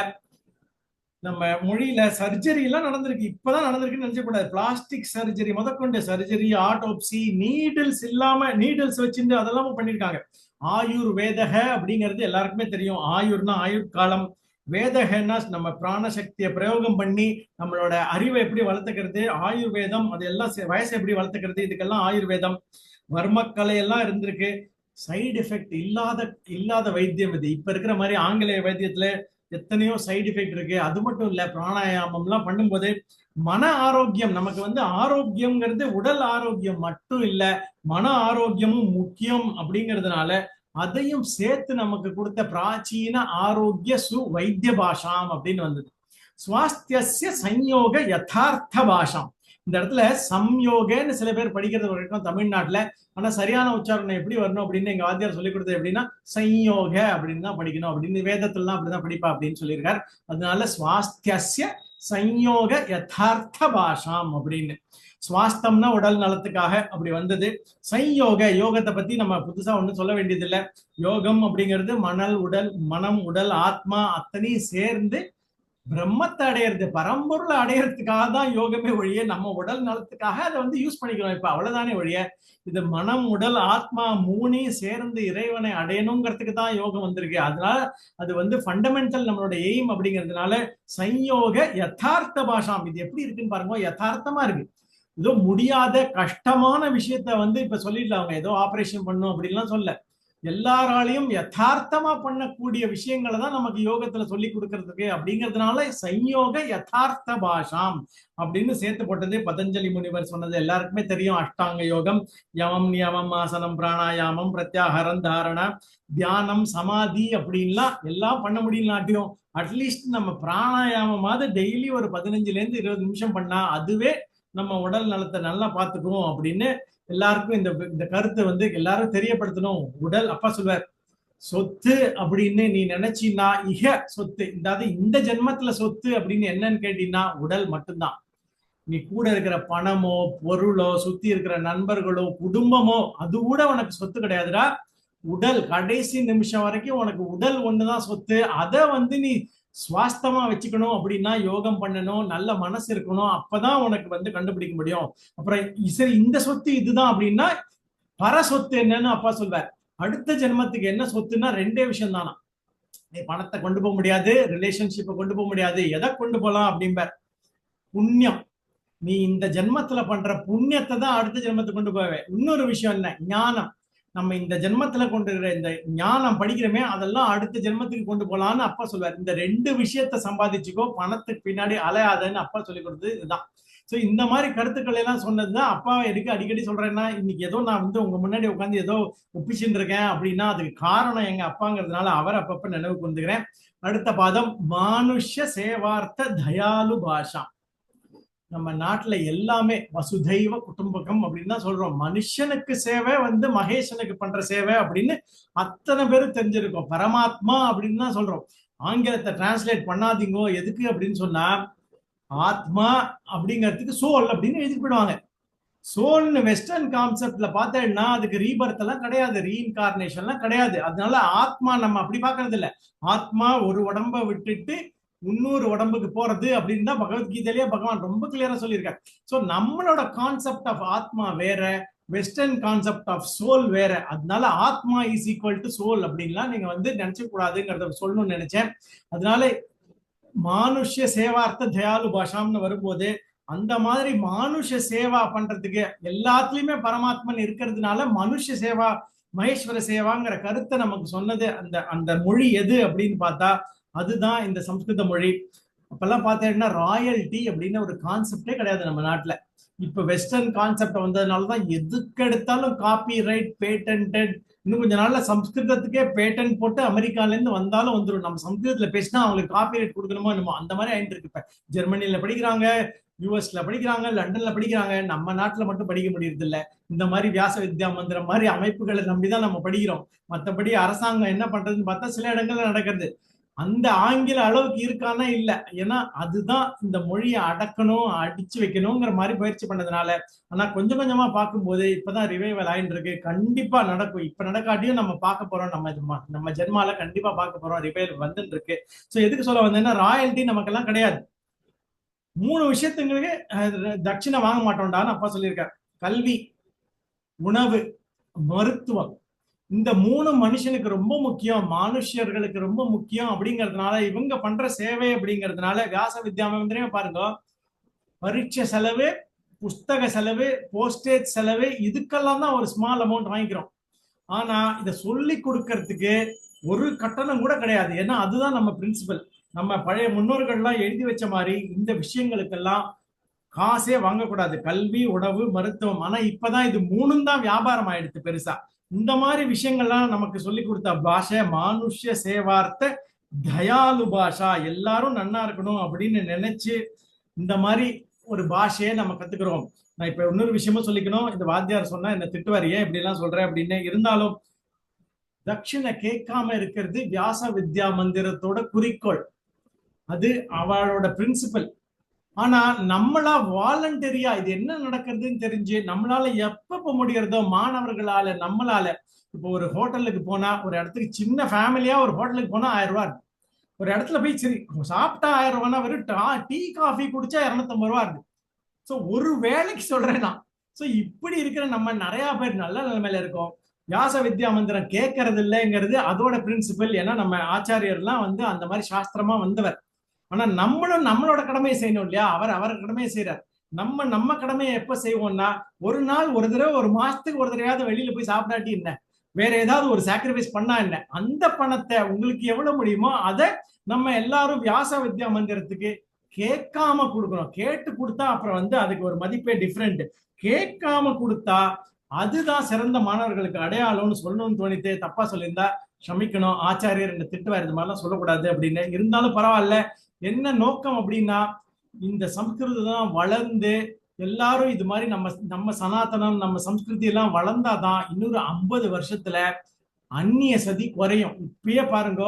நம்ம மொழியில சர்ஜரி எல்லாம் நடந்திருக்கு. இப்பதான் நடந்திருக்குன்னு நினைச்சக்கூடாது. பிளாஸ்டிக் சர்ஜரி முதற்கொண்டு சர்ஜரி, ஆட்டோப்சி, நீடில்ஸ் இல்லாம நீடில்ஸ் வச்சுட்டு அதெல்லாம் பண்ணிருக்காங்க. ஆயுர்வேதக அப்படிங்கிறது எல்லாருக்குமே தெரியும். ஆயுர்னா ஆயுட்காலம், வேதகன்னா நம்ம பிராணசக்தியை பிரயோகம் பண்ணி நம்மளோட அறிவை எப்படி வளர்த்துக்கிறது, ஆயுர்வேதம் அது எல்லாம் வயசை எப்படி வளர்த்துக்கிறது, இதுக்கெல்லாம் ஆயுர்வேதம். வர்மக்கலை எல்லாம் இருந்திருக்கு. சைடு எஃபெக்ட் இல்லாத வைத்தியம் இது. இப்ப இருக்கிற மாதிரி ஆங்கிலேய வைத்தியத்துல எத்தனையோ சைடு எஃபெக்ட் இருக்கு. அது மட்டும் இல்ல, பிராணாயாமம் எல்லாம் பண்ணும்போது மன ஆரோக்கியம், நமக்கு வந்து ஆரோக்கியம்ங்கிறது உடல் ஆரோக்கியம் மட்டும் இல்ல, மன ஆரோக்கியமும் முக்கியம். அப்படிங்கிறதுனால அதையும் சேர்த்து நமக்கு கொடுத்த பிராச்சீன ஆரோக்கிய வைத்திய பாஷாம் அப்படின்னு வந்தது. சுவாஸ்தியஸ்ய சம்யோக யதார்த்த பாஷாம். இந்த இடத்துல சம்யோகன்னு சில பேர் படிக்கிறது வரைக்கும் தமிழ்நாட்டுல, ஆனா சரியான உச்சாரணம் எப்படி வரணும் அப்படின்னு எங்க வாத்தியார் சொல்லி கொடுத்தது எப்படின்னா சம்யோக அப்படின்னு தான் படிக்கணும் அப்படின்னு, வேதத்துலாம் அப்படிதான் படிப்பா அப்படின்னு சொல்லியிருக்காரு. அதனால சுவாஸ்தியஸ்ய சம்யோக யதார்த்த பாஷாம் அப்படின்னு. சுவாஸ்தம்னா உடல் நலத்துக்காக அப்படி வந்தது. சம்யோக யோகத்தை பத்தி நம்ம புதுசா ஒண்ணும் சொல்ல வேண்டியது இல்லை. யோகம் அப்படிங்கிறது மனம் உடல் ஆத்மா அத்தனையும் சேர்ந்து பிரம்மத்தை அடையிறது, பரம்பொருளை அடையறதுக்காக தான் யோகமே ஒழிய நம்ம உடல் நலத்துக்காக அதை வந்து யூஸ் பண்ணிக்கிறோம் இப்ப, அவ்வளவுதானே ஒழிய இது மனம் உடல் ஆத்மா மூணையும் சேர்ந்து இறைவனை அடையணுங்கிறதுக்கு தான் யோகம் வந்திருக்கு. அதனால அது வந்து ஃபண்டமெண்டல் நம்மளோட எய்ம். அப்படிங்கிறதுனால சம்யோக யதார்த்த பாஷாம். இது எப்படி இருக்குன்னு பாருங்க, யதார்த்தமா இருக்கு. ஏதோ முடியாத கஷ்டமான விஷயத்த வந்து இப்ப சொல்லிடல, அவங்க ஏதோ ஆபரேஷன் பண்ணும் அப்படின்லாம் சொல்ல, எல்லாராலையும் யதார்த்தமா பண்ணக்கூடிய விஷயங்களை தான் நமக்கு யோகத்துல சொல்லி கொடுக்கறதுக்கு. அப்படிங்கிறதுனால சம்யோக யதார்த்த பாஷாம் அப்படின்னு சேர்த்து போட்டது பதஞ்சலி முனிவர் சொன்னது எல்லாருக்குமே தெரியும். அஷ்டாங்க யோகம், யமம் நியமம் ஆசனம் பிராணாயாமம் பிரத்யாஹரம் தாரணா தியானம் சமாதி அப்படின்லாம் எல்லாம் பண்ண முடியலாட்டியும் அட்லீஸ்ட் நம்ம பிராணாயாமமாவது டெய்லி ஒரு 15 to 20 நிமிஷம் பண்ணா அதுவே நம்ம உடல் நலத்தை நல்லா பார்த்துக்குவோம் அப்படின்னு எல்லாருக்கும் இந்த கருத்தை வந்து எல்லாரும் தெரியப்படுத்தணும். உடல் அப்பா சொல்வார், சொத்து அப்படின்னு நீ நினைச்சின்னா இக சொத்து, இந்த ஜென்மத்துல சொத்து அப்படின்னு என்னன்னு கேட்டீங்கன்னா உடல் மட்டும்தான். நீ கூட இருக்கிற பணமோ பொருளோ சுத்தி இருக்கிற நண்பர்களோ குடும்பமோ அது கூட உனக்கு சொத்து கிடையாதுடா. உடல் கடைசி நிமிஷம் வரைக்கும் உனக்கு உடல் ஒண்ணுதான் சொத்து. அதை வந்து நீ சுவாஸ்தமா வச்சுக்கணும் அப்படின்னா யோகம் பண்ணணும், நல்ல மனசு இருக்கணும், அப்பதான் உனக்கு வந்து கண்டுபிடிக்க முடியும். அப்புறம் சரி இந்த சொத்து இதுதான் அப்படின்னா பர சொத்து என்னன்னு அப்பா சொல்வார். அடுத்த ஜென்மத்துக்கு என்ன சொத்துன்னா 2 விஷயம் தானா. நீ பணத்தை கொண்டு போக முடியாது, ரிலேஷன்ஷிப்பை கொண்டு போக முடியாது, எதை கொண்டு போகலாம் அப்படிம்பார், புண்ணியம். நீ இந்த ஜென்மத்துல பண்ற புண்ணியத்தை தான் அடுத்த ஜென்மத்துக்கு கொண்டு போவேன். இன்னொரு விஷயம் என்ன, ஞானம். நம்ம இந்த ஜென்மத்துல கொண்டு இருக்கிற இந்த ஞானம் படிக்கிறோமே அதெல்லாம் அடுத்த ஜென்மத்துக்கு கொண்டு போலான்னு அப்பா சொல்வார். இந்த 2 விஷயத்த சம்பாதிச்சுக்கோ, பணத்துக்கு பின்னாடி அலையாதன்னு அப்பா சொல்லி கொடுத்தது இதுதான். சோ இந்த மாதிரி கருத்துக்கள் எல்லாம் சொன்னதுதான் அப்பா எதுக்கு அடிக்கடி சொல்றேன்னா, இன்னைக்கு ஏதோ நான் வந்து உங்க முன்னாடி உட்காந்து ஏதோ ஒப்பிச்சுட்டு இருக்கேன் அப்படின்னா அதுக்கு காரணம் எங்க அப்பாங்கிறதுனால அவர் அப்பப்ப நினைவுக்கு வந்துக்கிறேன். அடுத்த பாதம் மானுஷ்ய சேவார்த்த தயாலு பாஷா. நம்ம நாட்டுல எல்லாமே வசுதைவ குடும்பகம் அப்படின்னு தான் சொல்றோம். மனுஷனுக்கு சேவை வந்து மகேசனுக்கு பண்ற சேவை அப்படின்னு அத்தனை பேரும் தெரிஞ்சிருக்கோம். பரமாத்மா அப்படின்னு தான் சொல்றோம். ஆங்கிலத்தை டிரான்ஸ்லேட் பண்ணாதீங்கோ, எதுக்கு அப்படின்னு சொன்னா ஆத்மா அப்படிங்கிறதுக்கு சோல் அப்படின்னு எழுதி போயிடுவாங்க. சோல்னு வெஸ்டர்ன் கான்செப்ட்ல பார்த்தேன்னா அதுக்கு ரீபர்த் எல்லாம் கிடையாது, ரீஇன்கார்னேஷன் எல்லாம் கிடையாது. அதனால ஆத்மா நம்ம அப்படி பாக்குறது இல்ல. ஆத்மா ஒரு உடம்ப விட்டுட்டு இன்னொரு உடம்புக்கு போறது அப்படின்னு தான் பகவத்கீதையிலேயே பகவான் ரொம்ப கிளியரா சொல்லியிருக்காரு. சோ நம்மளோட கான்செப்ட் ஆஃப் ஆத்மா வேற, வெஸ்டர்ன் கான்செப்ட் ஆஃப் சோல் வேற. அதனால ஆத்மா இஸ் ஈக்குவல் டு சோல் அப்படின்லாம் நீங்க வந்து நினைச்ச கூடாதுங்கிறத சொல்லணும்னு நினைச்சேன். அதனால மானுஷ்ய சேவார்த்த தயாலு பாஷாம்னு வரும்போது அந்த மாதிரி மானுஷ சேவா பண்றதுக்கு எல்லாத்துலயுமே பரமாத்மன் இருக்கிறதுனால மனுஷ சேவா மகேஸ்வர சேவாங்கிற கருத்தை நமக்கு சொன்னது அந்த மொழி எது அப்படின்னு பார்த்தா அதுதான் இந்த சம்ஸ்கிருத மொழி. அப்பெல்லாம் பார்த்தேன்னா ராயல்டி அப்படின்னு ஒரு கான்செப்டே கிடையாது நம்ம நாட்டுல. இப்ப வெஸ்டர்ன் கான்செப்ட் வந்ததுனாலதான் எதுக்கு எடுத்தாலும் காப்பி ரைட், பேட்டன்டட். இன்னும் கொஞ்ச நாள்ல சம்ஸ்கிருதத்துக்கே பேட்டன் போட்டு அமெரிக்கால இருந்து வந்தாலும் வந்துடும். நம்ம சம்ஸ்கிருதத்துல பேசினா அவங்களுக்கு காப்பி ரைட் கொடுக்கணுமோ என்னமோ அந்த மாதிரி ஆயிட்டு இருக்கு. இப்ப ஜெர்மனில படிக்கிறாங்க, யூஎஸ்ல படிக்கிறாங்க, லண்டன்ல படிக்கிறாங்க, நம்ம நாட்டுல மட்டும் படிக்க முடியறது இல்ல. இந்த மாதிரி வியாச வித்யா மந்திரம் மாதிரி அமைப்புகளை நம்பிதான் நம்ம படிக்கிறோம். மற்றபடி அரசாங்கம் என்ன பண்றதுன்னு பார்த்தா சில இடங்கள்ல நடக்கிறது. அந்த ஆங்கில அளவுக்கு இருக்கானா இல்ல. ஏன்னா அதுதான் இந்த மொழியை அடக்கணும், அடிச்சு வைக்கணுங்கிற மாதிரி பயிற்சி பண்ணதுனால. ஆனா கொஞ்சம் கொஞ்சமா பார்க்கும்போது இப்பதான் ரிவைவல் ஆயிட்டு இருக்கு. கண்டிப்பா நடக்கும். இப்ப நடக்காட்டியும் நம்ம பார்க்க போறோம். நம்ம ஜென்மால கண்டிப்பா பார்க்க போறோம். ரிவைவல் வந்துட்டு இருக்கு. சோ எதுக்கு சொல்ல வந்தேன்னா ராயல்டி நமக்கெல்லாம் கிடையாது. 3 விஷயத்துங்களுக்கு தட்சிணை வாங்க மாட்டோம்டான்னு அப்பா சொல்லியிருக்காரு. கல்வி, உணவு, மருத்துவம். இந்த 3 மனுஷனுக்கு ரொம்ப முக்கியம், மானுஷ்யர்களுக்கு ரொம்ப முக்கியம். அப்படிங்கிறதுனால இவங்க பண்ற சேவை அப்படிங்கிறதுனால வியாச வித்யாமந்திரமே பாருங்க, பரீட்சை செலவு, புஸ்தக செலவு, போஸ்டேஜ் செலவு, இதுக்கெல்லாம் தான் ஒரு ஸ்மால் அமௌண்ட் வாங்கிக்கிறோம். ஆனா இதை சொல்லி கொடுக்கறதுக்கு ஒரு கட்டணம் கூட கிடையாது. ஏன்னா அதுதான் நம்ம பிரின்சிபல். நம்ம பழைய முன்னோர்கள்லாம் எழுதி வச்ச மாதிரி இந்த விஷயங்களுக்கெல்லாம் காசே வாங்கக்கூடாது. கல்வி, உணவு, மருத்துவம். ஆனா இப்பதான் இது மூணும் தான் வியாபாரம் ஆயிடுச்சு பெருசா. இந்த மாதிரி விஷயங்கள்லாம் நமக்கு சொல்லி கொடுத்த பாஷை மானுஷ்ய சேவார்த்த தயாலு பாஷா. எல்லாரும் நன்னா இருக்கணும் அப்படின்னு நினைச்சு இந்த மாதிரி ஒரு பாஷையை நம்ம கத்துக்கிறோம். நான் இப்ப இன்னொரு விஷயமும் சொல்லிக்கணும். இந்த வாத்தியார் சொன்னா என்ன திட்டுவார், ஏன் இப்படி எல்லாம் சொல்றேன் அப்படின்னு. இருந்தாலும் தட்சிணை கேட்காம இருக்கிறது வியாச வித்யா மந்திரத்தோட குறிக்கோள். அது அவளோட பிரின்சிபல். ஆனா நம்மளா வாலண்டரியா இது என்ன நடக்கிறதுன்னு தெரிஞ்சு நம்மளால எப்ப முடியறதோ மாணவர்களால நம்மளால இப்போ ஒரு ஹோட்டலுக்கு போனா, ஒரு இடத்துக்கு சின்ன ஃபேமிலியா ஒரு ஹோட்டலுக்கு போனா 1000 ரூபாய் இருக்கு. ஒரு இடத்துல போய் சரி சாப்பிட்டா 1000 ரூபாய்னா வெறும் டீ காஃபி குடிச்சா 250 ரூபாய் இருக்கு. சோ ஒரு வேலைக்கு சொல்றேன் நான். சோ இப்படி இருக்கிற நம்ம நிறைய பேர் நல்ல நிலைமையில இருக்கோம். வியாச வித்யா மந்திரம் கேட்கறது இல்லைங்கிறது அதோட பிரின்சிபல். ஏன்னா நம்ம ஆச்சாரியர்லாம் அந்த மாதிரி சாஸ்திரமா வந்தவர். ஆனா நம்மளும் நம்மளோட கடமையை செய்யணும் இல்லையா? அவர் கடமையை செய்யறார். நம்ம கடமையை எப்ப செய்வோம்னா, ஒரு நாள் ஒரு தடவை, ஒரு மாசத்துக்கு ஒரு தடவையாவது வெளியில போய் சாப்பிடாட்டி என்ன, வேற ஏதாவது ஒரு சாக்ரிஃபைஸ் பண்ணா என்ன, அந்த பணத்தை உங்களுக்கு எவ்வளவு முடியுமோ அதை நம்ம எல்லாரும் வியாச வித்யா மந்திரத்துக்கு கேட்காம கொடுக்கணும். கேட்டு கொடுத்தா அப்புறம் அதுக்கு ஒரு மதிப்பே டிஃப்ரெண்ட். கேட்காம கொடுத்தா அதுதான் சிறந்த மாணவர்களுக்கு அடையாளம்னு சொல்லணும்னு தோணித்தே. தப்பா சொல்லியிருந்தா க்ஷமிக்கணும். ஆச்சாரியர் என்ன திட்டுவார், இது மாதிரிலாம் சொல்லக்கூடாது அப்படின்னு. இருந்தாலும் பரவாயில்ல. என்ன நோக்கம் அப்படின்னா, இந்த சம்ஸ்கிருதம் தான் வளர்ந்து எல்லாரும் இது மாதிரி நம்ம சனாதனம் நம்ம சம்ஸ்கிருதி எல்லாம் வளர்ந்தாதான் இன்னொரு 50 வருஷத்துல அந்நிய சதி குறையும். இப்பயே பாருங்க,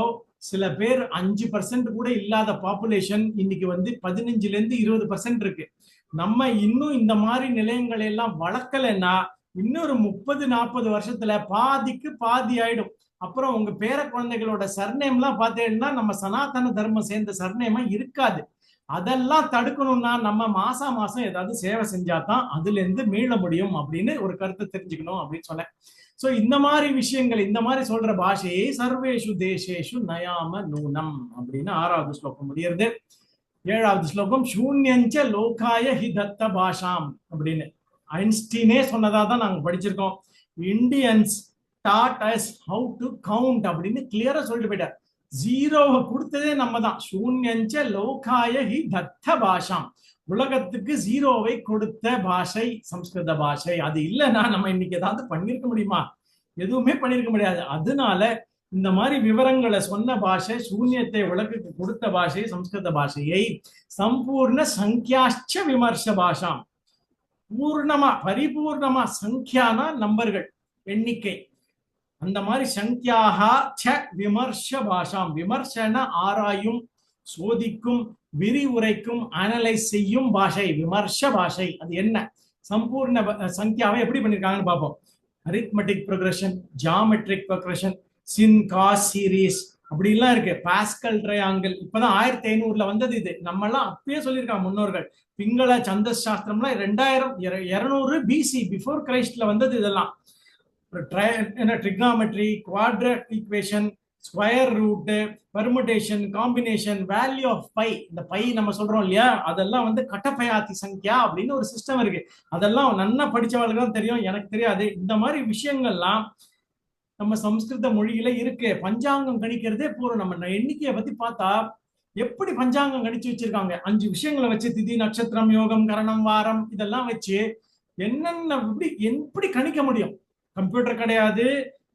சில பேர் 5% கூட இல்லாத பாப்புலேஷன் இன்னைக்கு 15ல இருந்து 20% இருக்கு. நம்ம இன்னும் இந்த மாதிரி நிலையங்களை எல்லாம் வளர்க்கலைன்னா இன்னொரு 30-40 வருஷத்துல பாதிக்கு பாதி ஆயிடும். அப்புறம் உங்க பேர குழந்தைகளோட சர்நேம் எல்லாம் பார்த்தீங்கன்னா நம்ம சனாதன தர்மம் சேர்ந்த சர்நேமா இருக்காது. அதெல்லாம் தடுக்கணும்னா நம்ம மாசம் ஏதாவது சேவை செஞ்சாதான் அதுல இருந்து மீள முடியும் அப்படின்னு ஒரு கருத்தை தெரிஞ்சுக்கணும் அப்படின்னு சொன்னேன். சோ இந்த மாதிரி விஷயங்கள், இந்த மாதிரி சொல்ற பாஷையை சர்வேஷு தேசேஷு நயாம நூனம் அப்படின்னு 6வது ஸ்லோகம் முடியறது. 7வது ஸ்லோகம் சூன்யஞ்ச லோகாய ஹி தத்த பாஷாம் அப்படின்னு ஐன்ஸ்டீனே சொன்னதா தான் நாங்க படிச்சிருக்கோம். Indians taught us how to count அப்படின்னு கிளியரா சொல்லிட்டு போயிட்டார். ஜீரோவை கொடுத்ததே நம்ம தான். சூன்யஞ்ச லோகாய ஹி தத்த பாஷாம். உலகத்துக்கு ஜீரோவை கொடுத்த பாஷை சம்ஸ்கிருத பாஷை. அது இல்லைன்னா நம்ம இன்னைக்கு ஏதாவது பண்ணிருக்க முடியுமா? எதுவுமே பண்ணிருக்க முடியாது. அதனால இந்த மாதிரி விவரங்களை சொன்ன பாஷை, சூன்யத்தை உலகுக்கு கொடுத்த பாஷை சம்ஸ்கிருத பாஷையை சம்பூர்ண சங்கியாச்ச விமர்ச பாஷாம். பூர்ணமா பரிபூர்ணமா, சங்கியானா நம்பர்கள் எண்ணிக்கை, அந்த மாதிரி சங்கியாக ச விமர்ச பாஷாம். விமர்சன ஆராயும், சோதிக்கும், விரிவுரைக்கும், அனலைஸ் செய்யும் பாஷை விமர்ச பாஷை. அது என்ன? சம்பூர்ண சங்கியாவை எப்படி பண்ணிருக்காங்கன்னு பார்ப்போம். அரித்மெட்டிக் ப்ரோக்ரஷன், ஜியாமெட்ரிக் ப்ரோக்ரஷன், சின் காஸ் சீரீஸ் அப்படிலாம் இருக்கு. பாஸ்கல் ட்ரையாங்கிள் இப்பதான் 1500ல வந்தது. இது நம்ம எல்லாம் அப்பயே சொல்லியிருக்காங்க முன்னோர்கள். பிங்கள சந்தஸ் சாஸ்திரம்லாம் 2200 பிசி பிஃபோர் கிரைஸ்ட்ல வந்தது. இதெல்லாம் trigonometry, quadratic equation, square root, permutation, combination, value of pi. இந்த பை நம்ம சொல்றோம் இல்லையா, அதெல்லாம் கட்டப்பயாத்தி சங்கியா அப்படின்னு ஒரு சிஸ்டம் இருக்கு. அதெல்லாம் நல்லா படிச்சவங்களுக்கு தான் தெரியும், எனக்கு தெரியாது. இந்த மாதிரி விஷயங்கள்லாம் நம்ம சம்ஸ்கிருத மொழியில இருக்கு. பஞ்சாங்கம் கணிக்கிறதே போறோம். நம்ம எண்ணிக்கையை பத்தி பார்த்தா எப்படி பஞ்சாங்கம் கணிச்சு வச்சிருக்காங்க. 5 விஷயங்களை வச்சு, திதி, நட்சத்திரம், யோகம், கரணம், வாரம், இதெல்லாம் வச்சு என்னென்ன எப்படி கணிக்க முடியும்? கம்ப்யூட்டர் கிடையாது,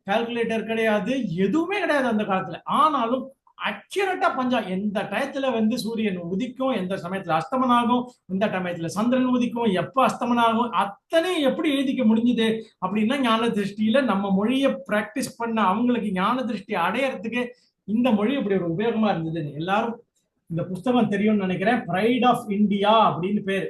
கால்குலேட்டர் கிடையாது, எதுவுமே கிடையாது அந்த காலத்துல. ஆனாலும் அக்யூரேட்டா எந்த டயத்துல சூரியன் உதிக்கும், எந்த சமயத்துல அஸ்தமனம் ஆகும், எந்த சமயத்துல சந்திரன் உதிக்கும், எப்ப அஸ்தமனம் ஆகும், அத்தனையும் எப்படி எழுதிக்க முடிஞ்சது அப்படின்னா ஞான திருஷ்டியில நம்ம மொழியை பிராக்டிஸ் பண்ண அவங்களுக்கு ஞான திருஷ்டி அடையறதுக்கு இந்த மொழி இப்படி ஒரு உபயோகமா இருந்தது. எல்லாரும் இந்த புஸ்தகம் தெரியும்னு நினைக்கிறேன். பிரைட் ஆஃப் இந்தியா அப்படின்னு பேரு.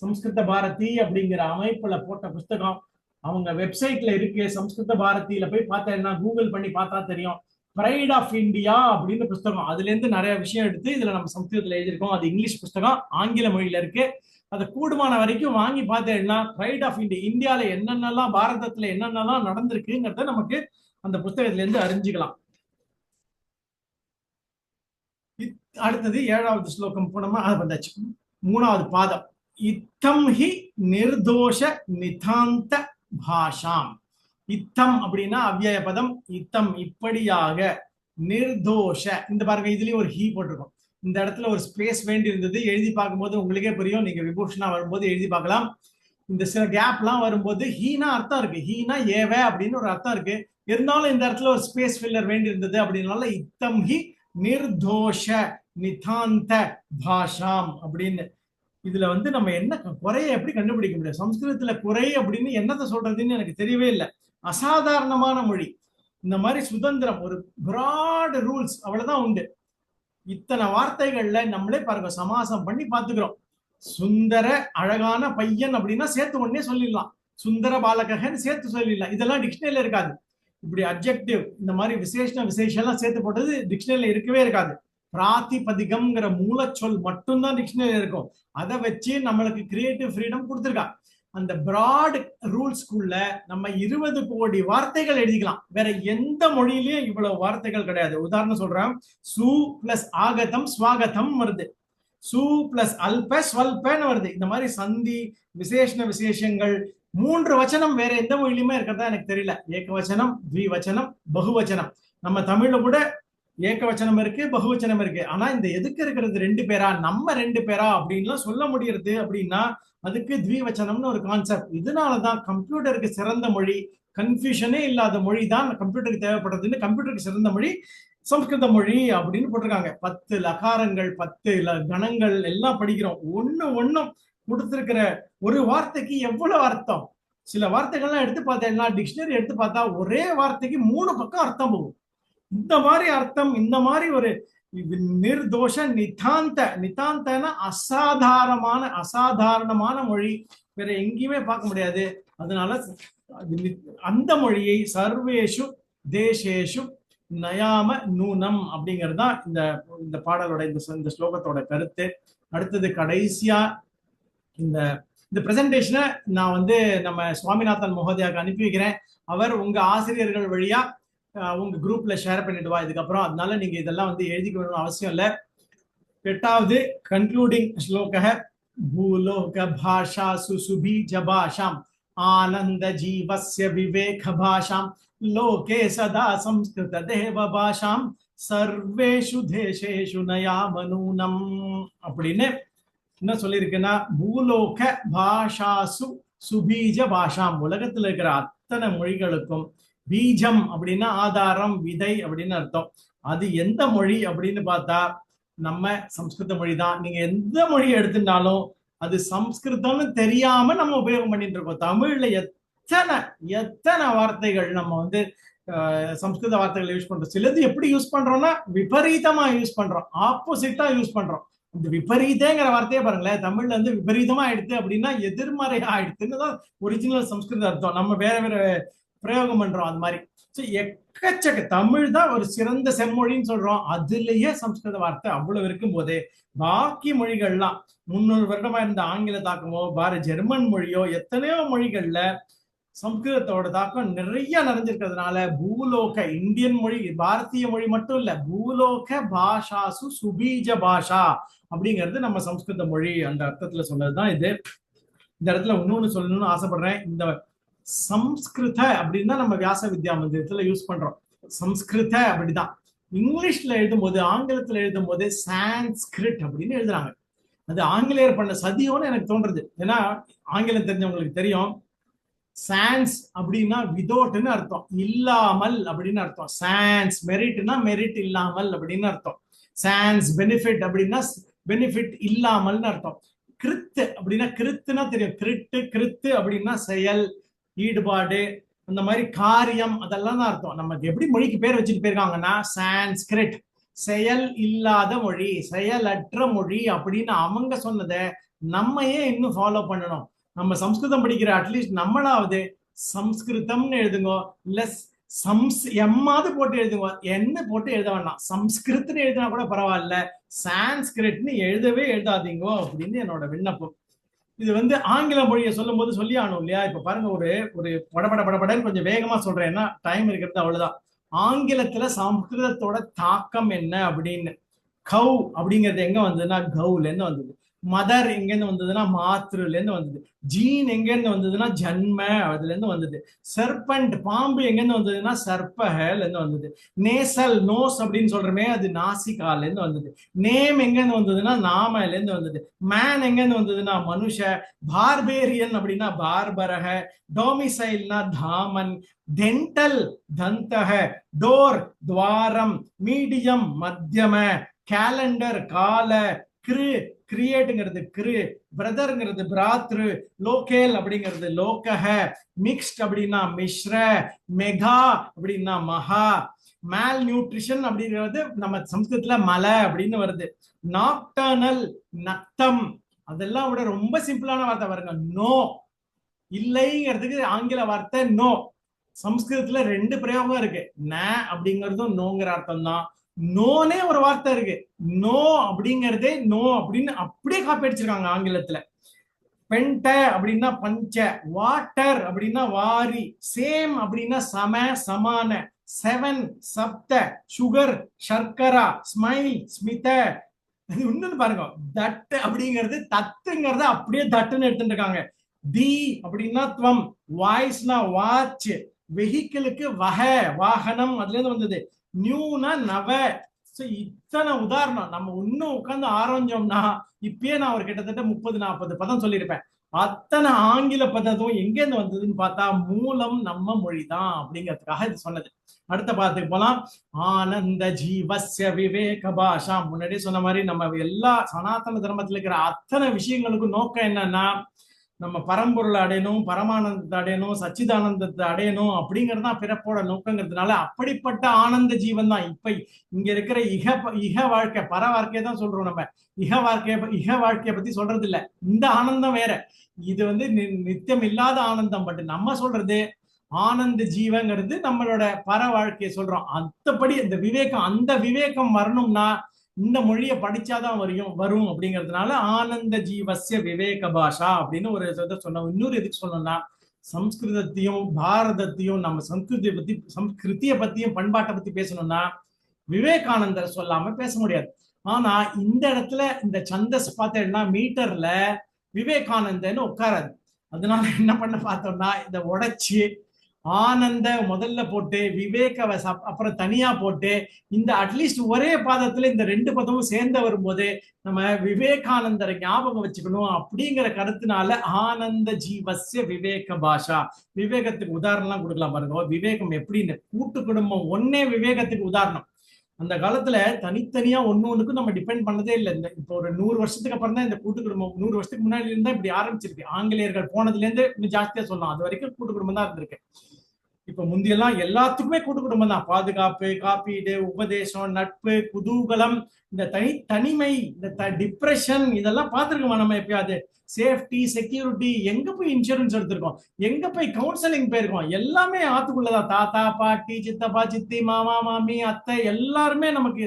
சம்ஸ்கிருத பாரதி அப்படிங்கிற அமைப்புல போட்ட புஸ்தகம். அவங்க வெப்சைட்ல இருக்கு. சம்ஸ்கிருத பாரதியில போய் பார்த்தா, கூகுள் பண்ணி பார்த்தா தெரியும். பிரைட் ஆஃப் இந்தியா அப்படின்னு புஸ்தகம். அதுல இருந்து நிறைய விஷயம் எடுத்து இதுல நம்ம சம்ஸ்கிருதத்துல எழுதியிருக்கோம். அது இங்கிலீஷ் புஸ்தகம், ஆங்கில மொழியில இருக்கு. அதை கூடுமான வரைக்கும் வாங்கி பார்த்தேன்னா பிரைட் ஆஃப் இந்தியா, இந்தியால என்னென்னலாம், பாரதத்துல என்னென்னலாம் நடந்திருக்குங்கிறத நமக்கு அந்த புஸ்தகத்துல இருந்து அறிஞ்சுக்கலாம். அடுத்தது 7வது ஸ்லோகம் போனோமா, அது வந்தாச்சு. 3வது பாதம். இத்தம் ஹி நிர்தோஷ நிதாந்த பாஷாம். இத்தம் அப்படின்னா அவ்யய பதம். இத்தம் இப்படியாக, நிர்தோஷ, இந்த பாருங்க இதுலயும் ஒரு ஹீ போட்டிருக்கோம். இந்த இடத்துல ஒரு ஸ்பேஸ் வேண்டி இருந்தது, எழுதி பார்க்கும்போது உங்களுக்கே புரியும். நீங்க விபூஷணா வரும்போது எழுதி பார்க்கலாம். இந்த சில கேப்லாம் வரும்போது ஹீனா அர்த்தம் இருக்கு, ஹீனா ஏவ அப்படின்னு ஒரு அர்த்தம் இருக்கு. இருந்தாலும் இந்த இடத்துல ஒரு ஸ்பேஸ் ஃபில்லர் வேண்டி இருந்தது அப்படின்னால இத்தம் ஹி நிர்தோஷ நிதாந்த பாஷாம் அப்படின்னு. இதுல வந்து நம்ம என்ன குறைய எப்படி கண்டுபிடிக்க முடியும்? சம்ஸ்கிருதத்துல குறை அப்படின்னு என்னத்தை சொல்றதுன்னு எனக்கு தெரியவே இல்லை. அசாதாரணமான மொழி. இந்த மாதிரி சுதந்திரம், ஒரு பிராட் ரூல்ஸ் அவ்வளவுதான் உண்டு. இத்தனை வார்த்தைகள்ல நம்மளே பாருங்க சமாசம் பண்ணி பாத்துக்கிறோம். சுந்தர அழகான பையன் அப்படின்னா சேர்த்து உடனே சொல்லிடலாம். சுந்தர பாலகன்னு சேர்த்து சொல்லிடலாம். இதெல்லாம் டிக்ஷனரியில இருக்காது. இப்படி அப்ஜெக்டிவ் இந்த மாதிரி விசேஷம் எல்லாம் சேர்த்து போட்டது டிக்ஷனரியில இருக்கவே இருக்காது. பிராதிபதிகம்ங்கிற மூலச்சொல் மட்டும்தான் டிக்ஷனரியில இருக்கும். அதை வச்சு நம்மளுக்கு கிரியேட்டிவ் ஃப்ரீடம் கொடுத்துருக்கா. அந்த பிராட் ரூல்ஸ்குள்ள நம்ம 20 கோடி வார்த்தைகள் எழுதிக்கலாம். வேற எந்த மொழியிலயும் இவ்வளவு வார்த்தைகள் கிடையாது. உதாரணம் சொல்றேன், சு பிளஸ் ஆகதம் ஸ்வாகதம் வருது, சு பிளஸ் அல்ப ஸ்வல்பன்னு வருது. இந்த மாதிரி சந்தி விசேஷங்கள் 3 வச்சனம் வேற எந்த மொழியிலுமே இருக்கிறதா எனக்கு தெரியல. ஏகவச்சனம், த்விவச்சனம், பகுவச்சனம். நம்ம தமிழ்ல கூட ஏகவச்சனம் இருக்கு, பகுவச்சனம் இருக்கு. ஆனா இந்த எதுக்கு இருக்கிறது 2 பேரா, நம்ம 2 பேரா அப்படின்லாம் சொல்ல முடியறது அப்படின்னா அதுக்கு த்விவச்சனம்னு ஒரு கான்செப்ட். இதனாலதான் கம்ப்யூட்டருக்கு சிறந்த மொழி, கன்ஃபியூஷனே இல்லாத மொழி தான் கம்ப்யூட்டருக்கு தேவைப்படுறதுன்னு கம்ப்யூட்டருக்கு சிறந்த மொழி சம்ஸ்கிருத மொழி அப்படின்னு போட்டிருக்காங்க. 10 லகாரங்கள், 10 கணங்கள் எல்லாம் படிக்கிறோம். ஒண்ணும் கொடுத்திருக்கிற ஒரு வார்த்தைக்கு எவ்வளவு அர்த்தம். சில வார்த்தைகள்லாம் எடுத்து பார்த்தேன்னா டிக்ஷனரி எடுத்து பார்த்தா ஒரே வார்த்தைக்கு 3 பக்கம் அர்த்தம் போகும். இந்த மாதிரி அர்த்தம், இந்த மாதிரி ஒரு நிர்தோஷ நிதாந்தன அசாதாரணமான மொழி வேற எங்கேயுமே பார்க்க முடியாது. அதனால அந்த மொழியை சர்வேஷு தேசேஷு நயாம நூனம் அப்படிங்கிறது தான் இந்த பாடலோட இந்த ஸ்லோகத்தோட கருத்து. அடுத்தது கடைசியா இந்த பிரசன்டேஷனை நான் வந்து நம்ம சுவாமிநாதன் மகோதயாக்கு அனுப்பி வைக்கிறேன். அவர் உங்க ஆசிரியர்கள் வழியா உங்க குரூப்ல ஷேர் பண்ணிடுவா இதுக்கப்புறம். அதனால நீங்க இதெல்லாம் வந்து எழுதிக்க வேணும்னு அவசியம் இல்லை. 8வது கன்க்ளூடிங் ஸ்லோக, பூலோக பாஷா சுசுபீஜ பாஷாம் ஆனந்த ஜீவஸ்ய விவேக பாஷாம் லோகே சதா சம்ஸ்கிருத தேவ பாஷாம் சர்வேஷு தேசேஷு நயாமனூனம் அப்படின்னு என்ன சொல்லியிருக்குன்னா, பூலோக பாஷாசு சுபீஜ பாஷாம், உலகத்துல இருக்கிற அத்தனை மொழிகளுக்கும் பீஜம் அப்படின்னா ஆதாரம், விதை அப்படின்னு அர்த்தம். அது எந்த மொழி அப்படின்னு பார்த்தா நம்ம சம்ஸ்கிருத மொழி தான். நீங்க எந்த மொழி எடுத்துட்டாலும் அது சம்ஸ்கிருதம்னு தெரியாம நம்ம உபயோகம் பண்ணிட்டு இருக்கோம். தமிழ்ல எத்தனை வார்த்தைகள் நம்ம வந்து சம்ஸ்கிருத வார்த்தைகளை யூஸ் பண்றோம். சிலது எப்படி யூஸ் பண்றோம்னா விபரீதமா யூஸ் பண்றோம், ஆப்போசிட்டா யூஸ் பண்றோம். இந்த விபரீதங்கிற வார்த்தையே பாருங்களேன், தமிழ்ல இருந்து விபரீதமா ஆயிடுத்து அப்படின்னா எதிர்மறையா ஆயிடுத்துன்னு தான் ஒரிஜினல் சம்ஸ்கிருத அர்த்தம். நம்ம வேற பிரயோகம் பண்றோம் அது மாதிரி. எக்கச்சக்க தமிழ் தான் ஒரு சிறந்த செம்மொழின்னு சொல்றோம். அதுலயே சம்ஸ்கிருத வார்த்தை அவ்வளவு இருக்கும் போதே பாக்கி மொழிகள்லாம் 300 வருடமா இருந்த ஆங்கில தாக்கமோ ஜெர்மன் மொழியோ எத்தனையோ மொழிகள்ல சம்ஸ்கிருதத்தோட தாக்கம் நிறைய நிறைஞ்சிருக்கிறதுனால பூலோக இந்தியன் மொழி, பாரதிய மொழி மட்டும் இல்ல, பூலோக பாஷாசு சுபீஜ பாஷா அப்படிங்கிறது நம்ம சம்ஸ்கிருத மொழி அந்த அர்த்தத்துல சொன்னதுதான் இது. இந்த இடத்துல இன்னொன்னு சொல்லணும்னு ஆசைப்படுறேன். இந்த சம்ஸ்கிருத அப்படின்னா நம்ம வியாச வித்யா மந்திரத்துல யூஸ் பண்றோம். சம்ஸ்கிருத அப்படிதான். இங்கிலீஷ்ல எழுதும் போது, ஆங்கிலத்துல எழுதும் போது சான்ஸ்கிரிட் அப்படின்னு எழுதுறாங்க. அது ஆங்கிலேயர் பண்ண சதியோன்னு எனக்கு தோன்றது. ஏன்னா ஆங்கிலம் தெரிஞ்சவங்களுக்கு தெரியும், சான்ஸ் அப்படின்னா விதவுட்னு அர்த்தம், இல்லாமல் அப்படின்னு அர்த்தம். சான்ஸ் மெரிட்னா மெரிட் இல்லாமல் அப்படின்னு அர்த்தம். சான்ஸ் பெனிஃபிட் அப்படின்னா பெனிஃபிட் இல்லாமல்னு அர்த்தம். கிருத்து அப்படின்னா கிருத்துனா தெரியும், கிருத்து அப்படின்னா செயல், ஈடுபாடு, அந்த மாதிரி காரியம், அதெல்லாம் தான் அர்த்தம். நமக்கு எப்படி மொழிக்கு பேர் வச்சுட்டு போயிருக்காங்கன்னா சான்ஸ்கிரிட், செயல் இல்லாத மொழி, செயலற்ற மொழி அப்படின்னு அவங்க சொன்னதை நம்ம ஏன் இன்னும் ஃபாலோ பண்ணணும்? நம்ம சம்ஸ்கிருதம் படிக்கிற அட்லீஸ்ட் நம்மளாவது சம்ஸ்கிருதம்னு எழுதுங்க, இல்ல எம்மாவது போட்டு எழுதுங்க, என்ன போட்டு எழுத வேண்டாம். சம்ஸ்கிருத்னு எழுதினா கூட பரவாயில்ல, சான்ஸ்கிரிட்னு எழுதவே எழுதாதீங்க அப்படின்னு என்னோட விண்ணப்பம். இது வந்து ஆங்கில மொழியை சொல்லும் போது சொல்லி ஆகணும் இல்லையா? இப்ப பாருங்க, ஒரு படபடன்னு கொஞ்சம் வேகமா சொல்றேன், ஏன்னா டைம் இருக்கிறது அவ்வளவுதான். ஆங்கிலத்துல சம்ஸ்கிருதத்தோட தாக்கம் என்ன அப்படின்னு, கவ் அப்படிங்கிறது எங்க வந்ததுன்னா கவுல இருந்து வந்தது. மதர் எங்க இருந்து வந்ததுன்னா மாத்ருல இருந்து வந்தது. ஜீன் எங்க இருந்து வந்ததுன்னா ஜன்ம அதுல இருந்து வந்தது. சர்பண்ட் பாம்பு எங்க இருந்து வந்ததுன்னா சர்பஹல இருந்து வந்தது. நேசல் நோஸ் அப்படின்னு சொல்றமே அது நாசிகால இருந்து வந்தது. நேம் எங்க இருந்து வந்ததுன்னா நாமல இருந்து வந்தது. மேன் எங்க இருந்து வந்ததுன்னா மனுஷ. பார்பேரியன் அப்படின்னா பார்பரக. டோமிசைல்னா தாமன். டென்டல் தந்தக. டோர் துவாரம். மீடியம் மத்தியம. கேலண்டர் கால. கிரியேட்டுங்கிறது கிரு. பிரதர்ங்கிறது பிராத்ரு. லோகேல் அப்படிங்கிறது லோகஹ. மிக்ஸ்ட் அப்படின்னா மிஸ்ர. மெகா அப்படின்னா மகா. மேல் நியூட்ரிஷன் அப்படிங்கிறது நம்ம சம்ஸ்கிருதத்துல மலை அப்படின்னு வருது. நாக்டர்னல் நக்தம் அதெல்லாம் விட ரொம்ப சிம்பிளான வார்த்தை பாருங்க. நோ இல்லைங்கிறதுக்கு ஆங்கில வார்த்தை நோ. சம்ஸ்கிருதத்துல 2 பிரயோகம் இருக்கு. ந அப்படிங்கிறதும் நோங்கிற அர்த்தம் தான். நோனே ஒரு வார்த்தை இருக்கு. நோ அப்படிங்கறதே நோ அப்படின்னு அப்படியே காப்பி அடிச்சிருக்காங்க ஆங்கிலத்துல. பென்ட அப்படின்னா பஞ்ச. வாட்டர் அப்படின்னா வாரி. சேம் அப்படின்னா சம சமான. 7 சப்த. சுகர் சர்க்கரா. ஸ்மைல் ஸ்மித. அது இன்னொன்னு பாருங்க. தட் அப்படிங்கிறது தத்துங்கிறத அப்படியே தட்டுன்னு எடுத்துட்டு இருக்காங்க. தி அப்படின்னா துவம். வாய்ஸ்னா வாட்ச். வெஹிக்கிளுக்கு வக வாகனம் அதுல இருந்து வந்தது. நியூனா நவ. இத்தனை உதாரணம் நம்ம இன்னும் உட்கார்ந்து ஆரம்பிச்சோம்னா இப்பயே நான் ஒரு கிட்டத்தட்ட 30-40 பதம் சொல்லியிருப்பேன். அத்தனை ஆங்கில பதத்தும் எங்க இருந்து வந்ததுன்னு பார்த்தா மூலம் நம்ம மொழிதான் அப்படிங்கிறதுக்காக இது சொன்னது. அடுத்த பாத்துக்கு போலாம். ஆனந்த ஜீவஸ்ய விவேக பாஷா. முன்னாடியே சொன்ன மாதிரி நம்ம எல்லா சனாதன தர்மத்துல இருக்கிற அத்தனை விஷயங்களுக்கும் நோக்கம் என்னன்னா நம்ம பரம்பொருளை அடையணும், பரமானந்தத்தை அடையணும், சச்சிதானந்தத்தை அடையணும் அப்படிங்கறதுதான் பிறப்போட நோக்கங்கிறதுனால அப்படிப்பட்ட ஆனந்த ஜீவன் தான். இப்ப இங்க இருக்கிற இக வாழ்க்கை பர வாழ்க்கையை தான் சொல்றோம். நம்ம இக வாழ்க்கைய பத்தி சொல்றது இல்ல. இந்த ஆனந்தம் வேற. இது நித்தியம் இல்லாத ஆனந்தம். பட் நம்ம சொல்றது ஆனந்த ஜீவங்கிறது நம்மளோட பர வாழ்க்கையை சொல்றோம். அத்தப்படி இந்த விவேகம், அந்த விவேகம் வரணும்னா இந்த மொழியை படிச்சாதான் வரும் அப்படிங்கிறதுனால ஆனந்த ஜீவஸ்ய விவேக பாஷா அப்படின்னு ஒரு சொன்னோம். இன்னொரு எதுக்கு சொன்னோம்னா சம்ஸ்கிருதத்தையும் பாரதத்தையும் நம்ம சம்ஸ்கிருதிய பத்தியும் பண்பாட்டை பத்தி பேசணும்னா விவேகானந்தர் சொல்லாம பேச முடியாது. ஆனா இந்த இடத்துல இந்த சந்தஸ் பார்த்தேன்னா மீட்டர்ல விவேகானந்தன்னு உட்காராது. அதனால என்ன பண்ண பார்த்தோம்னா இதை உடைச்சு ஆனந்த முதல்ல போட்டு விவேக அப்புறம் தனியா போட்டு இந்த அட்லீஸ்ட் ஒரே பாதத்துல இந்த 2 பதமும் சேர்ந்து வரும்போது நம்ம விவேகானந்தரை ஞாபகம் வச்சுக்கணும் அப்படிங்கிற கருத்துனால ஆனந்த ஜீவஸ்ய விவேக பாஷா. விவேகத்துக்கு உதாரணம்லாம் கொடுக்கலாம் பாருங்க. விவேகம் எப்படின்னு கூட்டு குடும்பம் ஒன்னே விவேகத்துக்கு உதாரணம். அந்த காலத்துல தனித்தனியா ஒண்ணுக்கும் நம்ம டிபெண்ட் பண்ணதே இல்லை. இந்த இப்போ ஒரு 100 வருஷத்துக்கு அப்புறம் தான் இந்த கூட்டு குடும்பம் 100 வருஷத்துக்கு முன்னாடி இருந்தா இப்படி ஆரம்பிச்சிருக்கு. ஆங்கிலேயர்கள் போனதுல இருந்து இன்னும் ஜாஸ்தியா சொல்லலாம். அது வரைக்கும் கூட்டு குடும்பம் தான் இருந்திருக்கு. இப்ப முந்தியெல்லாம் எல்லாத்துக்குமே கூட்டு குடும்பம் தான். பாதுகாப்பு, காப்பீடு, உபதேசம், நட்பு, குதூகலம், இந்த தனிமை, இந்த டிப்ரெஷன் இதெல்லாம் பார்த்திருக்கோமா நம்ம எப்பயாவது? சேஃப்டி, செக்யூரிட்டி, எங்க போய் இன்சூரன்ஸ் எடுத்திருக்கோம், எங்க போய் கவுன்சிலிங் போயிருக்கோம்? எல்லாமே ஆத்துக்குள்ளதான். தாத்தா பாட்டி, சித்தப்பா சித்தி, மாமா மாமி, அத்தை எல்லாருமே நமக்கு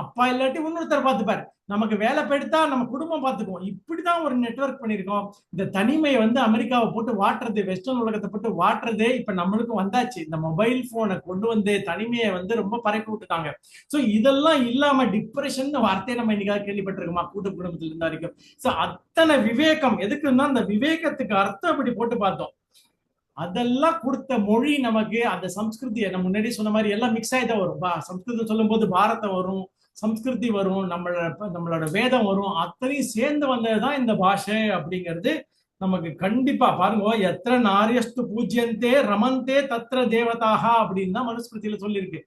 அப்பா இல்லாட்டி இன்னொருத்தர் பார்த்துப்பாரு. நமக்கு வேலை போயிட்டா நம்ம குடும்பம் பார்த்துக்குவோம். இப்படிதான் ஒரு நெட்வொர்க் பண்ணிருக்கோம். இந்த தனிமை அமெரிக்காவை போட்டு வாட்டுறது, வெஸ்டர்ன் உலகத்தை போட்டு வாட்டுறதே இப்ப நம்மளுக்கும் வந்தாச்சு. இந்த மொபைல் போனை கொண்டு வந்து தனிமையை ரொம்ப பறக்க விட்டுட்டாங்க. சோ இதெல்லாம் இல்லாம டிப்ரெஷன் வார்த்தையை நம்ம இன்னைக்காக கேள்விப்பட்டிருக்கோமா கூட்டு குடும்பத்துல இருந்த வரைக்கும்? சோ அத்தனை விவேகம் எதுக்குன்னா அந்த விவேகத்துக்கு அர்த்தம் அப்படி போட்டு பார்த்தோம். அதெல்லாம் கொடுத்த மொழி நமக்கு அந்த சம்ஸ்கிருதியை நம்ம முன்னாடி சொன்ன மாதிரி எல்லாம் மிக்ஸ் ஆகிதான் வரும். சம்ஸ்கிருதம் சொல்லும் போது பாரதம் வரும், சம்ஸ்கிருதி வரும், நம்மளோட வேதம் வரும். அத்தனையும் சேர்ந்து வந்ததுதான் இந்த பாஷை அப்படிங்கிறது நமக்கு கண்டிப்பா பாருங்க. எத்தனை நாரியஸ்து பூஜ்யந்தே ரமந்தே தத்ர தேவதாக அப்படின்னு தான் மனுஸ்மிருதியில சொல்லியிருக்கு.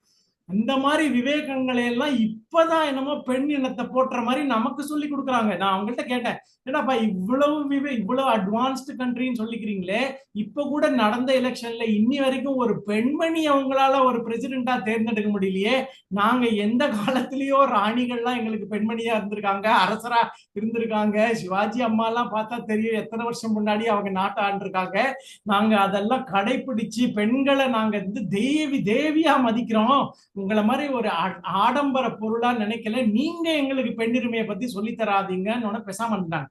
இந்த மாதிரி விவேகங்களை எல்லாம் இப்பதான் என்னமோ பெண் இனத்தை போட்டுற மாதிரி நமக்கு சொல்லி கொடுக்குறாங்க. நான் அவங்கள்ட்ட கேட்டேன், என்னப்பா இவ்வளவு அட்வான்ஸ்டு கண்ட்ரின்னு சொல்லிக்கிறீங்களே, இப்ப கூட நடந்த எலெக்ஷன்ல இன்னி வரைக்கும் ஒரு பெண்மணி அவங்களால ஒரு பிரசிடென்டா தேர்ந்தெடுக்க முடியலையே. நாங்க எந்த காலத்திலயோ ராணிகள்லாம் எங்களுக்கு பெண்மணியா இருந்திருக்காங்க, அரசரா இருந்திருக்காங்க. சிவாஜி அம்மா எல்லாம் பார்த்தா தெரியும் எத்தனை வருஷம் முன்னாடி அவங்க நாட்டை ஆண்டிருக்காங்க. நாங்க அதெல்லாம் கடைபிடிச்சு பெண்களை நாங்க தேவியா மதிக்கிறோம். உங்களை மாதிரி ஒரு ஆடம்பர பொருளா நினைக்கல. நீங்க எங்களுக்கு பெண்ணுரிமையை பத்தி சொல்லி தராதீங்கன்னு பேசாம இருந்தாங்க.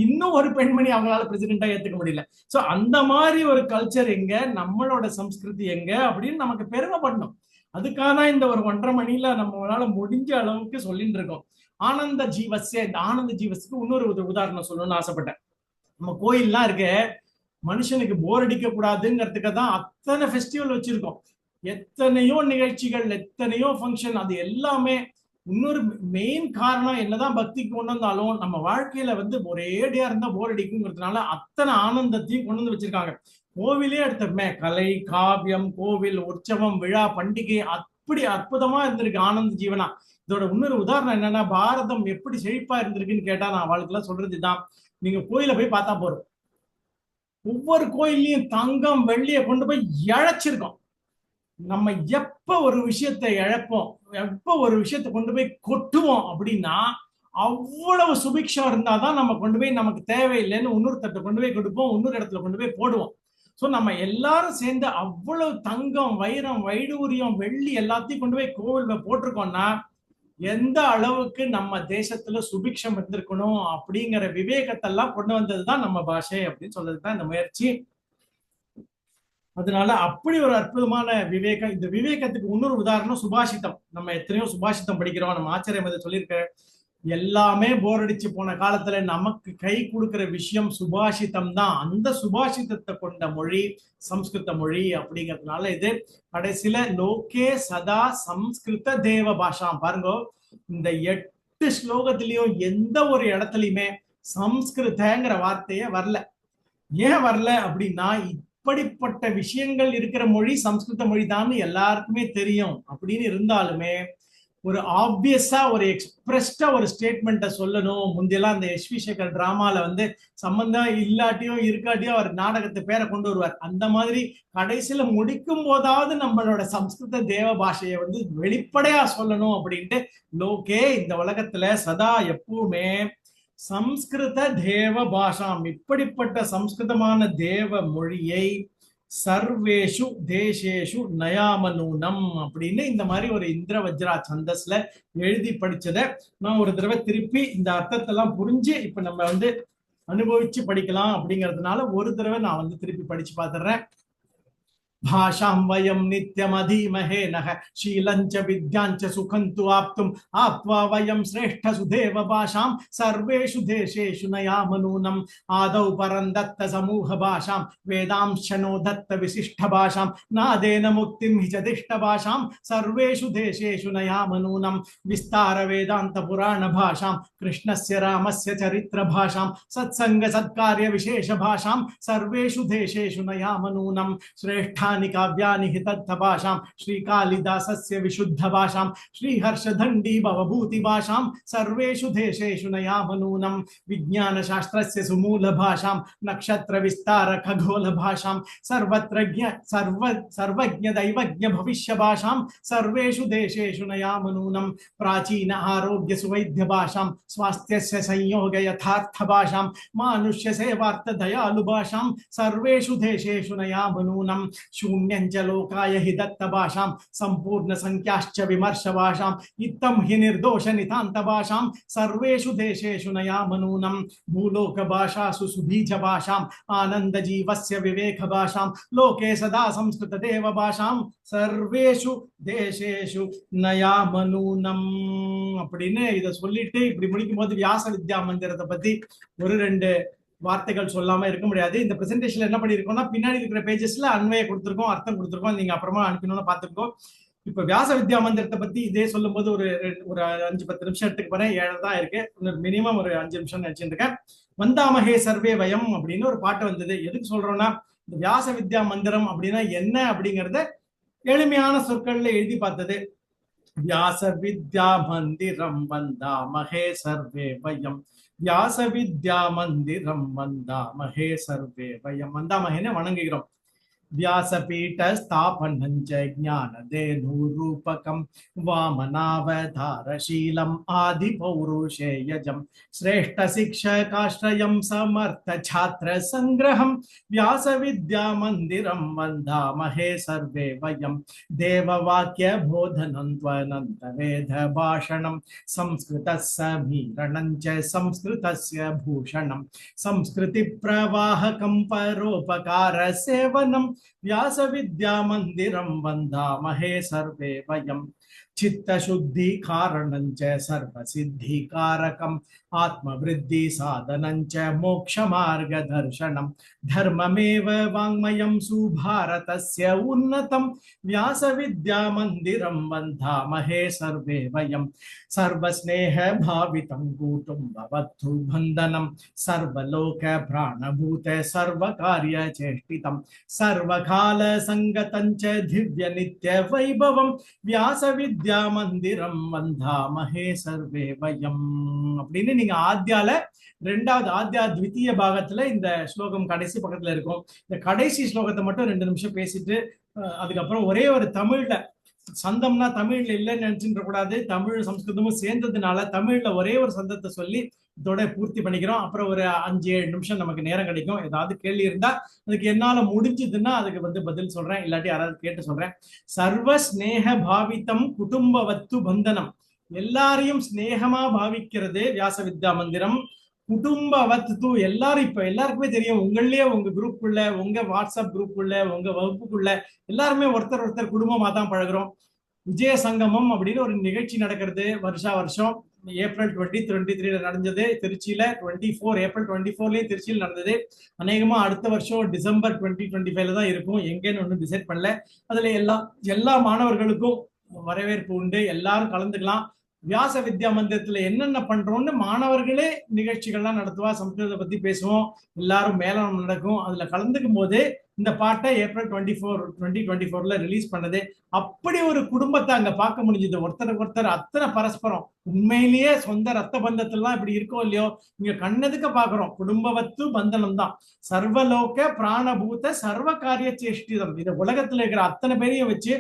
இன்னும் ஒரு பெண்மணி அவங்களால பிரசிடென்டா ஏத்துக்க முடியல. சோ அந்த மாதிரி ஒரு கல்ச்சர் எங்க, நம்மளோட சம்ஸ்கிருதி எங்க அப்படின்னு நமக்கு பெருமைப்படணும். அதுக்காக இந்த ஒரு 1.5 மணில நம்மளால முடிஞ்ச அளவுக்கு சொல்லிட்டு இருக்கோம். ஆனந்த ஜீவஸ்ய, இந்த ஆனந்த ஜீவஸுக்கு இன்னொரு உதாரணம் சொல்லணும்னு ஆசைப்பட்டேன். நம்ம கோயில்லாம் இருக்கு, மனுஷனுக்கு போர் அடிக்க கூடாதுங்கிறதுக்கு தான் அத்தனை ஃபெஸ்டிவல் வச்சிருக்கோம், எத்தனையோ நிகழ்ச்சிகள், எத்தனையோ ஃபங்க்ஷன். அது எல்லாமே இன்னொரு மெயின் காரணம், என்னதான் பக்திக்கு கொண்டு வந்தாலும் நம்ம வாழ்க்கையில ஒரேடியா இருந்தா போர் அடிக்குங்கிறதுனால அத்தனை ஆனந்தத்தையும் கொண்டு வந்து வச்சிருக்காங்க. கோவிலே எடுத்தமே, கலை, காவியம், கோவில், உற்சவம், விழா, பண்டிகை அப்படி அற்புதமா இருந்திருக்கு ஆனந்த ஜீவனா. இதோட இன்னொரு உதாரணம் என்னன்னா, பாரதம் எப்படி செழிப்பா இருந்திருக்குன்னு கேட்டா நான் அவளுக்குலாம் சொல்றதுதான், நீங்க கோயில போய் பார்த்தா போறோம், ஒவ்வொரு கோயிலையும் தங்கம் வெள்ளியை கொண்டு போய் இழைச்சிருக்கோம். நம்ம எப்ப ஒரு விஷயத்தை இழப்போம், எப்ப ஒரு விஷயத்தை கொண்டு போய் கொட்டுவோம் அப்படின்னா, அவ்வளவு சுபிக்ஷம் இருந்தாதான் நம்ம கொண்டு போய் நமக்கு தேவையில்லைன்னு இன்னொரு தட்டை கொண்டு போய் கொடுப்போம், இன்னொரு இடத்துல கொண்டு போய் போடுவோம். சோ நம்ம எல்லாரும் சேர்ந்து அவ்வளவு தங்கம், வைரம், வைடூரியம், வெள்ளி எல்லாத்தையும் கொண்டு போய் கோவில்ல போட்டிருக்கோம்னா எந்த அளவுக்கு நம்ம தேசத்துல சுபிக்ஷம் இருந்திருக்கணும் அப்படிங்கிற விவேகத்தெல்லாம் கொண்டு வந்ததுதான் நம்ம பாஷை அப்படின்னு சொல்றதுதான் இந்த முயற்சி. அதனால அப்படி ஒரு அற்புதமான விவேகம். இந்த விவேகத்துக்கு இன்னொரு உதாரணம் சுபாஷிதம். நம்ம எத்தனையோ சுபாஷிதம் படிக்கிறோம், நம்ம ஆச்சரியம் அதை சொல்லியிருக்க. எல்லாமே போர் அடிச்சு போன காலத்துல நமக்கு கை கொடுக்கிற விஷயம் சுபாஷிதம் தான். அந்த சுபாஷிதத்தை கொண்ட மொழி சம்ஸ்கிருத மொழி அப்படிங்கிறதுனால இது கடைசியில லோகே சதா சம்ஸ்கிருத தேவ பாஷாம். பாருங்க, இந்த 8 ஸ்லோகத்திலயும் எந்த ஒரு இடத்துலயுமே சம்ஸ்கிருதங்கிற வார்த்தையே வரல. ஏன் வரல அப்படின்னா, இப்படிப்பட்ட விஷயங்கள் இருக்கிற மொழி சம்ஸ்கிருத மொழி தான் எல்லாருக்குமே தெரியும். அப்படின்னு இருந்தாலுமே ஒரு ஆப்வியஸா ஒரு எக்ஸ்பிரஸ்டா ஒரு ஸ்டேட்மெண்ட்டை சொல்லணும். முந்தையெல்லாம் அந்த எஸ் வி சேகர் டிராமால சம்பந்தம் இல்லாட்டியோ இருக்காட்டியோ அவர் நாடகத்தை பேரை கொண்டு வருவார். அந்த மாதிரி கடைசியில முடிக்கும் போதாவது நம்மளோட சம்ஸ்கிருத தேவ பாஷையை வெளிப்படையா சொல்லணும் அப்படின்ட்டு லோகே, இந்த உலகத்துல சதா எப்பவுமே சம்ஸ்கிருத தேவ பாஷாம், இப்படிப்பட்ட சம்ஸ்கிருதமான தேவ மொழியை சர்வேஷு தேசேஷு நயாமனூனம் அப்படின்னு இந்த மாதிரி ஒரு இந்திர வஜ்ரா சந்தஸ்ல எழுதி படிச்சதை நான் ஒரு தடவை திருப்பி இந்த அர்த்தத்தெல்லாம் புரிஞ்சு இப்ப நம்ம அனுபவிச்சு படிக்கலாம் அப்படிங்கிறதுனால ஒரு தடவை நான் திருப்பி படிச்சு பார்த்துடுறேன். भाषां वयं नित्यमधीमहे नः शीलञ्च विद्याञ्च सुखन्तु आप्तुम् आप्त्वा वयं श्रेष्ठसु देव भाषां सर्वेषु देशेषु नयामनूनम् आदौ परं दत्त समूह भाषां वेदांशनो दत्त विशिष्ट भाषां नादेन मुक्तिं हि च दिष्ट भाषां सर्वेषु देशेषु नयामनूनम् विस्तार वेदान्त पुराण भाषां कृष्णस्य रामस्य चरित्र भाषां सत्संग सत्कार्य विशेष भाषां सर्वेषु देशेषु नयामनूनम् श्रेष्ठ काव्यानि हि तत्थभाषां श्रीकालिदासस्य विशुद्ध भाषां श्रीहर्षदण्डी भवभूति भाषां सर्वेषु देशेषु नयामनूनं विज्ञान शास्त्रस्य सुमूल भाषां नक्षत्र विस्तार खगोल भाषां सर्वज्ञ दैवज्ञ भविष्य भाषां सर्वेषु देशेषु नयामनूनं प्राचीन आरोग्य सुवैद्य भाषां स्वास्थ्यस्य संयोग यथार्थ भाषां मानुष्य सेवार्थ दयालु भाषां सर्वेषु देशेषु नयामनूनं शून्यंच लोकाय हि दत्त भाषां संपूर्ण संख्याश्च विमर्श भाषां इत्थं हि निर्दोष नितान्त भाषां सर्वेषु देशेषु नयामनूनं भूलोक भाषासु सुबीज भाषां आनंद जीवस्य विवेक भाषां लोके सदा संस्कृत देव भाषां सर्वेषु தேசேஷு நயாமனூனம் அப்படின்னு இதை சொல்லிட்டு இப்படி முடிக்கும் போது வியாச வித்யா மந்திரத்தை பத்தி ஒரு 2 வார்த்தைகள் சொல்லாம இருக்க முடியாது. இந்த பிரசன்டேஷன்ல என்ன பண்ணிருக்கோம்னா, பின்னாடி இருக்கிற பேஜஸ்ல அன்வய கொடுத்திருக்கோம், அர்த்தம் கொடுத்திருக்கோம், நீங்க அப்புறமா அனுப்பணும்னு பாத்துருக்கோம். இப்ப வியாச வித்யா மந்திரத்தை பத்தி இதே சொல்லும் போது ஒரு 5-10 நிமிஷம் எடுத்துக்கு போறேன். 7 தான் இருக்கு, மினிமம் ஒரு 5 நிமிஷம் நினைச்சிட்டு இருக்கேன். வந்தாமகே சர்வே வயம் அப்படின்னு ஒரு பாட்டு வந்தது. எதுக்கு சொல்றோம்னா, இந்த வியாச வித்யா மந்திரம் அப்படின்னா என்ன அப்படிங்கறத எளிமையான சொற்கள்ல எழுதி பார்த்தது. வியாச வித்யா மந்திரம் வந்தாமகே சர்வே வயம், வியாச வித்யா மந்திரம் வந்தாமகே சர்வே வயம். வந்தாமகேன்னு வணங்குகிறோம். व्यासपीठ स्थापनं च ज्ञानधेनुरूपकं वामनावतारशीलम् आदिपौरुषेयजं श्रेष्ठशिक्षकाश्रयं समर्थछात्रसङ्ग्रहं व्यासविद्यामन्दिरं वन्दामहे सर्वे वयं देववाक्यबोधनं त्वनन्तवेदभाषणं संस्कृतसमीरणं च संस्कृतस्य भूषणं संस्कृतिप्रवाहकं परोपकारसेवनं व्यासविद्यामन्दिरं वन्दामहे सर्वे वयम् चित्तशुद्धिकारणञ्च सर्वसिद्धिकारकम् आत्मवृद्धिसाधनञ्च मोक्षमार्गदर्शनम् धर्ममेव वाङ्मयं सुभारतस्य उन्नतं व्यासविद्यामन्दिरं वन्दामहे सर्वे वयम् सर्वस्नेहभावितं कुटुम्बवत्तु बन्धनं सर्वलोक प्राणभूत सर्वकार्यचेष्टितं सर्वकालसङ्गतं च दिव्यनित्यवैभवं व्यासविद्यामन्दिरं वन्दामहे सर्वे वयम् அப்படின்னு நீங்க ஆத்யால ரெண்டாவது ஆத்யா த்விதீய பாகத்துல இந்த ஸ்லோகம் கடைசி பக்கத்துல இருக்கும். இந்த கடைசி ஸ்லோகத்தை மட்டும் 2 நிமிஷம் பேசிட்டு அதுக்கப்புறம் ஒரே ஒரு தமிழ்ல சந்தம்னா தமிழ்ல இல்லைன்னு நினைச்சுட்டு கூடாது, தமிழ் சம்ஸ்கிருதமும் சேர்ந்ததுனால தமிழ்ல ஒரே ஒரு சந்தத்தை சொல்லி இதோட பூர்த்தி பண்ணிக்கிறோம். அப்புறம் ஒரு 5-7 நிமிஷம் நமக்கு நேரம் கிடைக்கும். ஏதாவது கேள்வி இருந்தா அதுக்கு என்னால முடிஞ்சதுன்னா அதுக்கு பதில் சொல்றேன், இல்லாட்டி யாராவது கேட்டு சொல்றேன். சர்வ ஸ்நேக பாவித்தம் குடும்பவத்து பந்தனம், எல்லாரையும் ஸ்நேகமா பாவிக்கிறது வியாச வித்யா மந்திரம். குடும்பவத்து எல்லாரும் இப்ப எல்லாருக்குமே தெரியும், உங்களே உங்க குரூப்புக்குள்ள, உங்க வாட்ஸ்அப் குரூப்புக்குள்ள, உங்க வகுப்புக்குள்ள எல்லாருமே ஒருத்தர் குடும்பமா தான் பழகுறோம். விஜய சங்கமம் அப்படின்னு ஒரு நிகழ்ச்சி நடக்கிறது வருஷம் ஏப்ரல் 2023 நடந்தது திருச்சியில. 24 ஏப்ரல் 24லயும் திருச்சியில் நடந்தது. அநேகமா அடுத்த வருஷம் டிசம்பர் 2025 தான் இருக்கும். எங்கன்னு ஒன்றும் டிசைட் பண்ணல. அதுல எல்லா மாணவர்களுக்கும் வரவேற்பு உண்டு, எல்லாரும் கலந்துக்கலாம். வியாச வித்யா மந்திரத்துல என்னென்ன பண்றோம்னு மாணவர்களே நிகழ்ச்சிகள்லாம் நடத்துவா, சம்ஸ்கிருதத்தை பத்தி பேசுவோம், எல்லாரும் மேலம் நடக்கும். அதுல கலந்துக்கும் போது இந்த பாட்டை ஏப்ரல் 24 2024ல ரிலீஸ் பண்ணது. அப்படி ஒரு குடும்பத்தை அங்க பார்க்க முடிஞ்சது. ஒருத்தர் அத்தனை பரஸ்பரம் உண்மையிலேயே சொந்த ரத்த பந்தத்திலாம் இப்படி இருக்கோ இல்லையோ இங்க கண்ணதுக்க பாக்குறோம். குடும்பவத்து பந்தனம் தான். சர்வலோக பிராணபூத சர்வ காரிய சேஷ்டிதம். இந்த உலகத்துல இருக்கிற அத்தனை பேரையும் வச்சு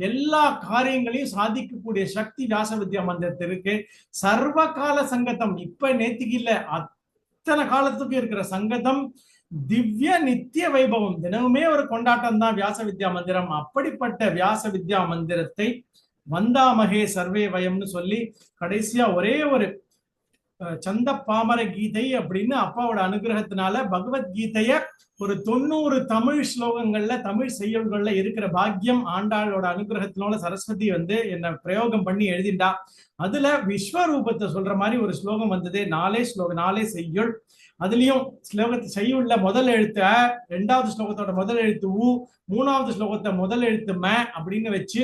எல்லா காரியங்களையும் சாதிக்கக்கூடிய சக்தி வியாச வித்யா மந்திரத்திற்கு. சர்வ கால சங்கத்தம், இப்ப நேத்திக்கு இல்ல அத்தனை காலத்துக்கு இருக்கிற சங்கத்தம், திவ்ய நித்திய வைபவம், தினமுமே ஒரு கொண்டாட்டம் தான் வியாச வித்யா மந்திரம். அப்படிப்பட்ட வியாச வித்யா மந்திரத்தை வந்தாமகே சர்வே வயம்னு சொல்லி கடைசியா ஒரே ஒரு சந்த பாமர கீதை அப்படின்னு அப்பாவோட அனுகிரகத்தினால பகவத்கீதைய ஒரு 90 தமிழ் ஸ்லோகங்கள்ல தமிழ் செய்யுள்கள்ல இருக்கிற பாக்கியம் ஆண்டாளோட அனுகிரகத்தினால சரஸ்வதி என்ன பிரயோகம் பண்ணி எழுதிண்டா. அதுல விஸ்வரூபத்தை சொல்ற மாதிரி ஒரு ஸ்லோகம் வந்தது. 4 செய்யுள். அதுலயும் செய்யுள்ள முதல் எழுத்து அ, 2வது ஸ்லோகத்தோட முதல் எழுத்து உ, 3வது ஸ்லோகத்தை முதல் எழுத்து ம அப்படின்னு வச்சு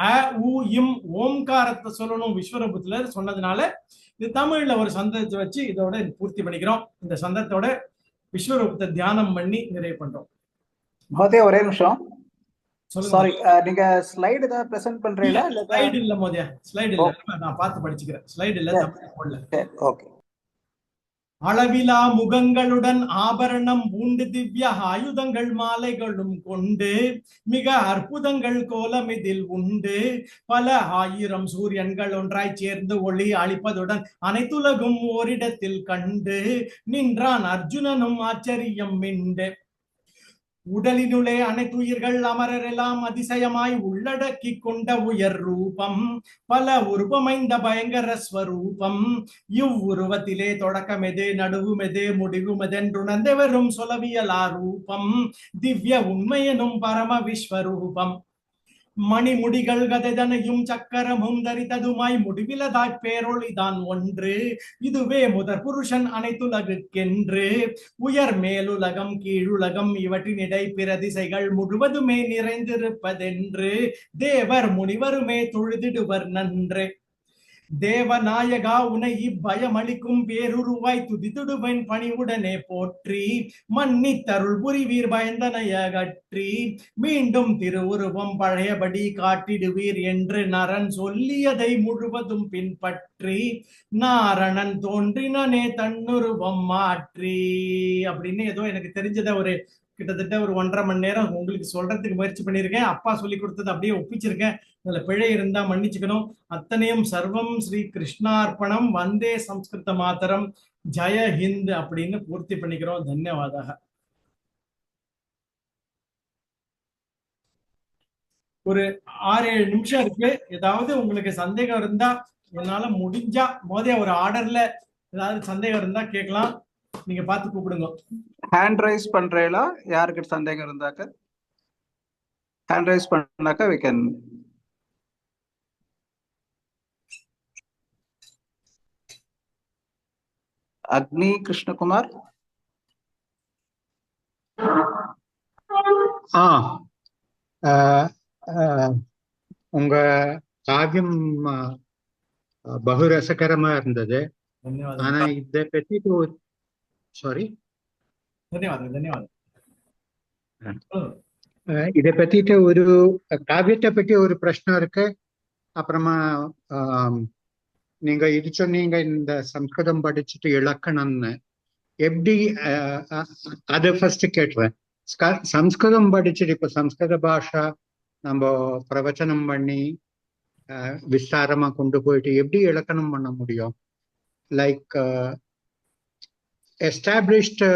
அ உ இம் ஓம்காரத்தை சொல்லணும் விஸ்வரூபத்துல சொன்னதுனால இது தமிழ்ல ஒரு சந்தத்தை வச்சு இதோட பூர்த்தி பண்ணிக்கிறோம். இந்த சந்தத்தோட விஸ்வரூபத்தை தியானம் பண்ணி நிறைவு பண்றோம். மோதியா ஒரே நிமிஷம், சாரி, நீங்க ஸ்லைடு தான் பிரசன்ட் பண்றீங்களா? ஸ்லைடு இல்ல மோதியா, ஸ்லைடு இல்ல, நான் பார்த்து படிச்சுக்கிறேன். ஸ்லைடு இல்ல, தமிழ் போடல. ஓகே. அளவிலா முகங்களுடன் ஆபரணம் பூண்டு திவ்ய ஆயுதங்கள் மாலைகளும் கொண்டு மிக அற்புதங்கள் கோலம் இதில் உண்டு. பல 1000 சூரியன்கள் ஒன்றாய் சேர்ந்து ஒளி அளிப்பதுடன் அனைத்துலகும் ஓரிடத்தில் கண்டு நின்றான் அர்ஜுனனும் ஆச்சரியம் மிண்டு. உடலினுள்ளே அனைத்துயிர்கள் அமரர் எல்லாம் அதிசயமாய் உள்ளடக்கி கொண்ட உயர் ரூபம், பல உருவமைந்த பயங்கர ஸ்வரூபம். இவ்வுருவத்திலே தொடக்கமெது நடுவுமெது முடிவுமெதென்றுணர்ந்தவரும் சொலவியலா ரூபம். திவ்ய உண்மையனும் பரம விஸ்வரூபம். மணிமுடிகள் கதைதனையும் சக்கரமும் தரித்ததுமாய் முடிவிலதாய் பேரொளிதான் ஒன்று. இதுவே முதற் புருஷன் அனைத்துலகுக்கென்று. உயர் மேலுலகம் கீழுலகம் இவற்றினிடை பிற திசைகள் முழுவதுமே நிறைந்திருப்பதென்று. தேவர் முனிவருமே தொழுதிடுவர் நன்று. தேவநாயகா உனை இப்பயமளிக்கும் பேருருவாய் துதித்துடுவன் பணிவுடனே போற்றி. மன்னி தருள் புரிவீர் பயந்தனையகற்றி. மீண்டும் திருவுருவம் பழையபடி காட்டிடுவீர் என்று நரன் சொல்லியதை முழுவதும் பின்பற்றி. நாரணன் தோன்றினனே தன்னுருவம் மாற்றி அப்படின்னு ஏதோ எனக்கு தெரிஞ்சத ஒரு கிட்டத்தட்ட ஒரு 1.5 மணி நேரம் உங்களுக்கு சொல்றதுக்கு முயற்சி பண்ணியிருக்கேன். அப்பா சொல்லி கொடுத்தது அப்படியே ஒப்பிச்சிருக்கேன். அதுல பிழை இருந்தா மன்னிச்சுக்கணும். அத்தனையும் சர்வம் ஸ்ரீ கிருஷ்ணார்ப்பணம், வந்தே சம்ஸ்கிருத மாதரம், ஜெய ஹிந்த் அப்படின்னு பூர்த்தி பண்ணிக்கிறோம். தன்யவாதாக. ஒரு 6-7 நிமிஷம் இருக்கு. ஏதாவது உங்களுக்கு சந்தேகம் இருந்தா என்னால முடிஞ்சா மோதியா ஒரு ஆர்டர்ல ஏதாவது சந்தேகம் இருந்தா கேட்கலாம். நீங்க பார்த்து கூப்பிடுங்க. ஹேண்ட் ரைஸ் பண்றீங்களா யாருக்கு சந்தேகம் இருந்தாக்க? hand raise பண்ணாக்கா we can. அக்னி கிருஷ்ணகுமார். உங்க காவியம் பகு ரசகரமா இருந்தது. ஆனா இதை பத்தி சாரி இதை பத்திட்டு ஒரு காவியத்தை பற்றி ஒரு பிரச்சனை இருக்கு. அப்புறமா நீங்க இது சொன்னீங்க இந்த சம்ஸ்கிருதம் படிச்சுட்டு இலக்கணம்னு. எப்படி அதை ஃபர்ஸ்ட் கேட்டுறேன். சம்ஸ்கிருதம் படிச்சுட்டு இப்ப சம்ஸ்கிருத பாஷா நம்ம பிரவச்சனம் பண்ணி விஸ்தாரமா கொண்டு போயிட்டு எப்படி இலக்கணம் பண்ண முடியும்? லைக் எஸ்டாப்ளிஷ்ட்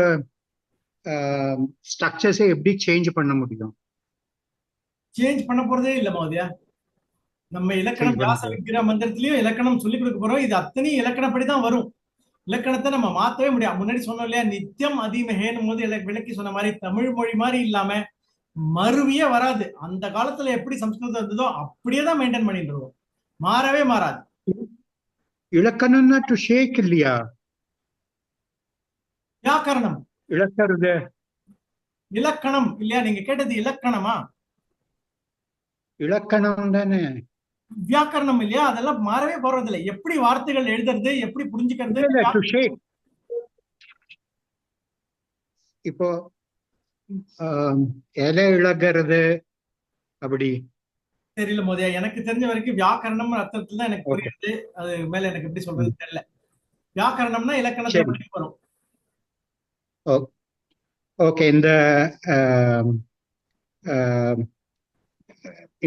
ஸ்ட்ரக்சர்ஸை எப்படி சேஞ்ச் பண்ண முடியும்? சேஞ்ச் பண்ண போறதே இல்ல மோதியா. நம்ம இலக்கணம் வியாச விக்கிர மந்திரத்திலயும் இலக்கணம் சொல்லி கொடுக்க போறோம். இது அத்தனையும் இலக்கணப்படி தான் வரும். இலக்கணத்தை நம்ம மாத்தவே முடியாது. முன்னாடி சொன்னோம் இல்லையா, நித்தியம் அதிமகேனும் போது விளக்கி சொன்ன மாதிரி தமிழ் மொழி மாதிரி இல்லாம மறுவியே வராது. அந்த காலத்துல எப்படி சம்ஸ்கிருதம் இருந்ததோ அப்படியே தான் மெயின்டைன் பண்ணிட்டு இருக்கோம். மாறவே மாறாது. இலக்கணம்னா டு ஷேக் இல்லையா? வியாக்கரணம் இலக்கறது இலக்கணம் இல்லையா? நீங்க கேட்டது இலக்கணமா? இலக்கணம் தானே. வியாக்கரணம் இல்லையா? அதெல்லாம் மாறவே போறதில்லை. எப்படி வார்த்தைகள் எழுதுறது, எப்படி புரிஞ்சுக்கிறது. இப்போ இலை இழக்கிறது அப்படி தெரியல மோதியா. எனக்கு தெரிஞ்ச வரைக்கும் வியாக்கரணம் அர்த்தத்துல தான் எனக்கு புரியுது. அது மேல எனக்கு எப்படி சொல்றது தெரியல. வியாக்கரணம்னா இலக்கணத்தை பற்றி வரும். ஓகே.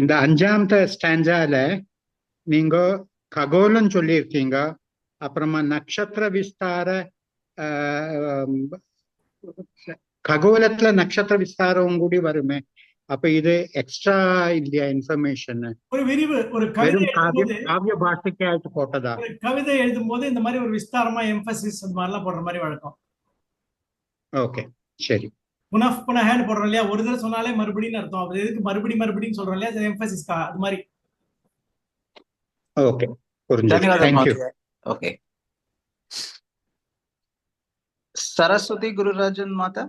இந்த அஞ்சாமத்த ஸ்டாண்டால நீங்க ககோலம் சொல்லியிருக்கீங்க. அப்புறமா நட்சத்திர விஸ்தார ககோலத்துல நட்சத்திர விஸ்தாரம் கூடி வருமே. அப்ப இது எக்ஸ்ட்ரா இல்லையா இன்ஃபர்மேஷன்? ஒரு விரிவு, ஒரு காவிய பாஷைக்கு போட்டதா? கவிதை எழுதும் போது இந்த மாதிரி ஒரு விஸ்தாரமா எம்பசிஸ் அந்த மாதிரிலாம் போடுற மாதிரி வழக்கம். ஓகே சரி. புனஹேன்னு போடுறோம் இல்லையா? ஒரு தடவை சொன்னாலே மறுபடியும் அர்த்தம். அது எதுக்கு மறுபடியும் சொல்றோம் இல்லையா? எம்பசிஸ்க்கா அது மாதிரி. ஓகே புரிஞ்சது. ஓகே. சரஸ்வதி குருராஜன் மாதா.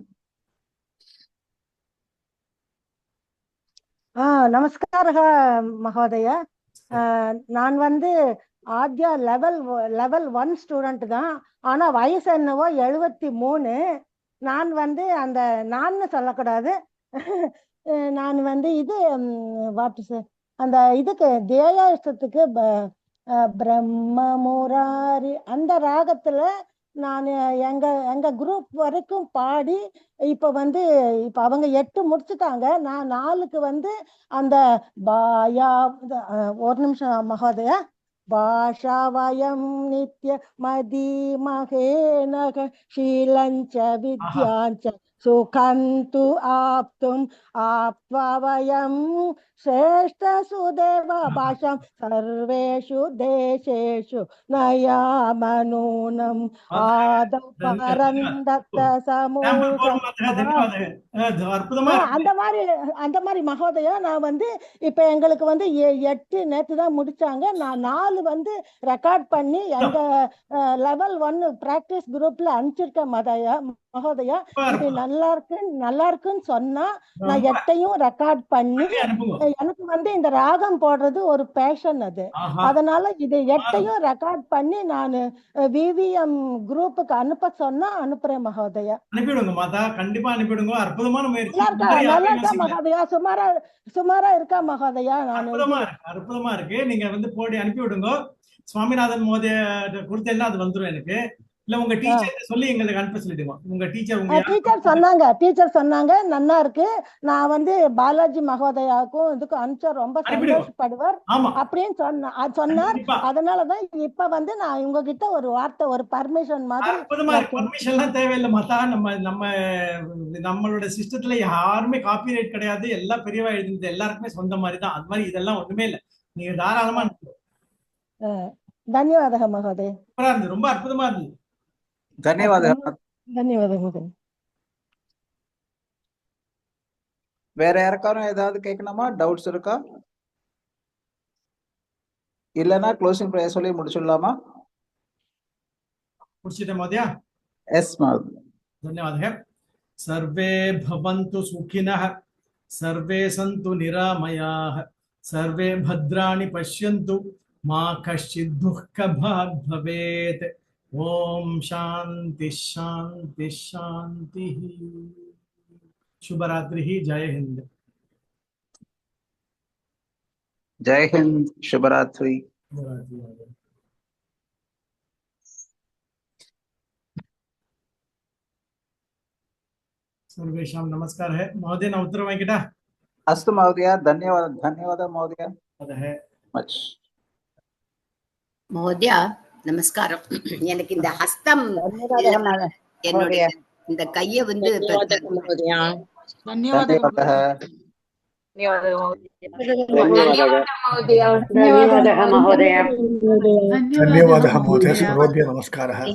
நமஸ்கார மகோதயா. நான் ஆத்யா லெவல் 1 ஸ்டூடெண்ட் தான். ஆனா வயசு என்னவோ 73. நான் அந்த நான் சொல்லக்கூடாது. நான் இது அந்த இதுக்கு தேயாஷ்டத்துக்கு பிரம்ம முராரி அந்த ராகத்துல நான் எங்க குரூப் வரைக்கும் பாடி இப்ப அவங்க 8 முடிச்சுட்டாங்க. நான் 4க்கு அந்த பாயா ஒரு நிமிஷம் மகோதயா. பாஷாவயம் நித்ய மதிமகே நக ஷீலஞ்ச வித்யாஞ்ச சுகந்து ஆப்தும் ஆப்வயம் श्रेष्ठ सुदेव भाषां सर्वेषु देशेषु नयामनूनम् आदौ परन्दत्त समूहम्. அந்த மாதிரி மகோதயா. நான் இப்ப எங்களுக்கு 8 நேத்து தான் முடிச்சாங்க. நான் 4 ரெக்கார்ட் பண்ணி எங்க லெவல் 1 பிராக்டிஸ் குரூப்ல அனுப்பிச்சிருக்கேன் மகோதயா. இது நல்லா இருக்குன்னு சொன்னா நான் 8ஐயும் ரெக்கார்ட் பண்ணி எனக்கு இந்த ராகம் போடுறது ஒரு பேஷன். அதனால இது 8ஐயும் ரெக்கார்ட் பண்ணி நான் விவிஎம் குரூப்புக்கு அனுப்ப சொன்னா அனுப்புறேன் மகோதயா. அனுப்பிடுங்க மாதா, கண்டிப்பா அனுப்பிடுங்க. அற்புதமான முயற்சி. நல்லா இருக்கா மகோதயா? சுமாரா இருக்கா மகோதயா? அற்புதமா இருக்கு. நீங்க போடி அனுப்பி விடுங்க. சுவாமிநாதன் மோதிய கொடுத்தேன்னா அது வந்துடும் எனக்கு. இல்ல உங்க டீச்சர் சொல்லி எங்களுக்கு அனுப்ப சொல்லிடுங்க. உங்க டீச்சர் சொன்னாங்க நல்லா இருக்கு. நான் பாலாஜி மகோதயாவுக்கும் இதுக்கும் அனுப்பிச்சா ரொம்ப சந்தோஷப்படுவார் அப்படின்னு சொன்னார். அதனாலதான் இப்ப நான் உங்ககிட்ட ஒரு வார்த்தை, ஒரு பர்மிஷன் மாதிரி. பர்மிஷன் எல்லாம் தேவையில்லை மாதா. நம்மளோட சிஸ்டத்துல யாருமே காப்பிரைட் கிடையாது. எல்லாம் பெரியவா எழுதுனது எல்லாருக்குமே சொந்த மாதிரி தான். அது மாதிரி இதெல்லாம் ஒண்ணுமே இல்லை. நீங்க தாராளமா தன்யவாத மகோதய. ரொம்ப அற்புதமா இருந்தது. ಧನ್ಯವಾದ. வேற யாருக்காரும் ஏதாவது கேட்கணுமா? டவுட்ஸ் இருக்கா? இல்லைன்னா க்ளோசிங் ப்ரேயர் சொல்லி முடிச்சுடலாமா? முடிச்சிட்டே மहोदय. எஸ் மहोदय. धन्यवादः. सर्वे भवन्तु सुखिनः, सर्वे सन्तु निरामयाः, सर्वे भद्राणि पश्यन्तु, मा कश्चित् दुःखभाग् भवेत्. ओम शांति शांति शांति. शुभरात्रि. जय हिंद. जय हिंद. शुभरात्रि. सर्वेषां नमस्कार है महोदय. न उत्तरं किटा. अस्तु महोदय. धन्यवाद. धन्यवाद महोदय. मच. மகோதயா நமஸ்காரம். எனக்கு இந்த ஹஸ்தம் என்னுடைய இந்த கைய வந்து धन्यवादः महोदय. सर्वेभ्यः नमस्कारः.